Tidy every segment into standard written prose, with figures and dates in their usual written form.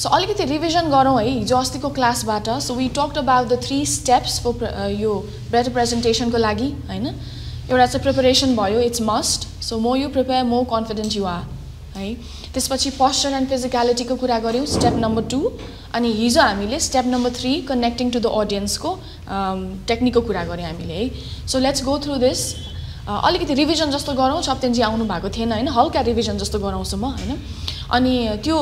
So अलिकति revision गरौँ है हिजो अस्तिको क्लासबाट. So we talked about the 3 steps for यो बेटर प्रेजेन्टेसनको लागि हैन. एउटा चाहिँ प्रिपरेसन भयो, it's must. So more you prepare more confident you are है. त्यसपछि पोस्चर एन्ड फिजिकलिटीको कुरा गऱ्यौँ, स्टेप नम्बर 2. अनि हिजो हामीले step number 3 connecting to the अडियन्सको टेक्निकको कुरा गऱ्यौँ हामीले है. So let's go through this. अलिकति रिभिजन जस्तो गरौँ. चप्तेनजी आउनु भएको थिएन हैन, हल्का रिभिजन जस्तो गराउँछु म हैन. अनि त्यो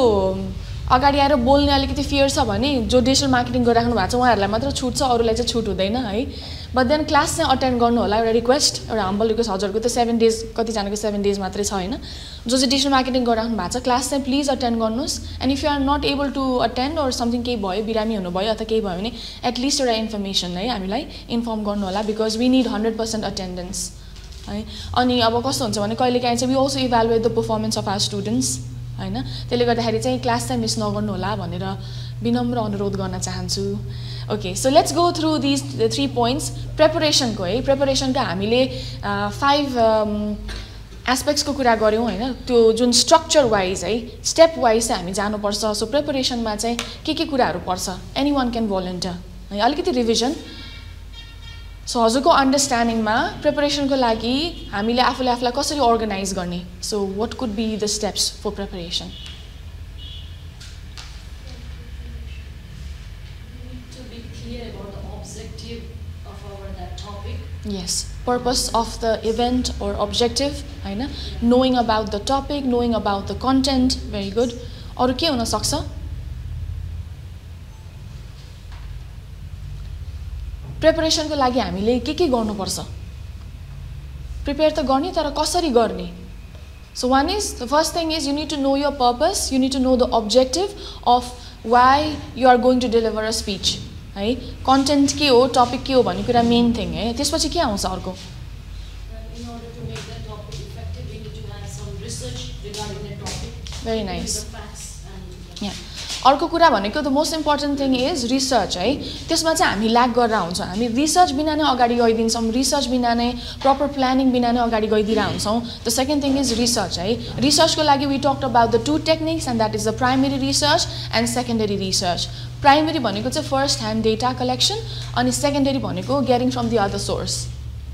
अगाडि आएर बोल्ने अलिकति फियर छ भने जो डिजिटल मार्केटिङ गरिराख्नु भएको छ उहाँहरूलाई मात्र छुट छ, अरूलाई चाहिँ छुट हुँदैन है. बट देन क्लास चाहिँ अटेन्ड गर्नु होला. एउटा रिक्वेस्ट, एउटा हम्बल रिक्वेस्ट. हजुरको त 7 डेज, कतिजनाको 7 डेज मात्रै छ हैन. जो चाहिँ डिजिटल मार्केटिङ गरिराख्नु भएको छ क्लास चाहिँ प्लिज अटेन्ड गर्नुहोस्. And if you are not able to attend or something केही भयो, बिरामी हुनुभयो अथवा केही भयो भने एटलिस्ट एउटा इन्फर्मेसन है हामीलाई इन्फर्म गर्नु होला, बिकज वी निड 100% अटेन्डेन्स है. अनि अब कस्तो हुन्छ भने कहिलेकाहीँ चाहिँ we also evaluate the performance of our students हैन. त्यसले गर्दाखेरि चाहिँ क्लास चाहिँ मिस नगर्नु होला भनेर विनम्र अनुरोध गर्न चाहन्छु. Okay, so let's go through this 3 points. प्रिपरेसनको है, प्रिपरेसनको हामीले 5 एस्पेक्ट्सको कुरा गऱ्यौँ हैन. त्यो जुन स्ट्रक्चर वाइज है, स्टेप वाइज चाहिँ हामी जानुपर्छ. सो प्रिपरेसनमा चाहिँ के कुराहरू पर्छ, एनी वान क्यान भोलिन्टियर है. अलिकति रिभिजन. सो हजुरको अन्डरस्ट्यान्डिङमा प्रिपरेसनको लागि हामीले आफूलाई कसरी अर्गनाइज गर्ने. So what could be the steps for preparation? Yes, purpose of the event or objective हैन. Knowing about the topic, knowing about the content, very good. अरु के हुन सक्छ? प्रिपरेसनको लागि हामीले के गर्नुपर्छ? प्रिपेयर त गर्ने, तर कसरी गर्ने? So one is, the first thing is you need to know your purpose, you need to know the objective of why you are going to deliver a speech है. कन्टेन्ट के हो, टपिक के हो भन्ने कुरा मेन थिङ है. त्यसपछि के आउँछ अर्को? Very nice. अर्को कुरा भनेको the most important thing is research है. त्यसमा चाहिँ हामी ल्याक गरेर हुन्छौँ. हामी रिसर्च बिना नै अगाडि गइदिन्छौँ, रिसर्च बिना नै प्रपर प्लानिङ बिना नै अगाडि गइदिरहेको हुन्छौँ. The second thing is research है. रिसर्चको लागि we talked about the 2 techniques and that is the primary research and secondary research. Primary भनेको चाहिँ फर्स्ट ह्यान्ड डेटा कलेक्सन, अनि सेकेन्डरी भनेको getting from the other source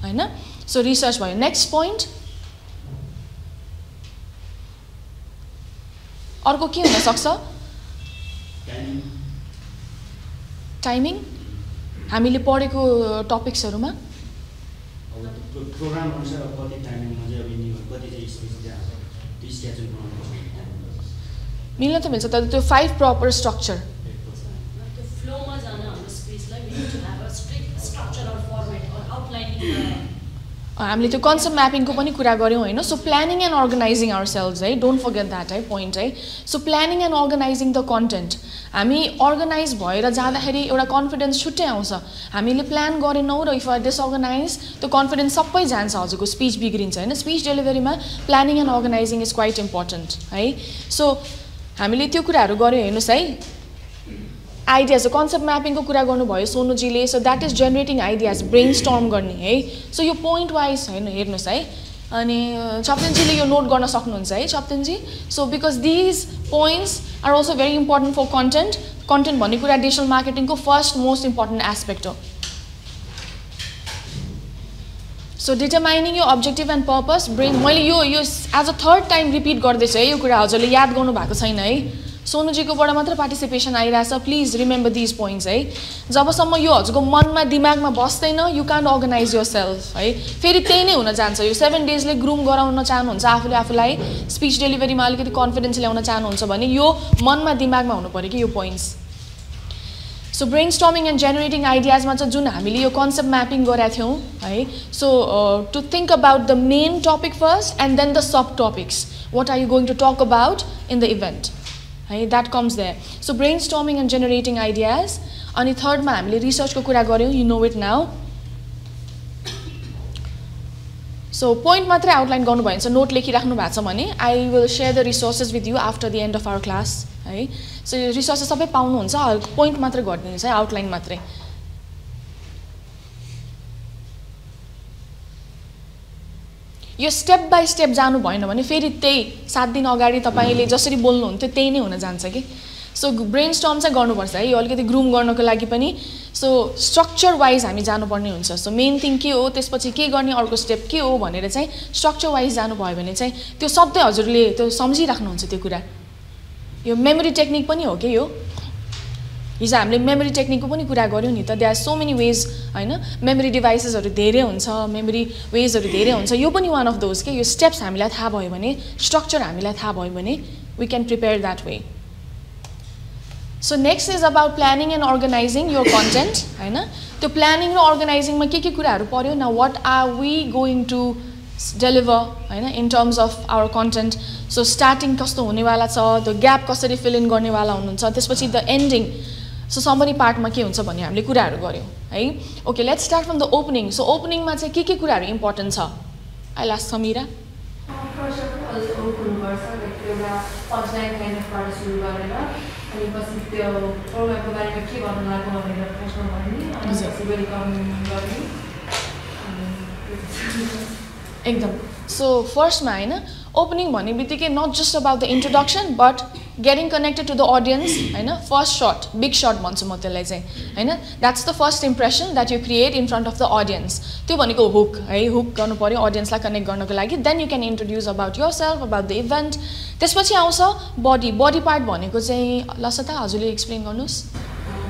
हैन. सो रिसर्च भयो. Next point अर्को के हुन सक्छ? टाइमिङ. हामीले पढेको टपिक्सहरुमा प्रोग्राम अनुसार कति टाइमिङमा चाहिँ अब यिनी कति चाहिँ स्केड्युल बनाउनु मिल्न त मिल्छ, तर त्यो 5 प्रपर स्ट्रक्चर त्यो फ्लोमा जान हाम्रो स्पेसलाई we need to have a strict structure or format or outline. हामीले त्यो कन्सेप्ट म्यापिङको पनि कुरा गऱ्यौँ हैन. सो प्लानिङ एन्ड अर्गनाइजिङ आवरसेल्भ्स है, डोन्ट फर्गेट द्याट है पोइन्ट है. So planning and organizing the content. हामी अर्गनाइज भएर जाँदाखेरि एउटा कन्फिडेन्स छुट्टै आउँछ. हामीले प्लान गरेनौँ र इफ आर डिसअर्गनाइज त्यो कन्फिडेन्स सबै जान्छ, हजुरको स्पिच बिग्रिन्छ हैन. स्पिच डेलिभरीमा planning and organizing is quite important है. सो हामीले त्यो कुराहरू गऱ्यौँ. हेर्नुहोस् है, आइडियाज कन्सेप्ट म्यापिङको कुरा गर्नुभयो सोनुजीले. So that is generating ideas, brain storm गर्ने है. सो यो पोइन्ट वाइज होइन, हेर्नुहोस् है. अनि चप्तेनजीले यो नोट गर्न सक्नुहुन्छ है चप्तेनजी. So because these points are also very important for content. Content भन्ने कुरा डिजिटल मार्केटिङको फर्स्ट मोस्ट इम्पोर्टेन्ट एस्पेक्ट हो. सो डिटरमाइनिङ यो अब्जेक्टिभ एन्ड पर्पस, ब्रेन. मैले यो as a 3rd time repeat गर्दैछु है. यो कुरा हजुरले याद गर्नु भएको छैन है. सोनुजीकोबाट मात्र पार्टिसिपेसन आइरहेछ. प्लिज रिमेम्बर दिज पोइन्ट्स है. जबसम्म यो हजुरको मनमा दिमागमा बस्दैन, you can organise your self है. फेरि त्यही नै हुन जान्छ. यो 7 डेजले ग्रुम गराउन चाहनुहुन्छ आफूलाई स्पिच डेलिभरीमा अलिकति कन्फिडेन्स ल्याउन चाहनुहुन्छ भने यो मनमा दिमागमा हुनु पर्यो कि यो points. So brain storming and generating आइडियाजमा चाहिँ जुन हामीले यो कन्सेप्ट म्यापिङ गरेका थियौँ है. So to think about the main topic first and then the sub topics. What are you going to talk about in the event है, that comes there. So brain storming and generating ideas. अनि थर्डमा हामीले रिसर्चको कुरा गऱ्यौँ. You know it now. So point मात्रै outline गर्नुभयो भने नोट लेखिराख्नु भएको छ भने I will share the resources with you after the end of our class है. सो यो रिसोर्सेस सबै पाउनुहुन्छ, पोइन्ट मात्रै गरिदिनुहोस् है, आउटलाइन मात्रै. यो स्टेप बाई स्टेप जानु भएन भने फेरि त्यही 7 दिन अगाडि तपाईँले जसरी बोल्नुहुन्थ्यो त्यही नै हुन जान्छ कि. सो ब्रेनस्टर्म चाहिँ गर्नुपर्छ है, यो अलिकति ग्रुम गर्नको लागि पनि। सो स्ट्रक्चर वाइज हामी जानुपर्ने हुन्छ। सो मेन थिङ के हो, त्यसपछि के गर्ने, अर्को स्टेप के हो भनेर चाहिँ स्ट्रक्चर वाइज जानुभयो भने चाहिँ त्यो सधैँ हजुरले त्यो सम्झिराख्नुहुन्छ त्यो कुरा। यो मेमोरी टेक्निक पनि हो कि यो, हिजो हामीले मेमोरी टेक्निकको पनि कुरा गऱ्यौँ नि त। They are so many ways होइन, मेमोरी डिभाइसेसहरू धेरै हुन्छ, मेमोरी वेजहरू धेरै हुन्छ, यो पनि वान अफ दोज के। यो स्टेप्स हामीलाई थाहा भयो भने, स्ट्रक्चर हामीलाई थाहा भयो भने we can prepare that way. So next is about planning and organizing your content होइन। त्यो प्लानिङ र अर्गनाइजिङमा के कुराहरू पऱ्यो न, what are we going to deliver होइन in terms of our content. So starting कस्तो हुनेवाला छ, त्यो ग्याप कसरी फिल इन गर्नेवाला हुनुहुन्छ, त्यसपछि द एन्डिङ। सो समरी पार्टमा के हुन्छ भन्ने हामीले कुराहरू गऱ्यौँ है। Okay, let's start from the opening. So ओपनिङमा चाहिँ के कुराहरू इम्पोर्टेन्ट छ, आई लास्ट समीरा। एकदम। सो फर्स्टमा होइन, ओपनिङ भन्ने बित्तिकै not just about the introduction but getting connected to the audience होइन। फर्स्ट सर्ट, बिग सर्ट भन्छु म त्यसलाई चाहिँ होइन। That's the first impression that you create in front of the audience. त्यो भनेको हुक है, हुक गर्नु पऱ्यो अडियन्सलाई कनेक्ट गर्नको लागि। Then you can introduce about yourself, about the event. त्यसपछि आउँछ बडी। बडी पार्ट भनेको चाहिँ लसता हजुरले एक्सप्लेन गर्नुहोस्।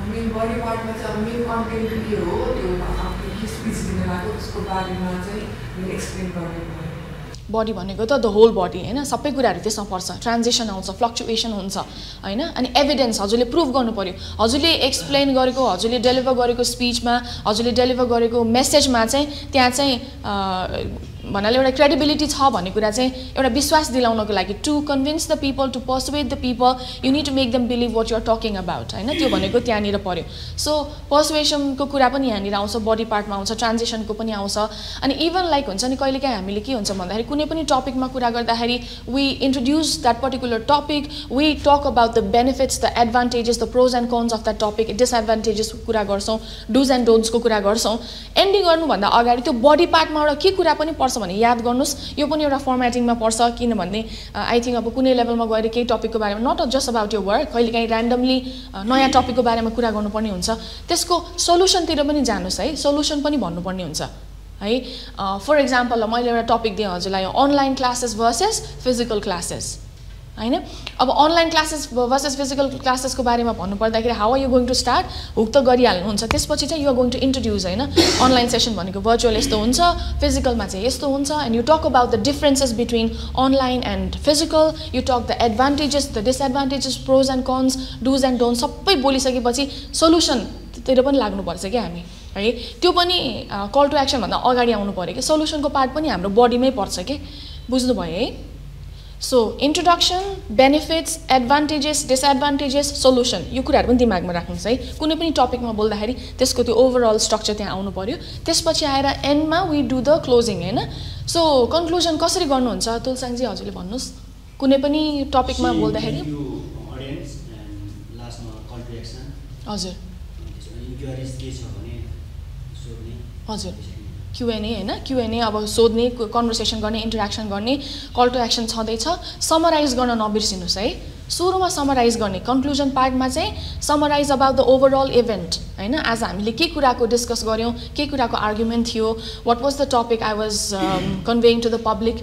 मेन बडी पार्टमा चाहिँ मेन कन्टेन्ट के हो, त्यो आफ्नो स्पिच दिन लाग्यो त्यसको बारेमा चाहिँ एक्सप्लेन गर्ने। बडी भनेको त द होल बडी होइन, सबै कुराहरू त्यसमा पर्छ। ट्रान्जेक्सन आउँछ, फ्लक्चुएसन हुन्छ होइन। अनि एभिडेन्स हजुरले प्रुभ गर्नु पऱ्यो। हजुरले एक्सप्लेन गरेको, हजुरले डेलिभर गरेको स्पिचमा, हजुरले डेलिभर गरेको मेसेजमा चाहिँ त्यहाँ चाहिँ भन्नाले एउटा क्रेडिबिलिटी छ भन्ने कुरा चाहिँ एउटा विश्वास दिलाउनको लागि, to convince the people, to persuade the people, you need to make them believe what you are talking about होइन। त्यो भनेको त्यहाँनिर पऱ्यो। सो पर्सुएसनको कुरा पनि यहाँनिर आउँछ, बडी पार्टमा आउँछ, ट्रान्जेक्सनको पनि आउँछ। अनि इभन लाइक हुन्छ नि कहिलेकाहीँ हामीले के हुन्छ भन्दाखेरि कुनै पनि टपिकमा कुरा गर्दाखेरि we introduce that particular topic, we talk about the benefits, the advantages, the pros and cons of that topic, डिसएडभान्टेजेसको कुरा गर्छौँ, डुज एन्ड डोन्ट्सको कुरा गर्छौँ। एन्डिङ गर्नुभन्दा अगाडि त्यो बडी पार्टमा एउटा के कुरा पनि पर्छ भने याद गर्नुहोस्। यो पनि एउटा फर्मेटिङमा पर्छ, किनभने आई थिङ्क अब कुनै लेभलमा गएर केही टपिकको बारेमा नट जस्ट अबाउट यो वर्क, कहिलेकाहीँ ऱ्यान्डमली नयाँ टपिकको बारेमा कुरा गर्नुपर्ने हुन्छ, त्यसको सोल्युसनतिर पनि जानुहोस् है, सोल्युसन पनि भन्नुपर्ने हुन्छ है। फर इक्जाम्पल मैले एउटा टपिक दिएँ हजुरलाई, online classes versus physical classes होइन। अब अनलाइन क्लासेस भर्सेस फिजिकल क्लासेसको बारेमा भन्नुपर्दाखेरि how are you going to start, hook त गरिहाल्नुहुन्छ। त्यसपछि चाहिँ you are going to introduce होइन, अनलाइन सेसन भनेको भर्चुअल यस्तो हुन्छ, फिजिकलमा चाहिँ यस्तो हुन्छ। And you talk about the differences between online and physical, you talk the advantages, the disadvantages, pros and cons, dos and don't सबै बोलिसकेपछि सोल्युसनतिर पनि लाग्नुपर्छ क्या हामी है। त्यो पनि कल टु एक्सनभन्दा अगाडि आउनु पऱ्यो कि, सोल्युसनको पार्ट पनि हाम्रो बडीमै पर्छ कि, बुझ्नुभयो है। So introduction, benefits, advantages, disadvantages, solution, यो कुराहरू पनि दिमागमा राख्नुहोस् है। कुनै पनि टपिकमा बोल्दाखेरि त्यसको त्यो ओभरअल स्ट्रक्चर त्यहाँ आउनु पऱ्यो। त्यसपछि आएर एन्डमा वी डु द क्लोजिङ होइन। सो कन्क्लुजन कसरी गर्नुहुन्छ तुलसाङजी हजुरले भन्नुहोस्, कुनै पनि टपिकमा बोल्दाखेरि। हजुर हजुर क्युएनए होइन, क्युएनए अब सोध्ने, कन्भर्सेसन गर्ने, इन्टरेक्सन गर्ने, कल टु एक्सन छँदैछ। समराइज गर्न नबिर्सिनुहोस् है, सुरुमा समराइज गर्ने, कन्क्लुजन पार्टमा चाहिँ summarize about the overall event होइन। आज हामीले के कुराको डिस्कस गऱ्यौँ, के कुराको आर्ग्युमेन्ट थियो, what was the topic I was conveying to the public,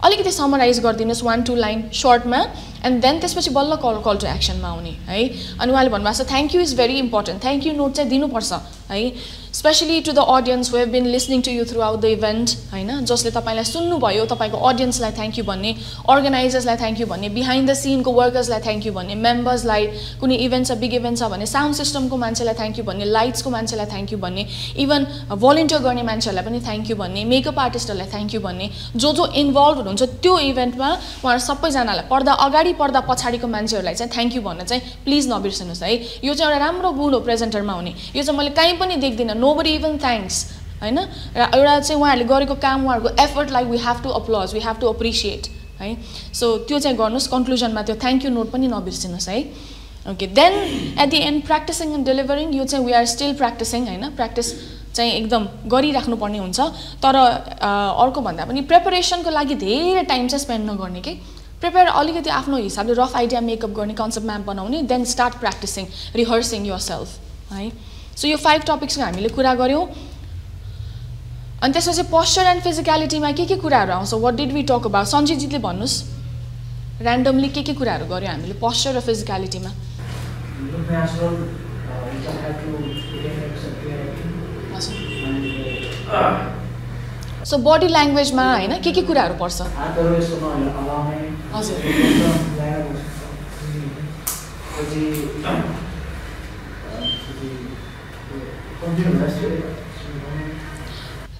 अलिकति समराइज गरिदिनुहोस् 1-2 लाइन सर्टमा। एन्ड देन त्यसपछि बल्ल कल टु एक्सनमा आउने है। अनि उहाँले भन्नुभएको छ thank you is very important, thank you note चाहिँ दिनुपर्छ है, specially to the audience who have been listening to you throughout the event होइन, जसले तपाईँलाई सुन्नुभयो, तपाईँको अडियन्सलाई थ्याङ्क यू भन्ने, अर्गनाइजर्सलाई थ्याङ्क यू भन्ने, बिहाइन्ड द सिनको वर्कर्सलाई थ्याङ्क यू भन्ने, मेम्बर्सलाई, कुनै इभेन्ट छ बिग इभेन्ट छ भने साउन्ड सिस्टमको मान्छेलाई थ्याङ्क यू भन्ने, लाइट्सको मान्छेलाई थ्याङ्क यू भन्ने, इभन भलिन्टियर गर्ने मान्छेहरूलाई पनि थ्याङ्क यू भन्ने, मेकअप आर्टिस्टहरूलाई थ्याङ्क यू भन्ने, जो इन्भल्भ हुनुहुन्छ त्यो इभेन्टमा उहाँहरू सबैजनालाई, पर्दा अगाडि पर्दा पछाडिको मान्छेहरूलाई चाहिँ थ्याङ्क यू भन्न चाहिँ प्लिज नबिर्सिनुहोस् है। यो चाहिँ एउटा राम्रो गुण हो प्रेजेन्टरमा हुने। यो चाहिँ मैले कहीँ पनि देख्दिनँ, नोबडी इभन थ्याङ्क्स होइन। र एउटा चाहिँ उहाँहरूले गरेको काम, उहाँहरूको एफर्टलाई we have to applause, we have to appreciate है। सो त्यो चाहिँ गर्नुहोस्, कन्क्लुजनमा त्यो थ्याङ्क यू नोट पनि नबिर्सिनुहोस् है। Okay, then at the end practising and delivering, यो चाहिँ वी आर स्टिल प्र्याक्टिसिङ होइन, प्र्याक्टिस चाहिँ एकदम गरिराख्नुपर्ने हुन्छ। तर अर्को भन्दा पनि प्रिपरेसनको लागि धेरै टाइम चाहिँ स्पेन्ड नगर्ने कि, प्रिपेयर अलिकति आफ्नो हिसाबले रफ आइडिया मेकअप गर्ने कन्सेप्ट म्याप बनाउने देन स्टार्ट प्र्याक्टिसिङ रिहर्सिङ योरसेल्फ है सो यो 5 टपिक्सको हामीले कुरा गर्यौं अनि त्यसपछि पोस्चर एन्ड फिजिकलिटीमा के कुराहरु आउँछ what did we talk about सञ्जीतजीले भन्नुस् र्यान्डमली के कुराहरु गर्यौं हामीले पोस्चर र फिजिकलिटीमा सो बडी ल्याङ्ग्वेजमा हैन के कुराहरु पर्छ हजुर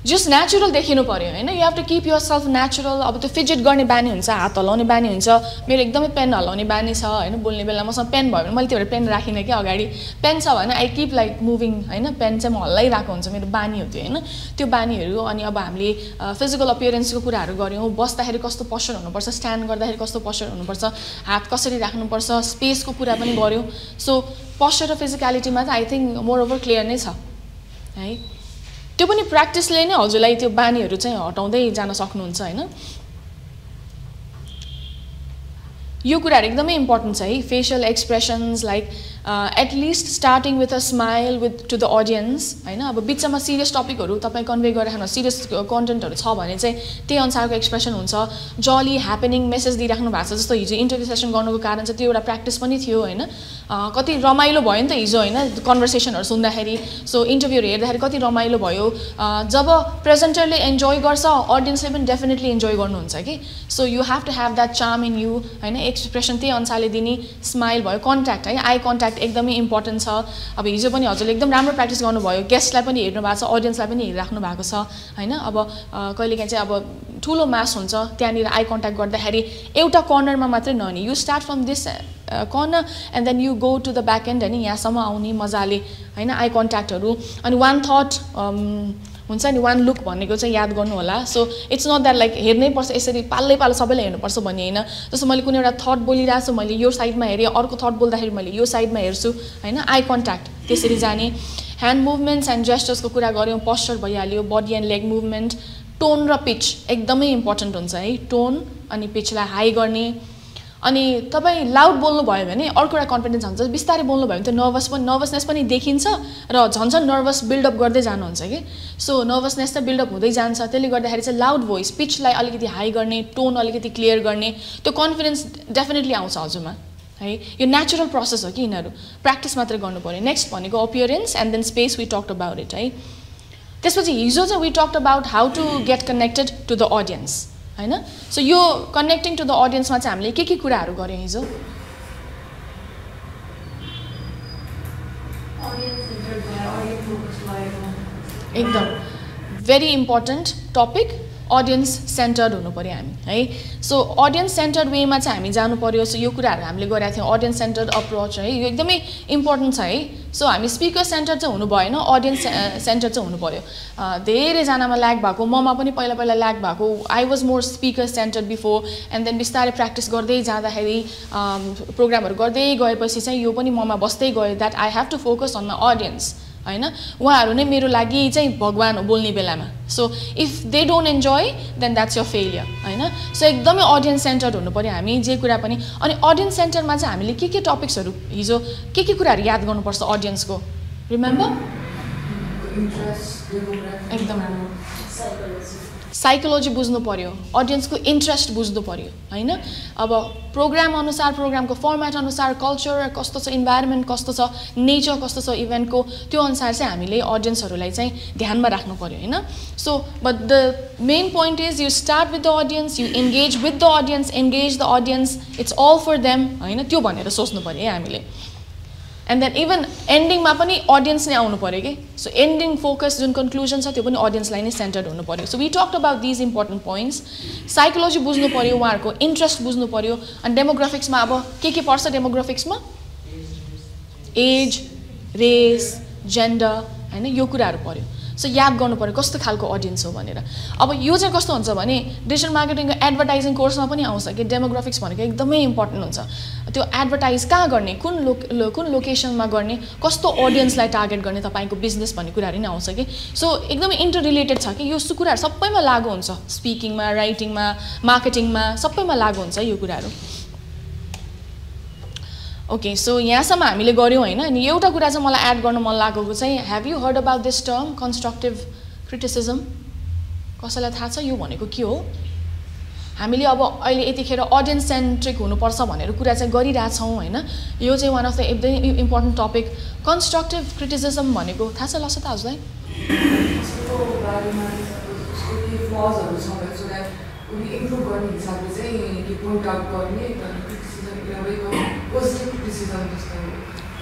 जस्ट नेचुरल देखिनु पर्यो हैन you have to keep yourself natural अब त्यो फिजिट गर्ने बानी हुन्छ हात हल्लाउने बानी हुन्छ मेरो एकदमै पेन हल्लाउने बानी छ हैन बोल्ने बेला मसँग पेन भयो भने मैले त्यो पेन राखिन के अगाडि पेन छ भने आई कीप लाइक मुभिङ हैन पेन चाहिँ म हल्लाइराको हुन्छ मेरो बानी हो त्यो हैन त्यो बानीहरु अनि अब हामीले फिजिकल अपीयरेन्सको कुराहरु गर्यौं बस्दाखेरि कस्तो पोस्चर हुनुपर्छ स्ट्यान्ड गर्दाखेरि कस्तो पोस्चर हुनुपर्छ हात कसरी राख्नुपर्छ स्पेसको कुरा पनि गर्यौं सो पोस्चर र फिजिकलिटीमा त I think more over clear नै छ है त्यो पनि प्र्याक्टिसले नै हजुरलाई त्यो बानीहरु चाहिँ हटाउँदै जान सक्नुहुन्छ हैन यो कुराहरु एकदमै इम्पोर्टेन्ट छ है facial expressions like at least starting with a smile with to the audience हैन अब बिचमा सिरियस टपिकहरु तपाई कन्भे गरिराख्नु सिरियस कन्टेन्टहरु छ भने चाहिँ त्यही अनुसारको एक्सप्रेसन हुन्छ जली ह्यापनिङ मेसेज दिइराख्नु भएको छ जस्तो हिजो इन्टरभ्यु सेसन गर्नुको कारण चाहिँ त्यो एउटा प्र्याक्टिस पनि थियो हैन कति रमाइलो भयो नि त हिजो हैन कन्भर्सेसनहरु सुन्दाखेरि सो इन्टरभ्युहरु हेर्दाखेरि कति रमाइलो भयो जब प्रेजेन्टरले एन्जॉय गर्छ ऑडियन्सले पनि डेफिनेटली एन्जॉय गर्नुहुन्छ कि so you have to have that charm in you हैन एक्सप्रेसन त्यही अनुसारले दिने स्माइल भयो कन्ट्याक्ट है आई कन्ट्याक्ट एकदमै इम्पोर्टेन्ट छ अब हिजो पनि हजुरले एकदम राम्रो प्र्याक्टिस गर्नुभयो गेस्टलाई पनि हेर्नु भएको छ ऑडियन्सलाई पनि हेरिराख्नु भएको छ हैन अब कहिलेकाहीँ चाहिँ अब ठुलो मास हुन्छ त्यहाँनिर आई कन्ट्याक्ट गर्दाखेरि एउटा कर्नरमा मात्रै नहुने you start from this corner and then you go to the back end अनि यहाँसम्म आउने मजाले हैन आई कन्ट्याक्टहरु अनि वान थट हुन्छ नि वान लुक भनेको चाहिँ याद गर्नु होला so it's not that like हेर्नै पर्छ यसरी पाल्लै पालो सबैले हेर्नु पर्छ भन्ने हैन जस्तो मैले कुनै एउटा थट बोलिरा छु मैले यो साइडमा हेरे अर्को थट बोल्दाखेरि मैले यो साइडमा हेर्छु हैन आई कन्ट्याक्ट त्यसरी जाने ह्यान्ड मुभमेन्ट्स एन्ड जेस्चर्सको कुरा गर्यौं पोस्चर भइहाल्यो body and leg movement tone र पिच एकदमै इम्पोर्टेन्ट हुन्छ है टोन अनि पिचलाई हाई गर्ने अनि तपाई लाउड बोल्नु भयो भने अर्को एउटा कन्फिडेन्स हुन्छ बिस्तारै बोल्नु भयो भने त नर्भसनेस पनि देखिन्छ र झन्झन नर्भस बिल्ड अप गर्दै जानुहुन्छ के सो नर्भसनेस त बिल्ड अप हुँदै जान्छ त्यसले गर्दाखेरि चाहिँ लाउड भोइस पिचलाई अलिकति हाई गर्ने टोन अलिकति क्लियर गर्ने त्यो कन्फिडेन्स डेफिनेटली आउँछ हजुरमा है यो नेचुरल प्रोसेस हो कि यिनीहरु प्र्याक्टिस मात्र गर्नु पर्यो नेक्स्ट भनेको appearance and then space we talked about it है त्यसपछि हिजो चाहिँ we talked about how to get connected to the audience हैन सो यो कनेक्टिङ टु द ऑडियन्समा चाहिँ हामीले के कुराहरु गर्यौं हिजो एकदम very important topic audience centred हुनु पर्यो हामी है सो ऑडियन्स सेन्टर्ड वेमा चाहिँ हामी जानु पर्यो सो यो कुराहरु हामीले गरेका थियौं ऑडियन्स सेन्टर्ड अप्रोच है यो एकदमै इम्पोर्टेन्ट छ है सो हामी स्पिकर सेन्टर चाहिँ हुनु भएन ऑडियन्स सेन्टर चाहिँ हुनु पर्यो धेरै जनामा ल्याग भएको ममा पनि पहिला ल्याग भएको I was more speaker centred before and then बिस्तारै प्र्याक्टिस गर्दै जाँदाखेरि प्रोग्रामहरु गर्दै गएपछि चाहिँ यो पनि ममा बस्दै गयो that I have to focus on my audience हैन उहाँहरु नै मेरो लागि चाहिँ भगवान हो बोल्ने बेलामा so if they don't enjoy then that's your failure हैन सो एकदमै ऑडियन्स सेन्टर्ड हुनु पर्यो हामी जे कुरा पनि अनि ऑडियन्स सेन्टरमा चाहिँ हामीले के टपिक्सहरु हिजो के कुराहरु याद गर्नुपर्छ ऑडियन्सको रिमेम्बर एकदम साइकोलोजी बुझ्नु पर्यो ऑडियन्सको इन्ट्रेस्ट बुझ्नु पर्यो हैन अब प्रोग्राम अनुसार प्रोग्रामको फर्मेट अनुसार कल्चर कस्तो छ इन्भाइरोमेन्ट कस्तो छ नेचर कस्तो छ इभेन्टको त्यो अनुसार चाहिँ हामीले ऑडियन्सहरुलाई चाहिँ ध्यानमा राख्नु पर्यो हैन so but the main point is you start with the audience you engage with the audience engage the audience it's all for them हैन त्यो भनेर सोच्नु पर्यो है हामीले एन्ड देन इभन एन्डिङमा पनि ऑडियन्स नै आउनु पर्यो के सो एन्डिङ फोकस जुन कन्क्लुजन छ त्यो पनि ऑडियन्सलाई नै सेन्टर्ड हुनु पर्यो so we talked about this important points psychology बुझ्नु पर्यो उहाँहरुको इन्ट्रेस्ट बुझ्नु पर्यो अनि डेमोग्राफिक्समा अब के पर्छ डेमोग्राफिक्समा एज रेस जेन्डर हैन यो कुराहरु पर्यो सो याद गर्नु पर्यो कस्तो खालको अडियन्स हो भनेर अब यो चाहिँ कस्तो हुन्छ भने डिजिटल मार्केटिङको एडभर्टाइजिङ कोर्समा पनि आउँछ कि डेमोग्राफिक्स भनेको एकदमै इम्पोर्टेन्ट हुन्छ त्यो एडभर्टाइज कहाँ गर्ने कुन लोकेसनमा गर्ने कस्तो अडियन्सलाई टार्गेट गर्ने तपाईँको बिजनेस भन्ने कुराहरू नै आउँछ कि सो एकदमै इन्टर रिलेटेड छ कि यो कुराहरू सबैमा लागु हुन्छ स्पिकिङमा राइटिङमा मार्केटिङमा सबैमा लागु हुन्छ यो कुराहरू ओके सो यहाँसम्म हामीले गऱ्यौँ होइन अनि एउटा कुरा चाहिँ मलाई एड गर्न मन लागेको चाहिँ have you heard about this term constructive criticism कसैलाई थाहा छ यो भनेको के हो हामीले अब अहिले यतिखेर अडियन्स सेन्ट्रिक हुनुपर्छ भनेर कुरा चाहिँ गरिरहेछौँ होइन यो चाहिँ वान अफ द एकदमै इम्पोर्टेन्ट टपिक कन्स्ट्रक्टिभ क्रिटिसिजम भनेको थाहा छ लसता हजुरलाई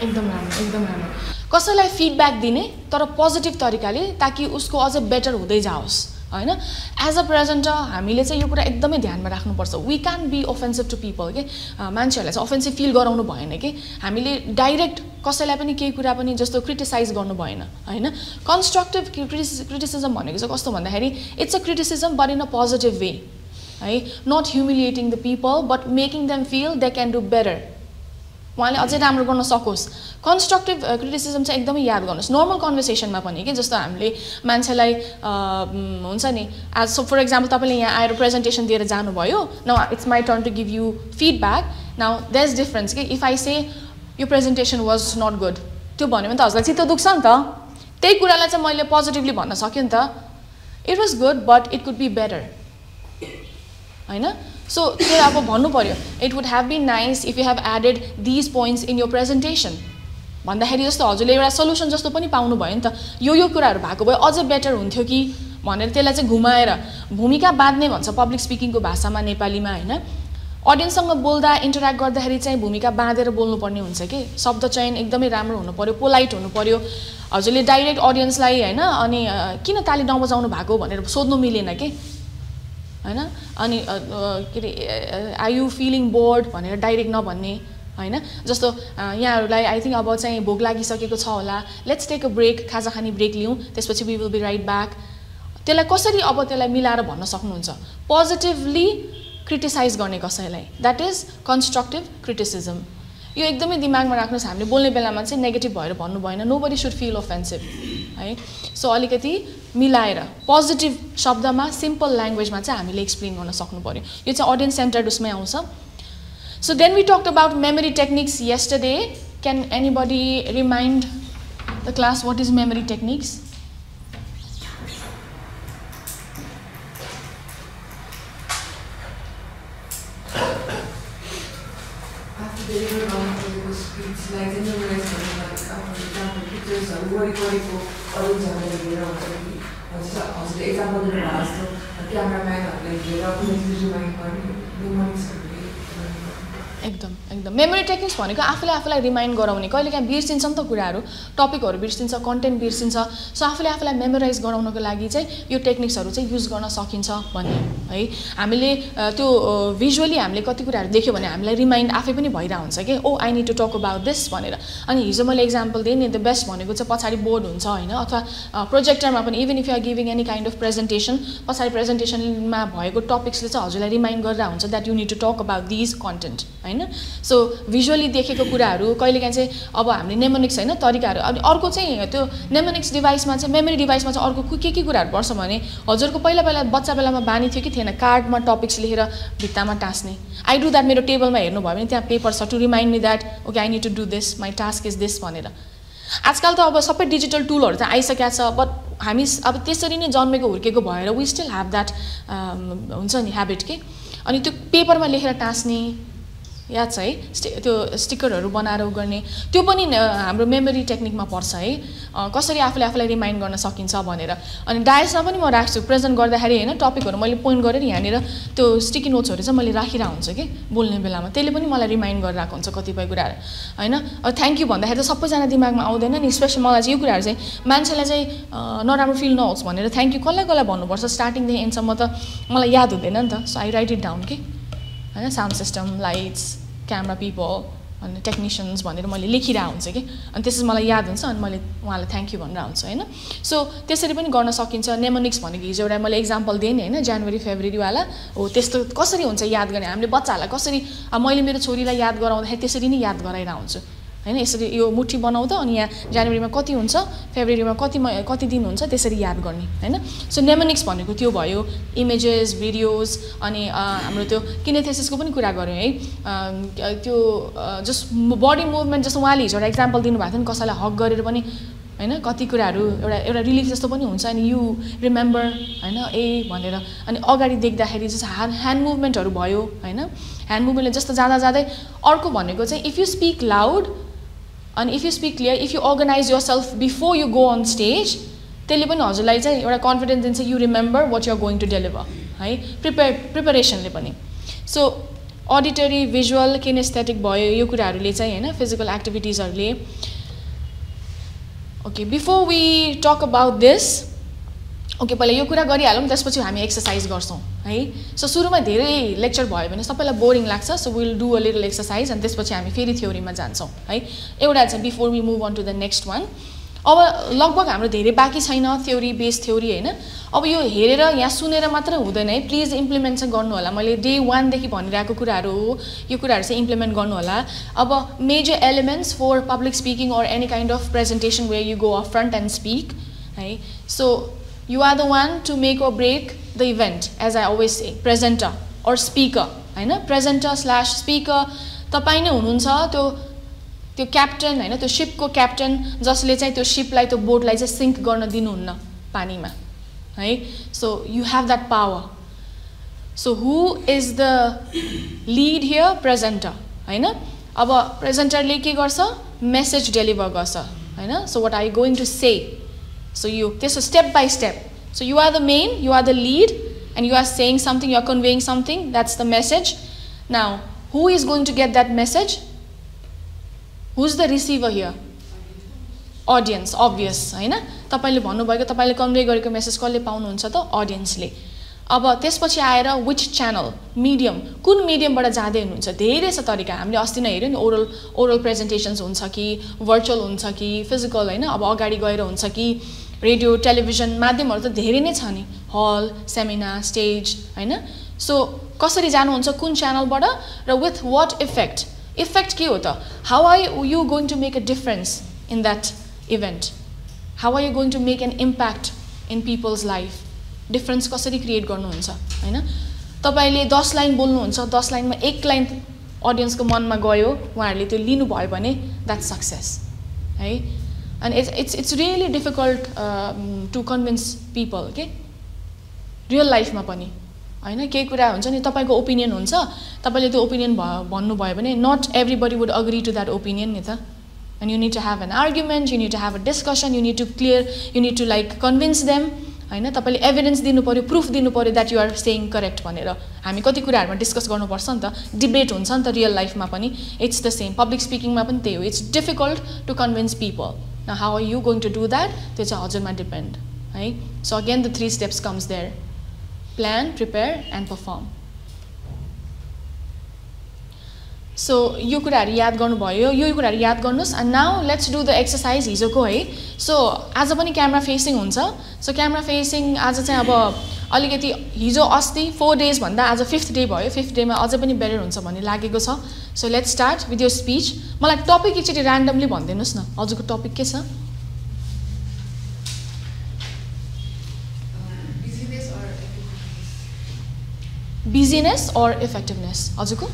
एकदम राम्रो कसैलाई फिडब्याक दिने तर पोजिटिभ तरिकाले ताकि उसको अझ बेटर हुँदै जाओस् हैन एज अ प्रेजेन्टर हामीले चाहिँ यो कुरा एकदमै ध्यानमा राख्नुपर्छ we can be offensive to people के मान्छेहरूलाई चाहिँ अफेन्सिभ फिल गराउनु भएन कि हामीले डाइरेक्ट कसैलाई पनि केही कुरा पनि जस्तो क्रिटिसाइज गर्नु भएन हैन कन्स्ट्रक्टिभ क्रिटिसिजम भनेको चाहिँ कस्तो भन्दाखेरि it's a criticism but in a positive way है not humiliating the people but making them feel they can do better उहाँले अझै राम्रो गर्न सकोस् कन्स्ट्रक्टिभ क्रिटिसिजम चाहिँ एकदमै याद गर्नुहोस् नर्मल कन्भर्सेसनमा पनि के जस्तो हामीले मान्छेलाई हुन्छ नि एज सो फर इक्जाम्पल तपाईँले यहाँ आएर प्रेजेन्टेसन दिएर जानुभयो now it's my turn to give you feedback now there is difference कि इफ आई से यो प्रेजेन्टेसन वाज नट गुड त्यो भन्यो भने त हजुरलाई चित्त दुख्छ नि त त्यही कुरालाई चाहिँ मैले पोजिटिभली भन्न सक्यो नि त it was good but it could be better हैन सो त्यो अब भन्नु पर्यो it would have been nice if you have added these points in your presentation भन्दाखेरि जस्तो हजुरले एउटा सल्युसन जस्तो पनि पाउनु भयो नि त यो कुराहरू भएको भए अझ बेटर हुन्थ्यो कि भनेर त्यसलाई चाहिँ घुमाएर भूमिका बाँध्ने भन्छ पब्लिक स्पिकिङको भाषामा नेपालीमा हैन अडियन्ससँग बोल्दा इन्टरेक्ट गर्दाखेरि चाहिँ भूमिका बाँधेर बोल्नुपर्ने हुन्छ कि शब्द चयन एकदमै राम्रो हुनु पर्यो पोलाइट हुनु पर्यो हजुरले डाइरेक्ट अडियन्सलाई हैन अनि किन ताली नबजाउनु भएको भनेर सोध्नु मिलेन कि हैन अनि के अरे आर यु फिलिङ बोर्ड भनेर डाइरेक्ट नभन्ने हैन जस्तो यहाँहरूलाई आई थिङ्क अब चाहिँ भोक लागिसकेको छ होला लेट्स टेक अ ब्रेक खाजा खाने ब्रेक लिउँ त्यसपछि we will be right back त्यसलाई कसरी अब त्यसलाई मिलाएर भन्न सक्नुहुन्छ पोजिटिभली क्रिटिसाइज गर्ने कसैलाई द्याट इज कन्स्ट्रक्टिभ क्रिटिसिजम यो एकदमै दिमागमा राख्नुहोस् हामीले बोल्ने बेलामा चाहिँ नेगेटिभ भएर भन्नु भएन नोबडी सुड फिल अफेन्सिभ है सो अलिकति मिलाएर पोजिटिभ शब्दमा सिम्पल ल्याङ्ग्वेजमा चाहिँ हामीले एक्सप्लेन गर्न सक्नु पर्यो यो चाहिँ अडियन्स सेन्टर्ड उसमै आउँछ so then we talked about memory techniques yesterday can anybody remind the class what is memory techniques एकदम मेमोरी टेक्निक्स भनेको आफूलाई रिमाइन्ड गराउने कहिलेकाहीँ बिर्सिन्छ नि त कुराहरू टपिकहरू बिर्सिन्छ कन्टेन्ट बिर्सिन्छ सो आफूलाई मेमोराइज गराउनको लागि चाहिँ यो टेक्निक्सहरू चाहिँ युज गर्न सकिन्छ भन्ने है हामीले त्यो भिजुअली हामीले कति कुराहरू देख्यो भने हामीलाई रिमाइन्ड आफै पनि भइरहेको हुन्छ कि oh I need to talk about this भनेर अनि हिजो मैले एक्जाम्पल दिएँ नि द बेस्ट भनेको चाहिँ पछाडि बोर्ड हुन्छ होइन अथवा प्रोजेक्टरमा पनि even if you are giving any kind of presentation पछाडि प्रेजेन्टेसनमा भएको टपिक्सले चाहिँ हजुरलाई रिमाइन्ड गरेर हुन्छ that you need to talk about these content होइन सो भिजुअली देखेको कुराहरू कहिलेकाहीँ चाहिँ अब हामीले नेमोनिक्स होइन तरिकाहरू अनि अर्को चाहिँ त्यो नेमोनिक्स डिभाइसमा चाहिँ मेमोरी डिभाइसमा चाहिँ अर्को के कुराहरू पर्छ भने हजुरको पहिला बच्चा बेलामा बानी थियो कि थिएन कार्डमा टपिक्स लेखेर भित्तामा टाँस्ने आई डु द्याट मेरो टेबलमा हेर्नुभयो भने त्यहाँ पेपर छ to remind me that okay I need to do this my task is this भनेर आजकल त अब सबै डिजिटल टुलहरू चाहिँ आइसकेको छ बट हामी अब त्यसरी नै जन्मेको हुर्केको भएर वी स्टिल ह्याभ द्याट हुन्छ नि ह्याबिट के अनि त्यो पेपरमा लेखेर टाँस्ने याद छ है त्यो स्टिकरहरू बनाएर गर्ने त्यो पनि हाम्रो मेमोरी टेक्निकमा पर्छ है कसरी आफूलाई रिमाइन्ड गर्न सकिन्छ भनेर अनि डायसमा पनि म राख्छु प्रेजेन्ट गर्दाखेरि होइन टपिकहरू मैले पोइन्ट गरेर यहाँनिर त्यो स्टिकी नोट्सहरू चाहिँ मैले राखिरहेको हुन्छु कि बोल्ने बेलामा त्यसले पनि मलाई रिमाइन्ड गरिरहेको हुन्छ कतिपय कुराहरू होइन अब थ्याङ्क यू भन्दाखेरि त सबैजना दिमागमा आउँदैन नि स्पेसली मलाई चाहिँ यो कुराहरू चाहिँ मान्छेलाई चाहिँ नराम्रो फिल नहोस् भनेर थ्याङ्क यू कसलाई भन्नुपर्छ स्टार्टिङदेखि एन्डसम्म त मलाई याद हुँदैन नि त so I right it down कि होइन sound system lights camera people अनि टेक्निशियन्स भनेर मैले लेखिरहेको हुन्छ कि अनि त्यसपछि मलाई याद हुन्छ अनि मैले उहाँलाई थ्याङ्क यू भनेर हुन्छ हैन सो त्यसरी पनि गर्न सकिन्छ नेमोनिक्स भनेको हिजो एउटा मैले एक्जाम्पल दिएँ नि हैन जनवरी फेब्रुअरीवाला हो त्यस्तो कसरी हुन्छ याद गर्ने हामीले बच्चाहरूलाई कसरी मैले मेरो छोरीलाई याद गराउँदाखेरि त्यसरी नै याद गराइरहेको हुन्छु हैन यसरी यो मुठी बनाउँदा अनि यहाँ जनवरीमा कति हुन्छ फेब्रुअरीमा कति दिन हुन्छ त्यसरी याद गर्ने हैन सो नेमोनिक्स भनेको त्यो भयो इमेजेस भिडियोज अनि हाम्रो त्यो किनेथेसिसको पनि कुरा गर्यौं है त्यो जस्ट बडी मुभमेन्ट जस्तो उहाँले हिजो एउटा एक्जाम्पल दिनुभएको थियो नि कसैलाई हक गरेर पनि हैन कति कुराहरू एउटा रिलिफ जस्तो पनि हुन्छ अनि यु रिमेम्बर हैन भनेर अनि अगाडि देख्दाखेरि जस्तो ह्यान्ड मुभमेन्टहरू भयो हैन ह्यान्ड मुभमेन्टले जस्तो जाँदा जाँदै अर्को भनेको चाहिँ if you speak loud and if you speak clear, if you organize yourself before you go on stage, त्यसले पनि हजुरलाई चाहिँ एउटा कन्फिडेन्स दिन्छ you remember what you are going to deliver है प्रिपरेसनले पनि सो अडिटरी भिजुअल किनेस्थेटिक भयो यो कुराहरूले चाहिँ हैन फिजिकल एक्टिभिटिजहरुले okay before we talk about this okay पहिला यो कुरा गरिहालौं त्यसपछि हामी एक्सरसाइज गर्छौं है सो सुरुमा धेरै लेक्चर भयो भने सबैलाई बोरिङ लाग्छ so we will do a little exercise अनि त्यसपछि हामी फेरि थ्योरीमा जान्छौं है एउटा चाहिँ before we move on to the next one अब लगभग हाम्रो धेरै बाँकी छैन थ्योरी बेस्ड थ्योरी हैन अब यो हेरेर यहाँ सुनेर मात्र हुँदैन है प्लिज इम्प्लिमेन्ट चाहिँ गर्नु होला मैले डे 1 देखि भनिरहेको कुराहरू हो यो कुराहरू चाहिँ इम्प्लिमेन्ट गर्नु होला अब major elements for public speaking or any kind of presentation where you go of front and speak है so you are the one to make or break the event as I always say presenter or speaker हैन presenter/speaker तपाई नै हुनुहुन्छ त्यो captain हैन त्यो Chipko captain जसले चाहिँ त्यो शिपलाई त्यो बोटलाई चाहिँ सिंक गर्न दिनुहुन्न पानीमा है so you have that power so who is the lead here presenter हैन अब प्रेजेन्टरले के गर्छ मेसेज डेलिभर गर्छ हैन so what are you going to say So this is step by step. So you are the main, you are the lead, and you are saying something, you are conveying something. That's the message. Now, who is going to get that message? Who's the receiver here? Audience, obvious, हैन? तपाईले भन्नुभएको तपाईले convey गरेको message कसले पाउनुहुन्छ त ऑडियन्सले. अब त्यसपछि आएर which channel, medium, कुन मिडियमबाट जाँदै हुनुहुन्छ धेरै छ तरिका हामीले अस्ति नै हेर्यौ नि ओरल प्रेजेन्टेशन्स हुन्छ कि भर्चुअल हुन्छ कि फिजिकल हैन अब अगाडि गएर हुन्छ कि रेडियो टेलिभिजन माध्यमहरु त धेरै नै छ नि हल सेमिनार स्टेज हैन सो कसरी जानुहुन्छ कुन च्यानलबाट र विथ व्हाट इफेक्ट के हो त how are you going to make a difference in that event how are you going to make an impact in people's life difference कसरी क्रिएट गर्नुहुन्छ हैन तपाईले 10 लाइन बोल्नुहुन्छ 10 लाइनमा एक लाइन ऑडियन्सको मनमा गयो उहाँहरुले त्यो लिनु भयो भने दैट्स सक्सेस है and it's really difficult to convince people के रियल लाइफमा पनि हैन के कुरा हुन्छ नि तपाईको ओपिनियन हुन्छ तपाईले त्यो ओपिनियन भन्नु भयो भने not everybody would agree to that opinion नि त and you need to have an argument you need to have a discussion you need to like convince them हैन तपाईले एभिडेन्स दिनु पर्यो प्रुफ दिनु पर्यो that you are saying correct भनेर हामी कति कुराहरुमा डिस्कस गर्नु पर्छ नि त डिबेट हुन्छ नि त रियल लाइफमा पनि इट्स द सेम पब्लिक स्पिकिङमा पनि त्यही हो it's difficult to convince people now how are you going to do that त्यो चाहिँ हजुरमा डिपेन्ड है so again the 3 steps comes there plan prepare and perform so यो कुराहरु याद गर्नुभयो यो कुराहरु याद गर्नुस् and now let's do the exercise हिजोको है सो आज पनि क्यामेरा फेसिङ हुन्छ सो क्यामेरा फेसिङ आज चाहिँ अब अलिकति हिजो अस्ति 4 डेज भन्दा आज 5th डे भयो 5th डेमा अझै पनि बेटर हुन्छ भन्ने लागेको छ so let's start with your speech मलाई टपिक एकचोटि र्यान्डमली भनिदिनुस् न हजुरको टपिक के छ बिजिनेस और इफेक्टिभनेस हजुरको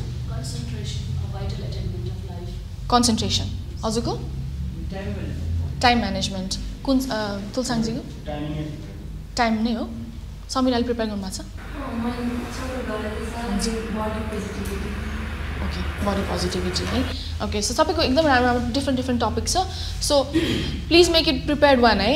concentration हजुरको टाइम म्यानेजमेन्ट कुन तुलसाङजीको टाइम नै हो समीराले प्रिपेयर गर्नुभएको छ ओके बडी पोजिटिभिटी है ओके सो सबैको एकदम राम्रो डिफ्रेन्ट टपिक छ so please make it prepared one है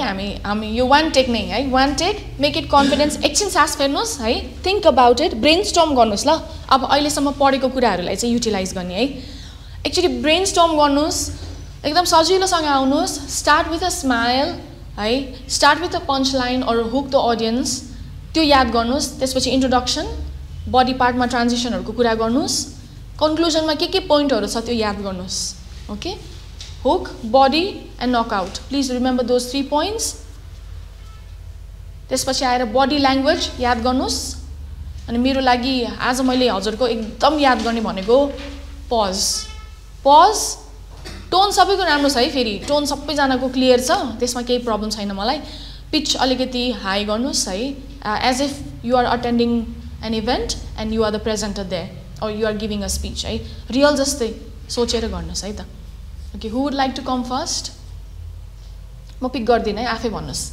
हामी यो वान टेक नै है one take make it confidence एकछिन सास फेर्नुहोस् है think about it brainstorm गर्नुहोस् ल अब अहिलेसम्म पढेको कुराहरूलाई चाहिँ युटिलाइज गर्ने है एक्चुअली ब्रेनस्टर्म गर्नुस् एकदम सजिलोसँग आउनुस् स्टार्ट विथ अ स्माइल है start with a punch line or hook the audience त्यो याद गर्नुस् त्यसपछि इन्ट्रोडक्सन बडी पार्टमा ट्रान्जिसनहरुको कुरा गर्नुस् कन्क्लुजनमा के पोइन्टहरु छ त्यो याद गर्नुस् okay hook body and knockout please remember those 3 points त्यसपछि आएर बडी ल्याङ्ग्वेज याद गर्नुस् अनि मेरो लागि आज मैले हजुरको एकदम याद गर्ने भनेको पज पज टोन सबैको राम्रो छ है फेरि टोन सबैजनाको क्लियर छ त्यसमा केही प्रब्लम छैन मलाई पिच अलिकति हाई गर्नुस् है as if you are attending an event and you are the presenter there or you are giving a speech है रियल जस्तै सोचेर गर्नुस् है त okay who would like to come first म पिक गर्दिनँ है आफै भन्नुस्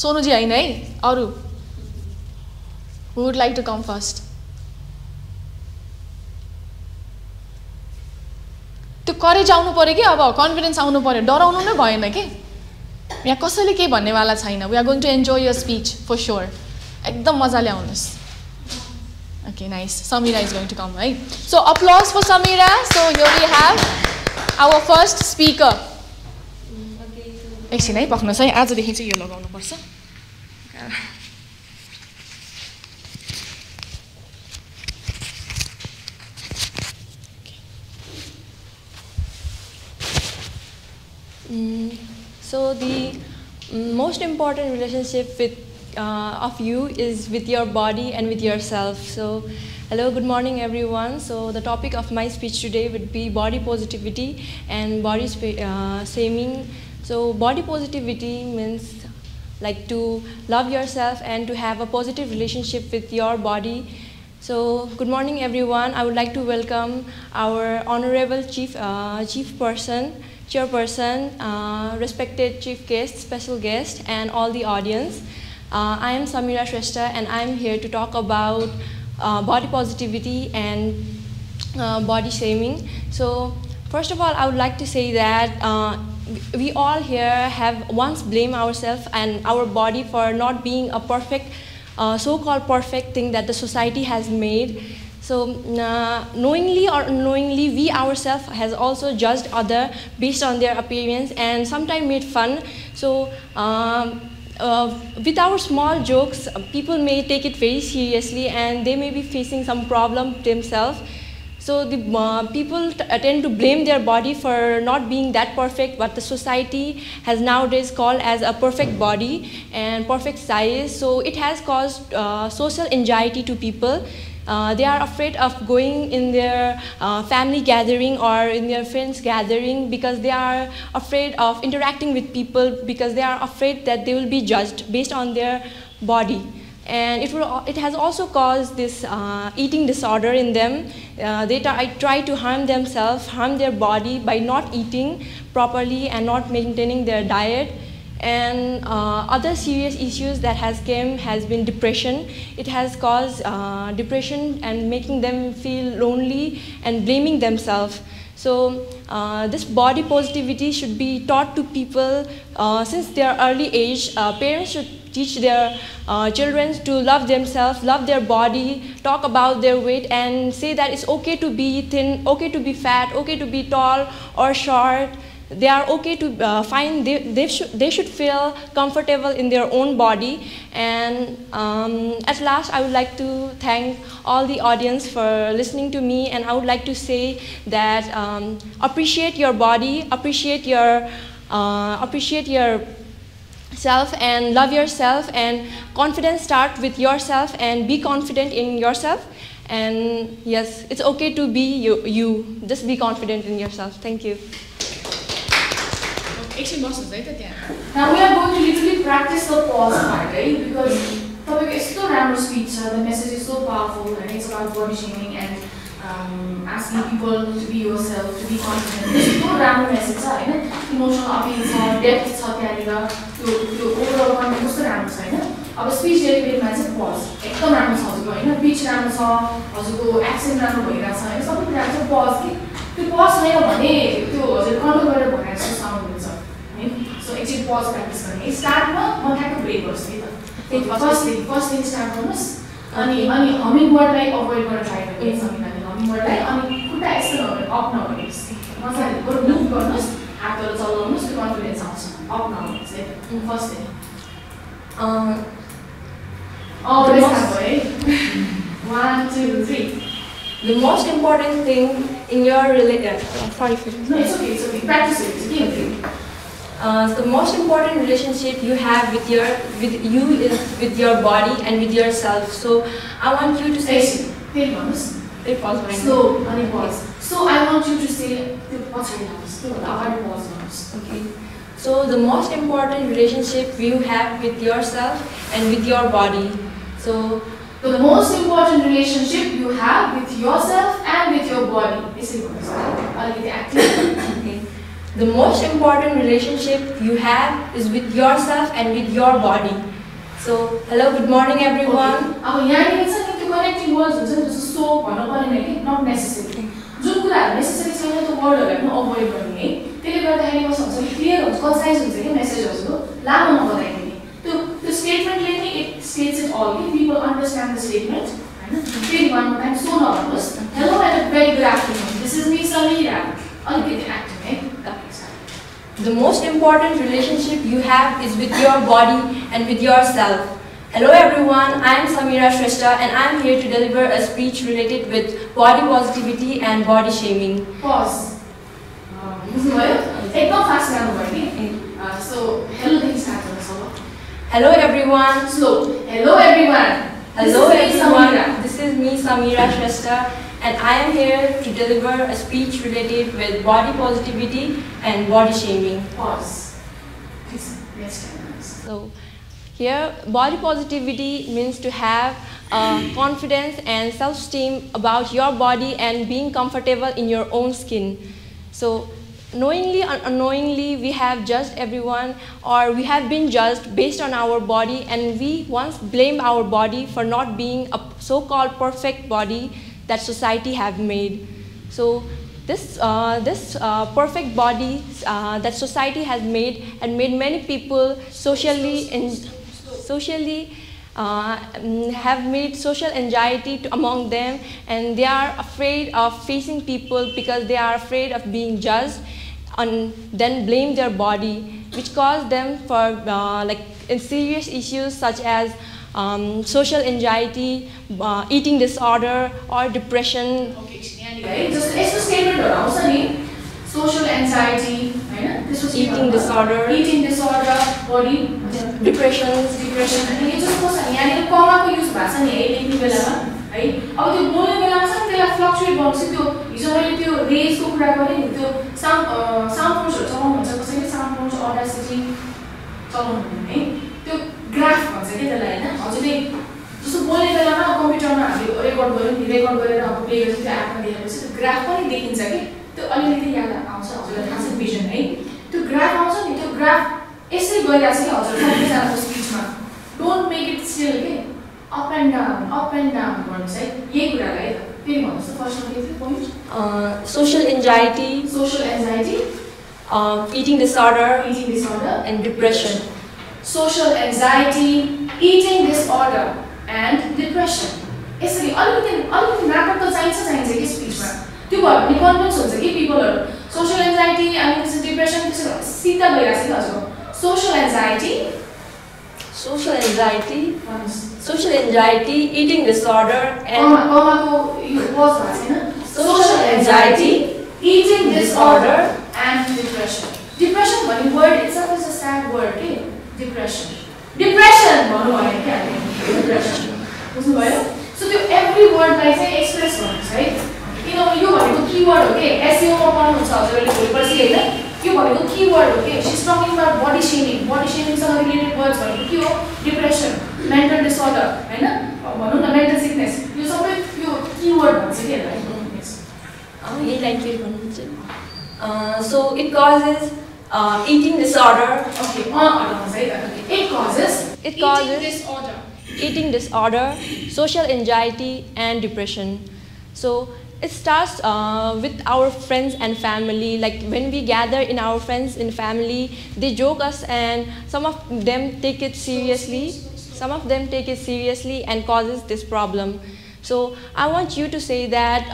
सोनुजी हैन है अरु who would like to come first त्यो करेज आउनु पर्यो कि अब कन्फिडेन्स आउनु पर्यो डराउनु नै भएन के यहाँ कसैले केही भन्नेवाला छैन we are going to enjoy your speech for sure एकदम मजाले आउनुहोस् okay nice Samira is going to come है so applause for Samira so here we have our first speaker एकछिन है पक्नुहोस् है आजदेखि चाहिँ यो लगाउनु पर्छ So the most important relationship with of you is with your body and with yourself. So hello, good morning everyone. So the topic of my speech today would be body positivity and body shaming. So body positivity means like to love yourself and to have a positive relationship with your body. So good morning everyone. I would like to welcome our honorable chief person, chairperson, respected chief guest, special guest, and all the audience. I am Samira Shrestha and I am here to talk about body positivity and body shaming. So first of all, I would like to say that we all here have once blamed ourselves and our body for not being a perfect, so-called perfect thing that the society has made. So knowingly or unknowingly, we ourselves has also judged other based on their appearance and sometimes made fun. So with our small jokes, people may take it very seriously and they may be facing some problem themselves. So the people tend to blame their body for not being that perfect, what the society has nowadays called as a perfect body and perfect size. So it has caused social anxiety to people. They are afraid of going in their family gathering or in their friends gathering because they are afraid of interacting with people because they are afraid that they will be judged based on their body. And it has also caused this eating disorder in them. They try to harm themselves, harm their body by not eating properly and not maintaining their diet. And other serious issues that has been depression. It has caused depression and making them feel lonely and blaming themselves. So this body positivity should be taught to people since their early age. Parents should teach their children to love themselves, love their body, talk about their weight and say that it's okay to be thin, okay to be fat, okay to be tall or short. They are okay to find, they should feel comfortable in their own body. And at last, I would like to thank all the audience for listening to me. And I would like to say that appreciate your body, appreciate your self and love yourself. And confidence start with yourself and be confident in yourself. And yes, it's okay to be you. Just be confident in yourself. Thank you. Now we are going to literally practice the pause part, right? Because तपाईँको यस्तो राम्रो speech छ, the message is so powerful and it's about body shaming and asking people to be yourself, to be confident. यस्तो राम्रो message छ हैन? Emotional appeal छ, depth छ त्यहाँनिर, त्यो overall content कस्तो राम्रो छ हैन? अब speech delivery मा चाहिँ pause एकदम राम्रो छ हजुरको हैन? Pitch राम्रो छ, हजुरको accent राम्रो भइरहेको छ हैन? सबै कुरा चाहिँ pause के त्यो pause छैन भने त्यो हजुर कन्ट्रोल गरेर भनेको जस्तो साउन्ड हुन्छ हैन? So एकचोटि pause practice गर्ने स्टार्टमा म ठ्याक्क ब्रेक गर्छु है त फर्स्ट दिन स्टार्ट गर्नुस् अनि हमिङ वर्डलाई अभोइड गर्न ट्राई गर्नु समीनाले हमिङ वर्डलाई अनि खुट्टा यस्तो अप नगर्नुहोस् मजाले गरौँ मुभ गर्नुहोस् हातहरू चलाउनुहोस् त्यो कन्फिडेन्स आउँछ अप नगर्नुहोस् है त फर्स्ट दिन स्टार्ट भयो है 1 2 3 The most important thing in your sorry for No, it's okay. Practice it. It's okay. The most important relationship you have with you is with your body and with yourself. So I want you to say. Take pause. Take pause. Slow. Pause. So I want you to say. Pause. Okay. So the most important relationship you have with yourself and with your body. So the most important relationship you have with yourself and with your body. Okay. The most important relationship you have is with yourself and with your body. So hello, good morning everyone. Okay. Connecting words so not necessary. जुन कुराहरु necessary छैन त्यो वर्डहरुलाई पनि avoid गर्ने है त्यसले गर्दाखेरि कस्तो हुन्छ क्लियर हुन्छ कन्साइज हुन्छ के मेसेजहरु लामो नबनाइदिने त्यो स्टेटमेन्टले नि इट स्टेट्स इट अल कि पीपल अन्डरस्ट्यान्ड द स्टेटमेन्ट हैन फेरि वान मोर टाइम सो नभन्नुस् hello and a very good afternoon this is me Samira अलिकति एक्टिभ है The most important relationship you have is with your body and with yourself. Hello everyone, I am Samira Shrestha and I am here to deliver a speech related with body positivity and body shaming. Pause. एकदम fast गर्नुभयो नि So, hello देखि start गर्नुहोस् अब Hello everyone. Slow. Hello everyone. Hello everyone. This is me Samira Shrestha and I am here to deliver a speech related with body positivity and body shaming. Pause. Yes. So, here, body positivity means to have confidence and self-esteem about your body and being comfortable in your own skin. So, knowingly or unknowingly, we have judged everyone or we have been judged based on our body, and we once blamed our body for not being a so-called perfect body that society have made. So, this perfect body that society has made and made many people have made social anxiety among them, and they are afraid of facing people because they are afraid of being judged and then blame their body, which cause them for serious issues such as social anxiety, eating disorder or depression. Just statement around social anxiety, eating disorder, body depression. And you just post यहाँ कमा को use भएको छ नि है लेख्ने बेलामा है अब त्यो बोल्ने बेलामा छ त्यसलाई फ्लक्चुएट गर्छ त्यो हिजो मैले त्यो रेजको कुरा गरे नि त्यो साउन्ड फोर्सहरु चलाउनु भन्छ कसैले साउन्ड फोर्स अडासिटी चलाउनु हुँदैन है त्यो ग्राफ भन्छ के त्यसलाई हैन हजुरले जस्तो बोल्ने बेलामा कम्प्युटरमा हामीले रेकर्ड गर्यो नि रेकर्ड गरेर अब प्ले गरेर त्यो एपमा देखेपछि त्यो ग्राफ पनि देखिन्छ के त्यो अलिअलि याद आउँछ हजुरलाई थाहा छ भिजन है त्यो ग्राफ आउँछ नि त्यो ग्राफ यसरी गइरहेछ कि हजुर सबैजनाको स्पिचमा डोन्ट मेक इट स्टिल के अप एन्ड डाउन गर्नुस् है यही कुरालाई है फेरि भन्नुस् त फर्स्टमा के थियो point social anxiety, eating disorder and depression. Social anxiety, eating disorder and depression. यसरी अलिकति नाटक त चाहिन्छ कि स्पिचमा त्यो भयो भने कन्भिन्स हुन्छ कि पिपलहरु सोशल एन्जाइटी अनि त्यसपछि डिप्रेसन त्यसो सिधा भइराछ कि हजुर social anxiety, eating disorder and social anxiety, eating disorder and depression. Depression भन्ने word itself is a sad word के depression भन्नु भयो के depression बुझ्नु भयो सो त्यो every word लाई चाहिँ एक्सप्रेस गर्नुस् है किनभने यो भनेको कीवर्ड हो के SEO मा पढ्नुहुन्छ हजुरले भोलिपर्सि हैन यो भनेको कीवर्ड हो के she is talking about body shaming सँग रिलेटेड वर्ड्स भनेको के हो डिप्रेसन मेन्टल डिसअर्डर हैन भनौं न मेन्टल सिकनेस यो सबै यो कीवर्ड भन्छ के यसलाई यही लाइन फेरि भन्नुहुन्छ so it causes eating disorder. It causes eating disorder, social anxiety and depression. So it starts with our friends and family. Like when we gather in our friends and family, they joke us and some of them take it seriously and causes this problem. So I want you to say that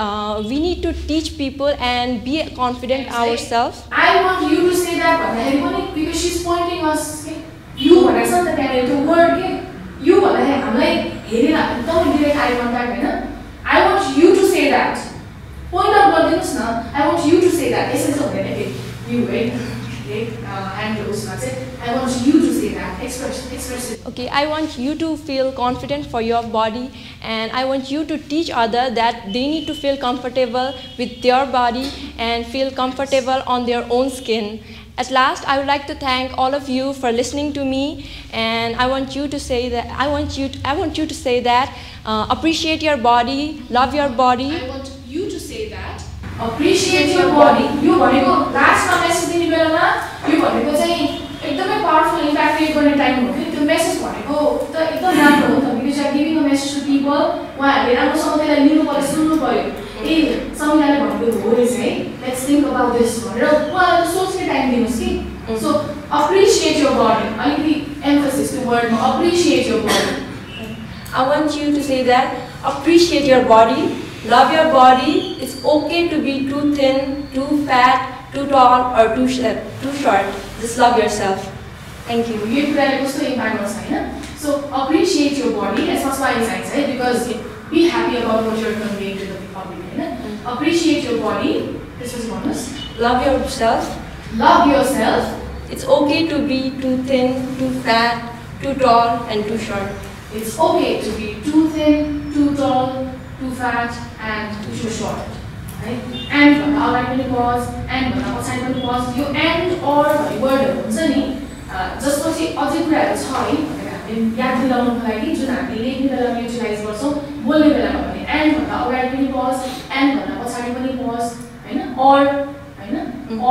we need to teach people and be confident ourselves. I want you to say that because she's pointing us. You भनेछ नि त त्यहाँ त्यो word के you भन्दाखेरि हामीलाई हेरेर एकदम direct eye contact हैन I want you to say say that. Point out गरिदिनुस् न. I want you to say that. यसरी चाहिँ हुँदैन के. You right? Hand close. I want you to say that. Express it. Okay, I want you to feel confident for your body, and I want you to teach others that they need to feel comfortable with their body and feel comfortable on their own skin. At last, I would like to thank all of you for listening to me, and I want you to say that appreciate your body, love your body. I want you to say that. Appreciate your body. यो भनेको लास्टमा message दिने बेलामा यो भनेको चाहिँ एकदमै powerful impact create गर्ने टाइम हो कि त्यो मेसेज भनेको त एकदम राम्रो हो त because I giving a message to people उहाँहरूले राम्रोसँग त्यसलाई लिनु पर्यो सुन्नु पर्यो ए संविधानले भनेको हो रहेछ है लेट्स थिङ्क अबाउट दिस भनेर उहाँलाई सोच्ने टाइम दिनुहोस् कि सो अप्रिसिएट योर बडी अलिकति एम्फसिस त्यो वर्डमा appreciate your body I want you to say that appreciate your body, love your body. It's okay to be too thin, too fat, too tall, or too short. Just love yourself. Thank you. यो कुराले कस्तो impact गर्छ हैन so appreciate your body as much my insights है because be happy about what you are conveying to the public हैन appreciate your body this was भन्नुस् Love yourself. Love yourself It's okay to be too thin, too fat, too tall, and too short. It's okay to be too thin, too tall, too fat, and too short. Right? And भन्दा अगाडि पनि pause, and भन्दा पछाडि पनि pause. यो and or वर्डहरू हुन्छ नि जसको चाहिँ अझै कुराहरू छ है भनेर हामीले याद दिलाउनुको लागि जुन हामीले लेख्ने बेलामा युटिलाइज गर्छौँ बोल्ने बेलामा भने and भन्दा अगाडि पनि pause, and भन्दा पछाडि पनि pause, हैन or हैन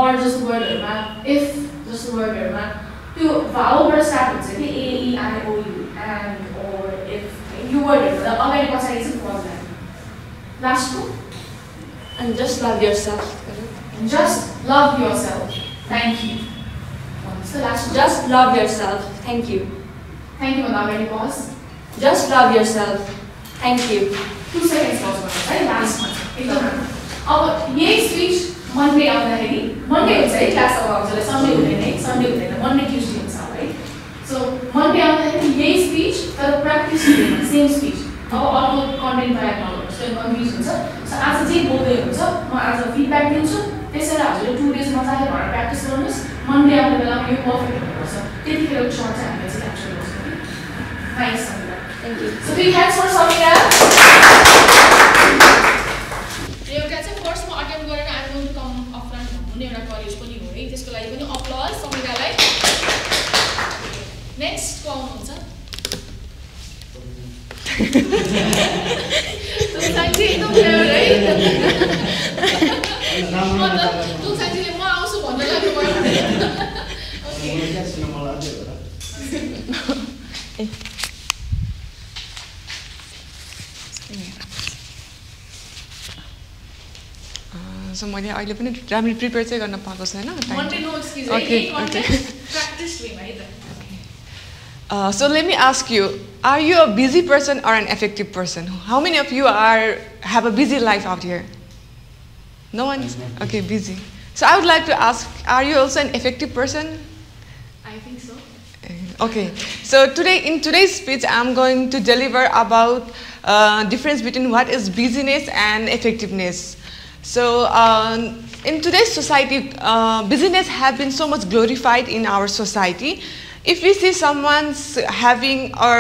or जस्तो वर्डहरूमा if जस्तो वर्डहरूमा त्यो भावबाट स्टार्ट हुन्छ कि a e i o u and or if you वर्डहरू भन्दा अगाडि पछाडि चाहिँ pause लाग्यो लास्टको And just love yourself. just love yourself. Thank you. What's the last one? Just love yourself. Thank you. Thank you भन्दा अगाडि pause. Just love yourself. Thank you. 2 seconds pause गर्नुहोस् है लास्टमा एकदम राम्रो अब यही स्पिच मन्डे आउँदाखेरि मन्डे हुन्छ है क्लास अब आउँछ सन्डे हुँदैन है सन्डे हुँदैन मन्डे ट्युसडे हुन्छ है सो मन्डे आउँदाखेरि यही स्पिच तर प्र्याक्टिस हुँदैन सेम स्पिच अब अर्को कन्टेन्ट तयार गर्नुपर्छ त्यो कन्फ्युज हुन्छ सो आज चाहिँ बोल्दै हुन्छ म आज फिडब्याक दिन्छु त्यसैले हजुरले 2 डेज मजाले भएर प्र्याक्टिस गर्नुहोस् मन्डे आउने बेलामा यो पर्फेक्ट हुनुपर्छ त्यतिखेर सर्ट चाहिँ हामीले चाहिँ क्याप्चर गर्छौँ कि nice Samira Thank you. So big hands for Samira एउटा चाहिँ फर्स्टमा अटेम्प गरेर आइ वान्ट टु कम अफ्रन्ट भन्ने एउटा करेज पनि हो है त्यसको लागि पनि अप्लज समीरालाई नेक्स्ट को आउनुहुन्छ तुलसाङजी एकदम फेभरेट है तुलसाङजीले म आउँछु भन्नु लाग्यो ओके सो मैले अहिले पनि राम्ररी प्रिपेयर चाहिँ गर्न पाएको छैन मन्डे नो एक्सक्युज Okay, है प्र्याक्टिस लिम है त So let me ask you, are you a busy person or an effective person? How many of you have a busy life out here? No one? Okay, busy. So I would like to ask, are you also an effective person? I think so. Okay, so in today's speech, I'm going to deliver about difference between what is busyness and effectiveness. So in today's society, busyness has been so much glorified in our society. If we see someone's having or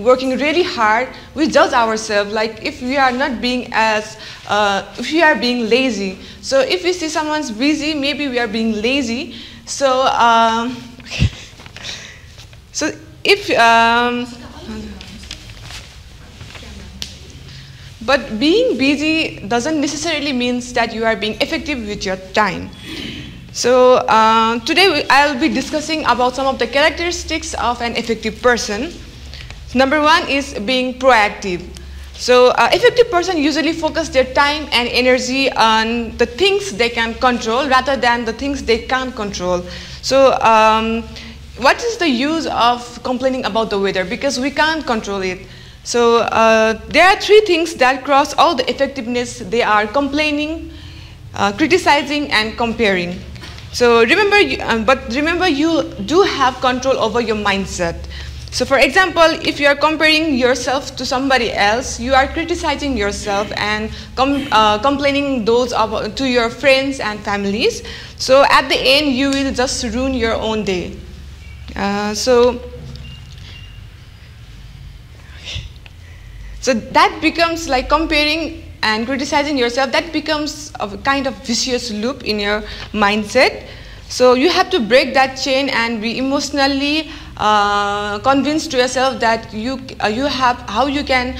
working really hard, we judge ourselves like if we are not being if we are being lazy. So if we see someone's busy, maybe we are being lazy. So so if but being busy doesn't necessarily means that you are being effective with your time. So today I'll be discussing about some of the characteristics of an effective person. Number 1 is being proactive. So effective person usually focus their time and energy on the things they can control rather than the things they can't control. So what is the use of complaining about the weather because we can't control it? So there are 3 things that cross all the effectiveness. They are complaining, criticizing, and comparing. So remember, but remember, you do have control over your mindset. So for example, if you are comparing yourself to somebody else, you are criticizing yourself and complaining those to your friends and families. So at the end, you will just ruin your own day. So that becomes like comparing and criticizing yourself, that becomes a kind of vicious loop in your mindset. So you have to break that chain and be emotionally convinced to yourself that you have how you can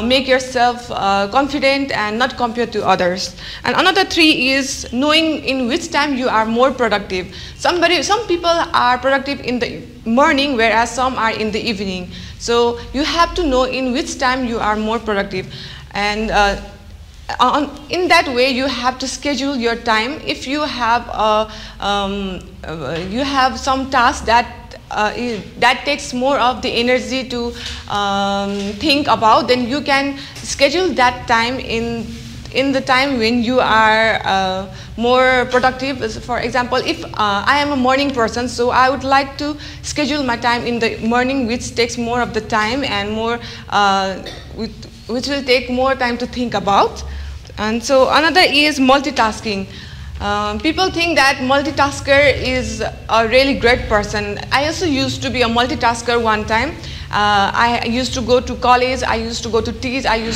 make yourself confident and not compare to others. And another 3 is knowing in which time you are more productive. Some people are productive in the morning, whereas some are in the evening. So you have to know in which time you are more productive, and in that way you have to schedule your time. If you have some task that takes more of the energy to think about, then you can schedule that time in the time when you are more productive. For example, if I am a morning person, so I would like to schedule my time in the morning, which takes more of the time and more which will take more time to think about. And so another is multitasking. People think that multitasker is a really great person. I also used to be a multitasker one time. I used to go to college, I used to go to teach, I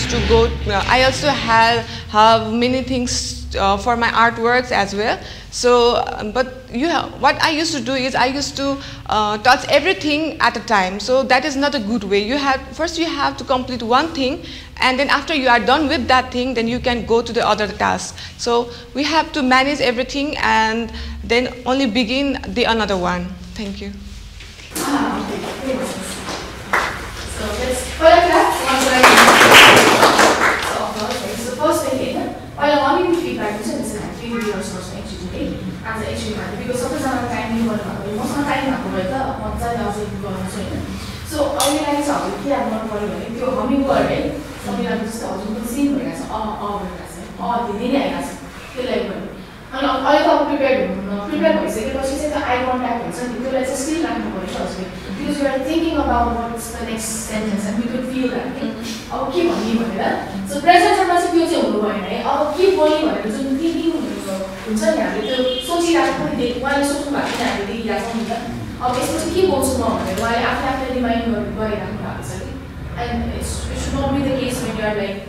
also have many things for my artworks as well. So, but what I used to do is I used to touch everything at a time. So that is not a good way. First you have to complete one thing, and then after you are done with that thing, then you can go to the other task. So we have to manage everything and then only begin the another one. Thank you. So let's so first thing, while I want you feedback, this is actually because sometimes time you want most of the time so all you guys are if you have not if you're hummingbird, something like this, you see the and all you have prepared the eye contact, so you let's still because you are thinking about what's the next sentence and we could feel that. I'll keep on giving it. So present must be I'll keep on thinking so she actually while so much keep also while after remind and it should not be the case when you are like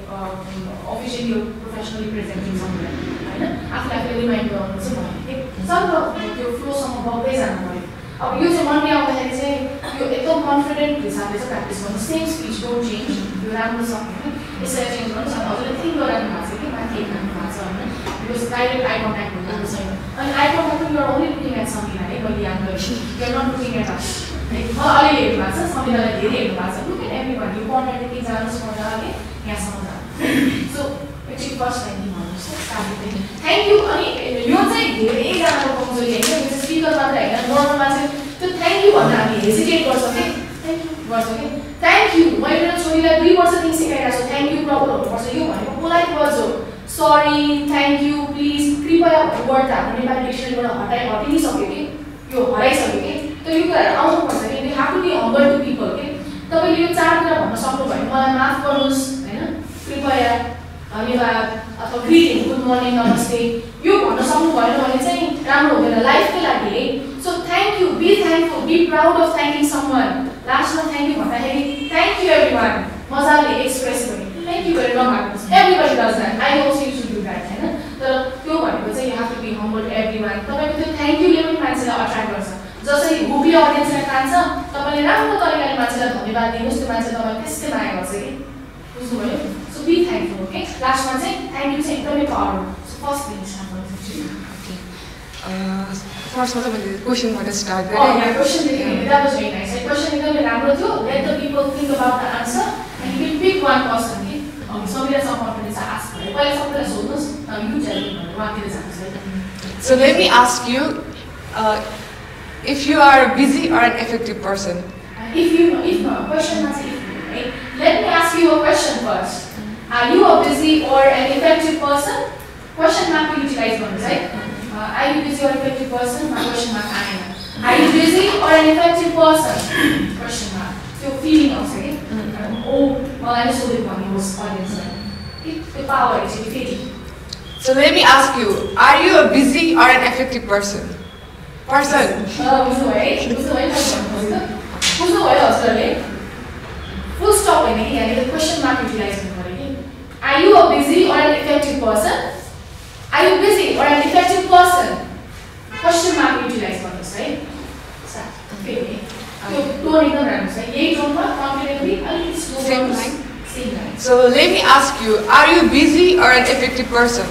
officially or professionally presenting somewhere. After remind some of your flow some of ways and you say one day you're confident practice on the same speech, don't change. You have to something. It's a change on something. Think because direct eye contact with the same. And eye contact, you are only looking at something like you're not looking at us. Something like look at everybody. You want to take so actually first time thank you. You say speaker so thank you hesitate thank you. My friends so thank you polite words sorry, thank you, please कृपया word dictionary so you have to be humble to people. Greeting, good morning, namaste. So thank you, be thankful, be proud of thanking someone. Last one, thank you, thank you everyone. Express thank you very much. Everybody does that. I also used to do that. So you have to be humble to everyone. Thank you, attract just like Google audience answer, so be thankful, okay? Last one, say thank you, say power. So first thing is first question what start. Oh yeah, question that was very nice. Question let the people think about the answer and you can pick one person, okay? Somebody has some confidence to ask. You tell me what is answer. So let me ask you, if you are a busy or an effective person? If no, question must be right? Let me ask you a question first. Are you a busy or an effective person? Question mark will utilize one, right? Are you busy or effective person? Question mark. Are you busy or an effective person? Question mark. Feeling आउँछ कि ओ मलाई नै सोधेको भन्ने होस् अडियन्सलाई त्यो power is फेरि So let me ask you, are you a busy or an effective person? बुझ्नु भयो है बुझ्नु भयो हजुरहरूले फुल स्टप होइन कि यहाँनिर क्वेसन मार्क युटिलाइज गर्नु पऱ्यो कि are you a busy or an effective person? Are you busy or an effective person? Question mark utilise गर्नुहोस् है फेरि त्यो टोन एकदम राम्रो छ यही टोनमा कन्फिडेन्टली अलिकति slow Same line? Same line. So let me ask you, are you busy or an effective person?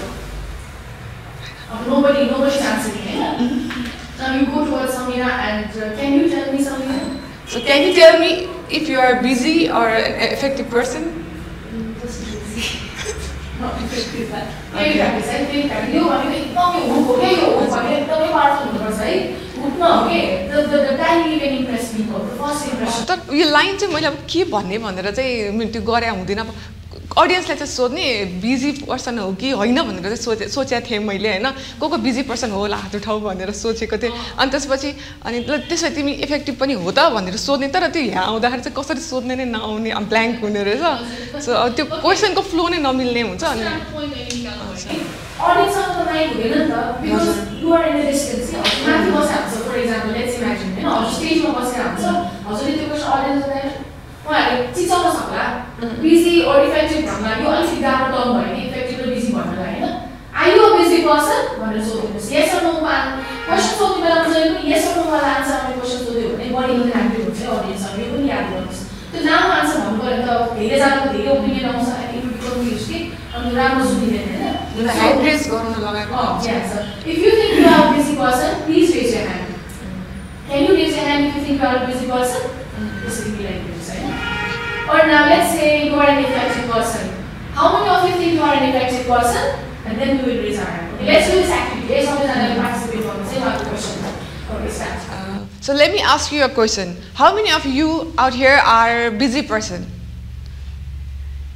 Nobody's answering. Now you go towards Samira and can you tell me Samira? So can you tell me if you are busy or an effective person? Just busy. Not effective. Very practice. Very practice. You want to make no you okay you want to make the powerful numbers right? No okay. The time you can impress people. The first impression. तर यो line चाहिँ मैले अब के भन्ने भनेर चाहिँ त्यो गरे हुँदैन अब अडियन्सलाई चाहिँ सोध्ने बिजी पर्सन हो कि होइन भनेर चाहिँ सोचेको थिएँ मैले होइन को बिजी पर्सन होला हात उठाऊ भनेर सोचेको थिएँ अनि त्यसपछि अनि त्यसमा तिमी इफेक्टिभ पनि हो त भनेर सोध्ने तर त्यो यहाँ आउँदाखेरि चाहिँ कसरी सोध्ने नै नआउने ब्ल्याङ्क हुने रहेछ सो त्यो क्वेसनको फ्लो नै नमिल्ने हुन्छ अनि Audience of the night because you are in a distance. Mathi बसेको हुन्छ for example let's imagine हैन हजुर स्टेजमा बसेर हुन्छ हजुरले त्यो क्वेसन अडियन्सलाई उहाँहरूले चिचाउन सक्ला बिजी or effective भन्दा यो अलिकति गाह्रो टर्म भयो नि इफेक्टिभ र बिजी भन्नलाई हैन are you a busy person भनेर सोध्नुहोस् yes or no मा क्वेसन सोध्नु बेलामा जहिले पनि yes or no वाला आन्सर आउने क्वेसन सोध्यो भने बढी इन्टरेक्टिभ हुन्छ अडियन्सहरुले पनि याद गर्नुहोस् त्यो नाम आन्सर भन्नु पर्यो त धेरै जनाको धेरै ओपिनियन आउँछ अनि इट बिकम युज कि अनि राम्रो सुनिदैन हैन एड्रेस गर्न लगाएको yes sir if you think you are a busy person please raise your hand can you raise your hand if you think you are a busy person this will be like this right or now let's say you are an effective person how many of you think you are an effective person and then we will raise our hand okay, let's do this activity yes something that will participate on the same question okay start So let me ask you a question. How many of you out here are busy person?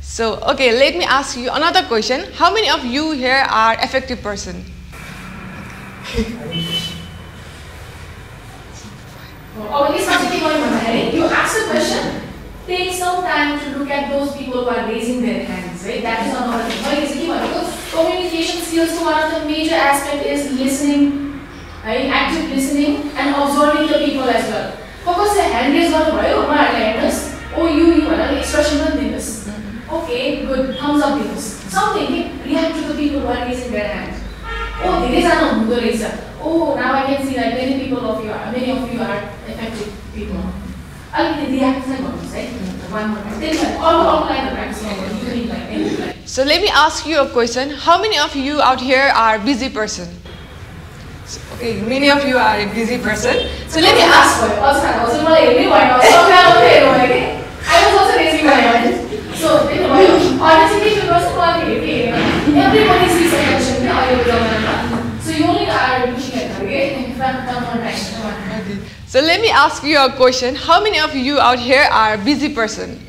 So, okay, let me ask you another question. How many of you here are effective person? You ask a question, take some time to look at those people who are raising their hands, right? That is another thing. Communication skills, one of the major aspect is listening, right? Active listening and observing the people as well. Focus the hand raise on oh you expression on this. Okay, good. Thumbs up this. Something react to the people who are raising their hands. Oh, there is an oh, now I can see that many of you are effective people. I'll react to them, right? One more time. All line of practice. So let me ask you a question. How many of you out here are busy person? So, okay, many of you are a busy person. So let me ask for you. I was also raising my hand. So, honestly, if you everybody sees a question. So you only are looking at okay? Okay. So let me ask you a question. How many of you out here are busy person?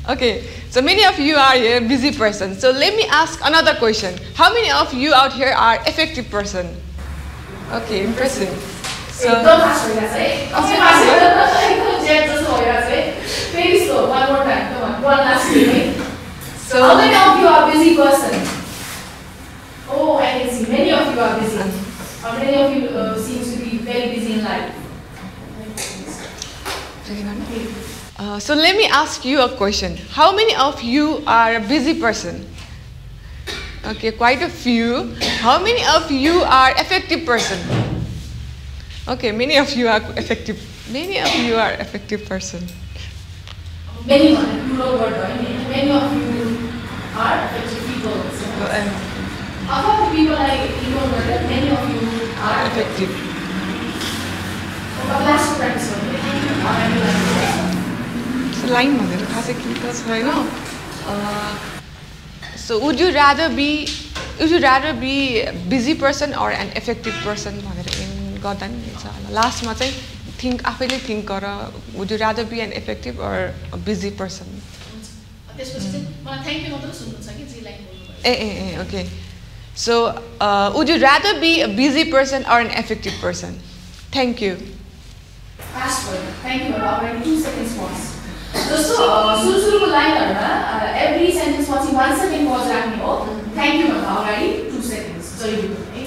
Okay. So many of you are a busy person. So let me ask another question. How many of you out here are effective person? Okay, impressive. So don't ask for that, right? Very slow. One more time. Come on. One last thing. So how many of you are busy person? Oh, I can see many of you are busy. Many of you seems to be very busy in life. So let me ask you a question. How many of you are a busy person? Okay, quite a few. How many of you are effective person? Okay, many of you are effective. Many of you are effective person. Many of you are effective people. Of the people I introverted, many of you are effective. Last practice. Line भनेर खासै के त छैन So would you rather be busy person or an effective person भनेर गर्दा नि हुन्छ लास्टमा चाहिँ आफैले think गर would you rather be an effective or a busy person त्यसपछि चाहिँ मलाई थ्यांक यू मात्र सुन्नु छ कि जे लाइन बोल्नु भयो okay so would you rather be a busy person or an effective person thank you fast word Thank you, already 2 seconds pause. जस्तो सुरुको लाइनहरुमा every sentence पछि 1 second pause राख्ने हो. Thank you भन्दा अगाडि 2 seconds. जहिले पनि.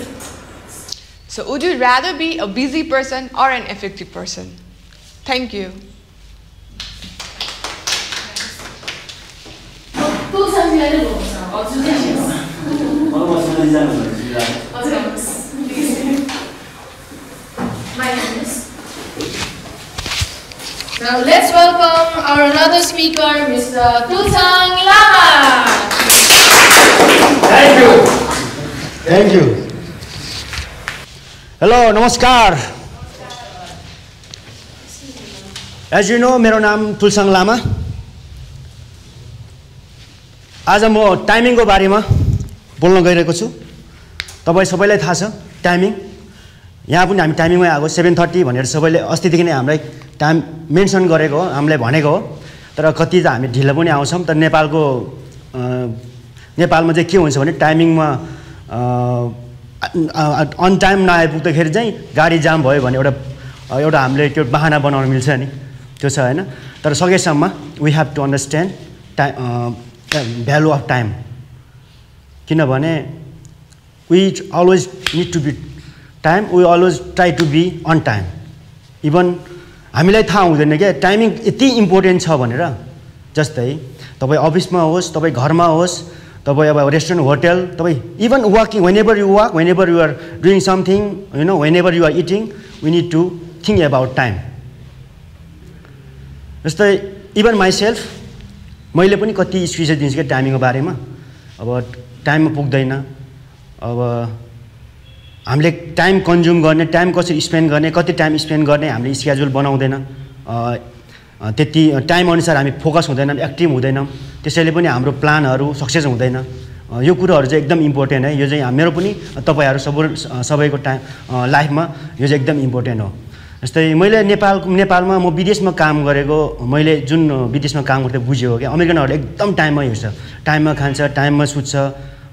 So would you rather be a busy person or an effective person? Thank you. तुलसाजीलाई नै बोल्छ. हजुर My goodness. Now let's welcome our another speaker, Mr. Tulsang Lama. Thank you. Thank you. Hello, namaskar. As you know, मेरो नाम तुलसाङ लामा. आज म टाइमिङको बारेमा बोल्न गइरहेको छु. तपाईं सबैलाई थाहा छ टाइमिङ. यहाँ पनि हामी टाइमिङमै आएको 7:30 भनेर सबैले अस्तिदेखि नै हामीलाई टाइम मेन्सन गरेको हो, हामीलाई भनेको हो. तर कति त हामी ढिलो पनि आउँछौँ. तर नेपालमा चाहिँ के हुन्छ भने टाइमिङमा अन टाइम नआइपुग्दाखेरि चाहिँ गाडी जाम भयो भने एउटा हामीले त्यो बहाना बनाउन मिल्छ नि, त्यो छ हैन. तर सकेसम्म we have to understand value of time. किनभने we always need to be time, we always try to be on time. Even हामीलाई थाहा हुँदैन क्या टाइमिङ यति इम्पोर्टेन्ट छ भनेर. जस्तै तपाईँ अफिसमा होस्, तपाईँ घरमा होस्, तपाईँ अब रेस्टुरेन्ट होटल, तपाईँ even walking, whenever you walk, whenever you are doing something, you know, whenever you are eating, we need to think about time. जस्तै इभन माइसेल्फ मैले पनि कति एक्सक्युजेस दिन्छु क्या टाइमिङको बारेमा. अब टाइममा पुग्दैन, अब हामीले टाइम कन्ज्युम गर्ने, टाइम कसरी स्पेन्ड गर्ने, कति टाइम स्पेन्ड गर्ने हामीले स्केड्युल बनाउँदैन. त्यति टाइम अनुसार हामी फोकस हुँदैनौँ, एक्टिभ हुँदैनौँ. त्यसैले पनि हाम्रो प्लानहरू सक्सेस हुँदैन. यो कुरोहरू चाहिँ एकदम इम्पोर्टेन्ट है. यो चाहिँ मेरो पनि तपाईँहरू सबैको टाइम लाइफमा यो चाहिँ एकदम इम्पोर्टेन्ट हो. जस्तै मैले नेपालमा म विदेशमा काम गरेको, मैले जुन विदेशमा काम गर्दै बुझेको क्या अमेरिकनहरूले एकदम टाइममा हिँड्छ, टाइममा खान्छ, टाइममा सुत्छ.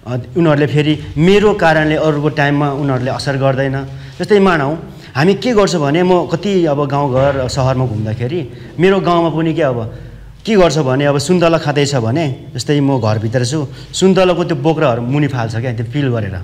उनीहरूले फेरि मेरो कारणले अरूको टाइममा उनीहरूले असर गर्दैन. जस्तै मानौँ हामी के गर्छ भने म कति अब गाउँघर सहरमा घुम्दाखेरि मेरो गाउँमा पनि के अब के गर्छ भने अब सुन्तला खाँदैछ भने जस्तै म घरभित्र छु, सुन्तलाको त्यो बोक्राहरू मुनि फाल्छ क्या, त्यो पिल गरेर.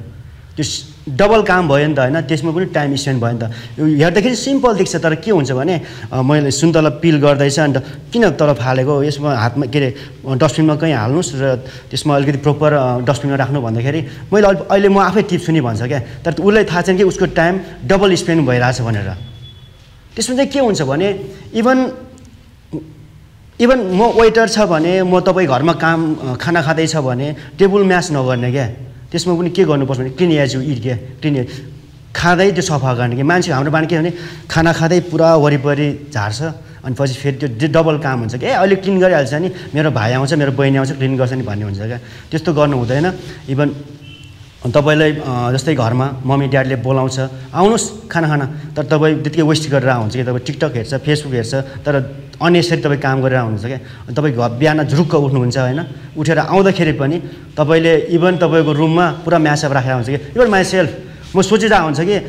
त्यो डबल काम भयो नि त हैन, त्यसमा पनि टाइम स्पेन्ड भयो नि त. हेर्दाखेरि सिम्पल देख्छ तर के हुन्छ भने मैले सुन्तला पिल गर्दैछ अन्त किन तल फालेको, यसमा हातमा के अरे डस्टबिनमा कहीँ हाल्नुहोस् र त्यसमा अलिकति प्रोपर डस्टबिनमा राख्नु भन्दाखेरि मैले अहिले म आफै टिप्छु नि भन्छ क्या. तर उसलाई थाहा छैन कि उसको टाइम डबल स्पेन्ड भइरहेछ भनेर. त्यसमा चाहिँ के हुन्छ भने इभन म वेटर छ भने म तपाईँ घरमा खाना खाँदैछ भने टेबल म्याच नगर्ने क्या. त्यसमा पनि के गर्नुपर्छ भने क्लिन एज यु इट क्या, क्लिन खाँदै त्यो सफा गर्ने कि. मान्छे हाम्रो बानी के भने खाना खाँदै पुरा वरिपरि झार्छ अनि पछि फेरि त्यो डबल काम हुन्छ कि अहिले क्लिन गरिहाल्छ नि, मेरो भाइ आउँछ, मेरो बहिनी आउँछ, क्लिन गर्छ नि भन्ने हुन्छ क्या. त्यस्तो गर्नु हुँदैन. इभन तपाईँलाई जस्तै घरमा मम्मी ड्याडीले बोलाउँछ आउनुहोस् खाना खाना, तर तपाईँ त्यतिकै वेस्ट गरेर आउँछ कि. तपाईँ टिकटक हेर्छ, फेसबुक हेर्छ, तर अनेसरी तपाईँ काम गरेर आउनुहुन्छ क्या. तपाईँ बिहान झुरुक्क उठ्नुहुन्छ होइन, उठेर आउँदाखेरि पनि तपाईँले इभन तपाईँको रुममा पुरा म्यासअप राखेर हुन्छ कि. इभन माइसेल्फ म सोचिरहेको हुन्छ कि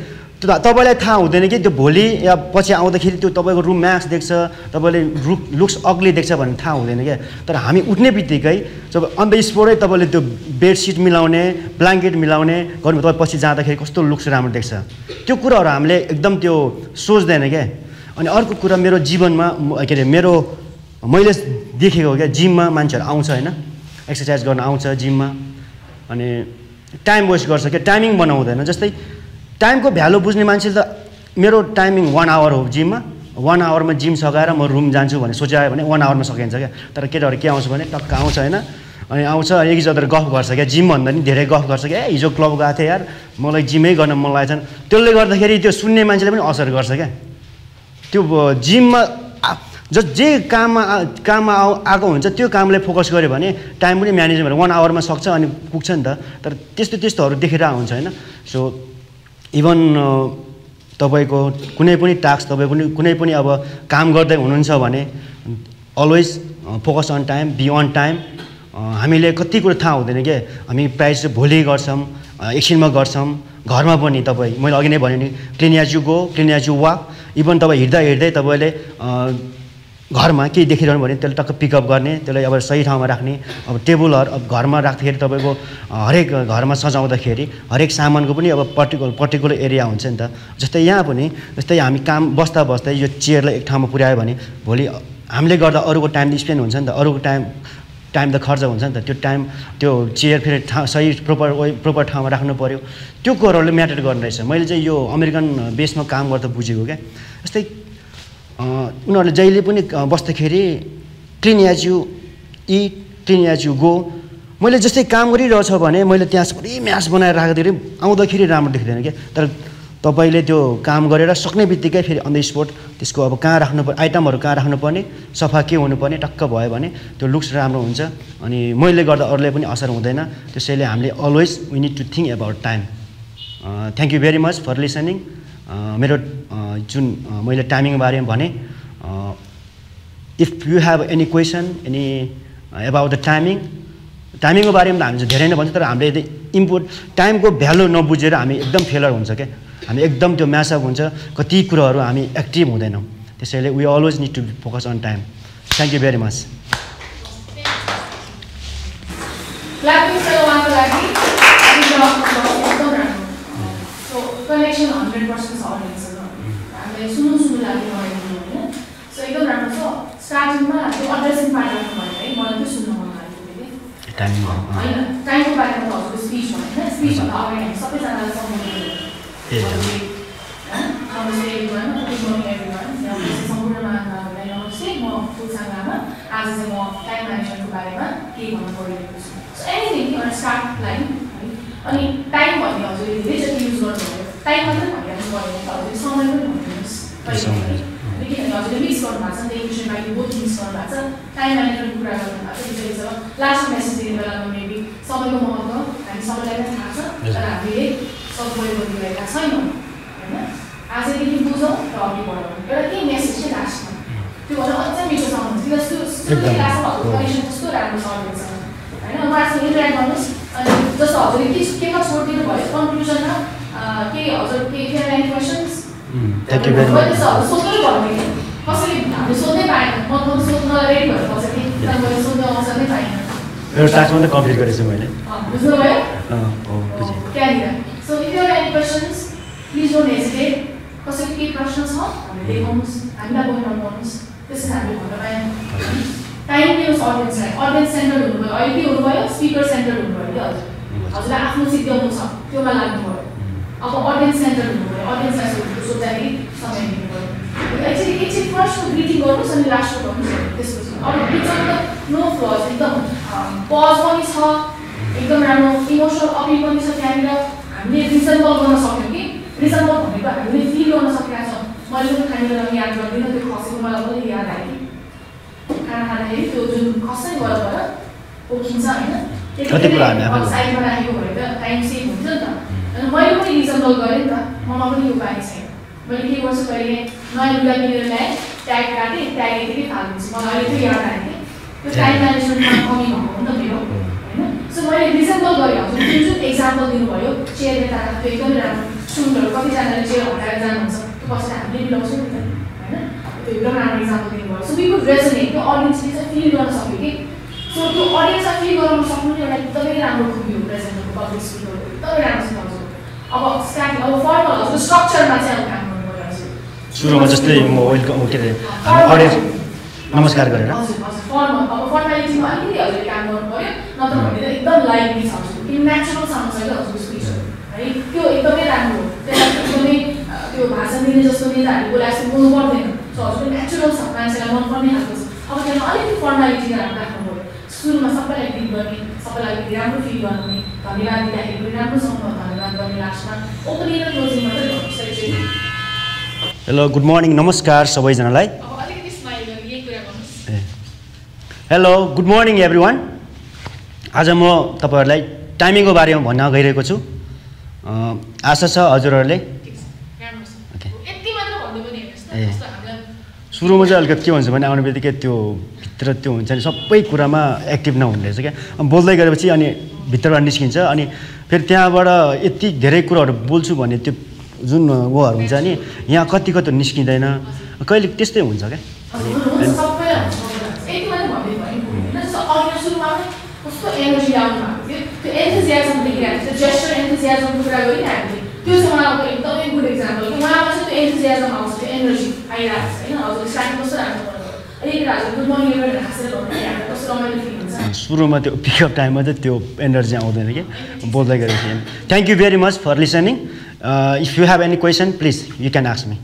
तपाईँलाई थाहा हुँदैन कि त्यो भोलि या पछि आउँदाखेरि त्यो तपाईँको रुम म्याक्स देख्छ, तपाईँले लुक्स अग्ली देख्छ भन्ने थाहा हुँदैन क्या. तर हामी उठ्ने बित्तिकै जब अन द स्पोटै तपाईँले त्यो बेडसिट मिलाउने, ब्ल्याङ्केट मिलाउने गर्नु, तपाईँ पछि जाँदाखेरि कस्तो लुक्स राम्रो देख्छ. त्यो कुराहरू हामीले एकदम त्यो सोच्दैन क्या. अनि अर्को कुरा मेरो जीवनमा के अरे मैले देखेको क्या, जिममा मान्छेहरू आउँछ होइन, एक्सर्साइज गर्न आउँछ जिममा, अनि टाइम वेस्ट गर्छ क्या, टाइमिङ बनाउँदैन. जस्तै टाइमको भ्यालु बुझ्ने मान्छे त मेरो टाइमिङ 1 आवर हो जिममा, 1 आवरमा जिम सकाएर म रुम जान्छु भने सोचायो भने 1 आवरमा सकिन्छ क्या. तर केटाहरू के आउँछ भने टक्क आउँछ होइन, अनि आउँछ एकजनाले गफ गर्छ क्या, जिमभन्दा नि धेरै गफ गर्छ क्या. हिजो क्लब गएको थिएँ यार, मलाई जिमै गर्न मन लागेको छैन. त्यसले गर्दाखेरि त्यो सुन्ने मान्छेले पनि असर गर्छ क्या. त्यो जिममा जे काममा आएको हुन्छ त्यो कामलाई फोकस गऱ्यो भने टाइम पनि म्यानेज भएर 1 आवरमा सक्छ अनि पुग्छ नि त. तर त्यस्तोहरू देखेर हुन्छ होइन. सो इभन तपाईँको कुनै पनि टास्क, तपाईँ कुनै पनि अब काम गर्दै हुनुहुन्छ भने always focus on time, be on time. हामीले कति कुरो थाहा हुँदैन क्या. हामी प्रायः चाहिँ भोलि गर्छौँ, एकछिनमा गर्छौँ. घरमा पनि तपाईँ मैले अघि नै भने नि clean as you go, clean as you walk. Even तपाईँ हिँड्दै तपाईँले घरमा केही देखिरहनु भने त्यसले टक्क पिकअप गर्ने, त्यसलाई अब सही ठाउँमा राख्ने। अब टेबलहरू अब घरमा राख्दाखेरि तपाईँको हरेक घरमा सजाउँदाखेरि हरेक सामानको पनि अब पर्टिकुलर एरिया हुन्छ नि त। जस्तै यहाँ पनि जस्तै हामी काम बस्दा यो चेयरलाई एक ठाउँमा पुर्यायो भने भोलि हामीले गर्दा अरूको टाइम स्पेन्ड हुन्छ नि त, अरूको टाइम त खर्च हुन्छ नि त। त्यो टाइम त्यो चेयर फेरि सही प्रोपर ठाउँमा राख्नु पऱ्यो, त्यो कुरोहरूले म्याटर गर्ने रहेछ। मैले चाहिँ यो अमेरिकन बेसमा काम गर्दा बुझेको क्या। जस्तै उनीहरूले जहिले पनि बस्दाखेरि clean as you eat, clean as you go. मैले जस्तै काम गरिरहेछ भने मैले त्यहाँ सबै म्यास बनाएर राख्दाखेरि आउँदाखेरि राम्रो देख्दैन क्या। तर तपाईँले त्यो काम गरेर सक्ने बित्तिकै फेरि अन द स्पोट त्यसको अब कहाँ राख्नुपर्ने, आइटमहरू कहाँ राख्नुपर्ने, सफा के हुनुपर्ने टक्क भयो भने त्यो लुक्स राम्रो हुन्छ। अनि मैले गर्दा अरूले पनि असर हुँदैन। त्यसैले हामीले always we need to think about time. Thank you very much for listening. मेरो जुन मैले टाइमिङ बारेमा भने, if you have any question any about the टाइमिङको बारेमा त हामी चाहिँ धेरै नै भन्छ, तर हामीले टाइमको भ्यालु नबुझेर हामी एकदम फेलर हुन्छ क्या। हामी एकदम त्यो म्यासअप हुन्छ, कति कुराहरू हामी एक्टिभ हुँदैनौँ। त्यसैले we always need to focus on time. Thank you very much. Connection 100% छ अडियन्ससँग, हामीलाई सुन्नु लाग्यो होइन। सो एकदम राम्रो छ। स्टार्टिङमा त्यो एड्रेसिङ पार्ट राख्नु भयो है, मलाई त्यो सुन्न मन लाग्यो कि टाइमिङ होइन। टाइमको बारेमा त हजुरको स्पिच भयो होइन, स्पिचभन्दा अगाडि हामी सबैजनालाई सम्बोधन सम्पूर्ण महानुभावहरूलाई नमस्ते। म फुलसाङ लामा। आज चाहिँ म टाइम म्यानेजमेन्टको बारेमा केही भन्न परिरहेको छु। सो एनिथिङ एउटा स्टार्ट लाइन है। अनि टाइम भन्ने हजुरले धेरैचोटि युज गर्नुभयो। टाइम मात्रै भनिराख्नु पऱ्यो भने हजुरले समय पनि भनिदिनुहोस् किनभने हजुरले मिक्स गर्नुभएको छ नि त, इक्वेसन बाई बोथ मिक्स गर्नुभएको छ। टाइम म्यानेजमेन्टको कुरा गर्नुभएको छ बिचरा। लास्ट मेसेज दिने बेलामा मेबी समयको महत्त्व हामी सबैलाई पनि थाहा छ, तर हामीले सदुपयोग गरिरहेका छैनौँ होइन। आजदेखि बुझौँ र अघि बढौँ। एउटा के मेसेज चाहिँ लास्टमा त्यो भएर अझै मिठो चाहनुहुन्छ किन लास्टमा हजुरको कनेक्सन कस्तो राम्रो चल्दैछ होइन। उहाँसँग इन्टरेक्ट गर्नुहोस्। अनि जस्तो हजुरले केमा छोडिदिनु भयो कन्क्लुजनमा के हजुर के any questions? Thank you very much. सोध्नु भन्ने कसैले हामीले सोध्नै पाएन। म सोध्न रेडी भएर बसेँ कि मैले सोध्ने अवसर नै पाइनँ। एउटा टास्क मात्रै कम्प्लिट गरेको छु मैले। बुझ्नुभयो? बुझेँ। त्यहाँनिर so if you have any questions please don't hesitate. कसैको केही प्रश्न छ हामीले देखाउनुहोस्, हामीलाई बोल्न पाउनुहोस्। त्यसरी हामीले भन्न पाएन। टाइम दिनुहोस् अडियन्सलाई। अडियन्स सेन्टर हुनुभयो, अहिले के हुनुभयो? स्पिकर सेन्टर हुनुभयो कि हजुर। हजुरलाई आफ्नो सिद्ध्याउनु छ, त्योमा लाग्नु पऱ्यो। अब अडियन्स सेन्टर हुनुभयो, अडियन्सलाई सोद्धाखेरि समय दिनु पऱ्यो। एकछिन फर्स्टको ग्रिटिङ गर्नुहोस् अनि लास्टको गर्नुहोस्। त्यसपछि अब बिचमा त नो फ्लज, एकदम पज पनि छ, एकदम राम्रो इमोसनल अपिल पनि छ। त्यहाँनिर हामीले रिजनेबल गर्न सक्यौँ कि रिजनेबल भनेको हामीले फिल गर्न सकेका छौँ। मैले पनि खानेकुरा याद गर्दिनँ, त्यो खसेको मलाई पनि याद आयो कि खाना खाँदाखेरि त्यो जुन खसै गएर पोखिन्छ होइन, साइडमा राखेको भएर त टाइम सेभ हुन्छ नि त। अनि मैले पनि रिजनेबल गरेँ नि त, ममा पनि यो बानी छैन। मैले के गर्छु कहिले नयाँ लुगा किनेर ल्याएँ, ट्याग काटेँ, ट्याग यतिकै फालिदिन्छु। मलाई अहिले त्यो याद आयो कि त्यो टाइम म्यानेजमेन्टमा कमी भएको हो नि त मेरो होइन। सो मैले रिजनेबल गरेँ। हजुर जुन एक्जाम्पल दिनुभयो चेयर यता राख्यो एकदमै राम्रो। स्टुलहरू कतिजनाले चेयर हटाएर जानुहुन्छ, त्यो बसेर हामीले मिलाउँछौँ नि त होइन। त्यो एकदम राम्रो इक्जाम्पल दिनुभयो। So we could resonate. त्यो अडियन्सले चाहिँ फिल गर्न सक्यो कि। सो त्यो अडियन्सलाई फिल गराउन सक्नु नि एउटा एकदमै राम्रो खुबी हो प्रेजेन्टरको, पब्लिक स्पिकरको एकदमै राम्रो छ हजुर। अब स्टार्टिङ अब फर्मल हजुर स्ट्रक्चरमा चाहिँ अब काम गर्नु पर्यो हजुर। सुरुमा जस्तै म वेलकम के अरे अडियन्स नमस्कार गरेर हजुर हजुर फर्मल अब फर्मालिटीमा अलिकति हजुरले काम गर्नु पऱ्यो, नत्र भने त एकदम लाइभली छ हजुर। किन नेचुरल साउन्ड छ क्या हजुरको स्पिच है, त्यो एकदमै राम्रो हो। त्यसलाई एकदमै त्यो भाषण दिने जस्तो नेताहरूले बोलाएर जस्तो बोल्नु पर्दैन। सो हजुरको नेचुरल छ, मान्छेलाई मनपर्ने खालको छ। अब त्यसमा अलिकति फर्मालिटी राख्नु पऱ्यो। सुरुमा सबैलाई ग्रिट गर्ने, सबैलाई अलिकति राम्रो फिल गराउने, धन्यवाद दिँदाखेरि पनि राम्रोसँग धन्यवाद गर्ने। लास्टमा ओपनिङ र क्लोजिङ मात्रै गर्नुहोस् एकचोटि। हेलो गुड मर्निङ, नमस्कार सबैजनालाई। अब अलिकति स्माइल गरेर यही कुरा गर्नुहोस्। Hello good morning everyone. आज म तपाईँहरूलाई टाइमिङको बारेमा भन्न गइरहेको छु। आशा छ हजुरहरूले सुरुमा चाहिँ अलिकति के हुन्छ भने आउने बित्तिकै त्यो भित्र त्यो हुन्छ नि सबै कुरामा एक्टिभ नहुने रहेछ क्या। बोल्दै गरेपछि अनि भित्रबाट निस्किन्छ, अनि फेरि त्यहाँबाट यति धेरै कुराहरू बोल्छु भने त्यो जुन उहरू हुन्छ नि यहाँ कति कति निस्किँदैन कहिले त्यस्तै हुन्छ क्या कस्तो एनर्जी आउनु भएको थियो त्यो एन्थुजियाजम देखिरहेको थियो जेस्चर एन्थुजियाजमको कुरा गरिरहेको थियो त्यो चाहिँ मलाई एकदमै गुड एक्जाम्पल कि उहाँमा चाहिँ त्यो एन्थुजियाजम आउँछ त्यो एनर्जी आइरहेको छ होइन हजुर स्टार्टिङ कस्तो राम्रो गर्नुभयो एक हजुर गुड मर्निङ गरेर हाँसेर भन्नु कस्तो रमाइलो फिल हुन्छ सुरुमा त्यो पिकअप टाइममा चाहिँ त्यो एनर्जी आउँदैन कि बोल्दै गरेको थिएँ thank you very much for listening if you have any question please you can ask me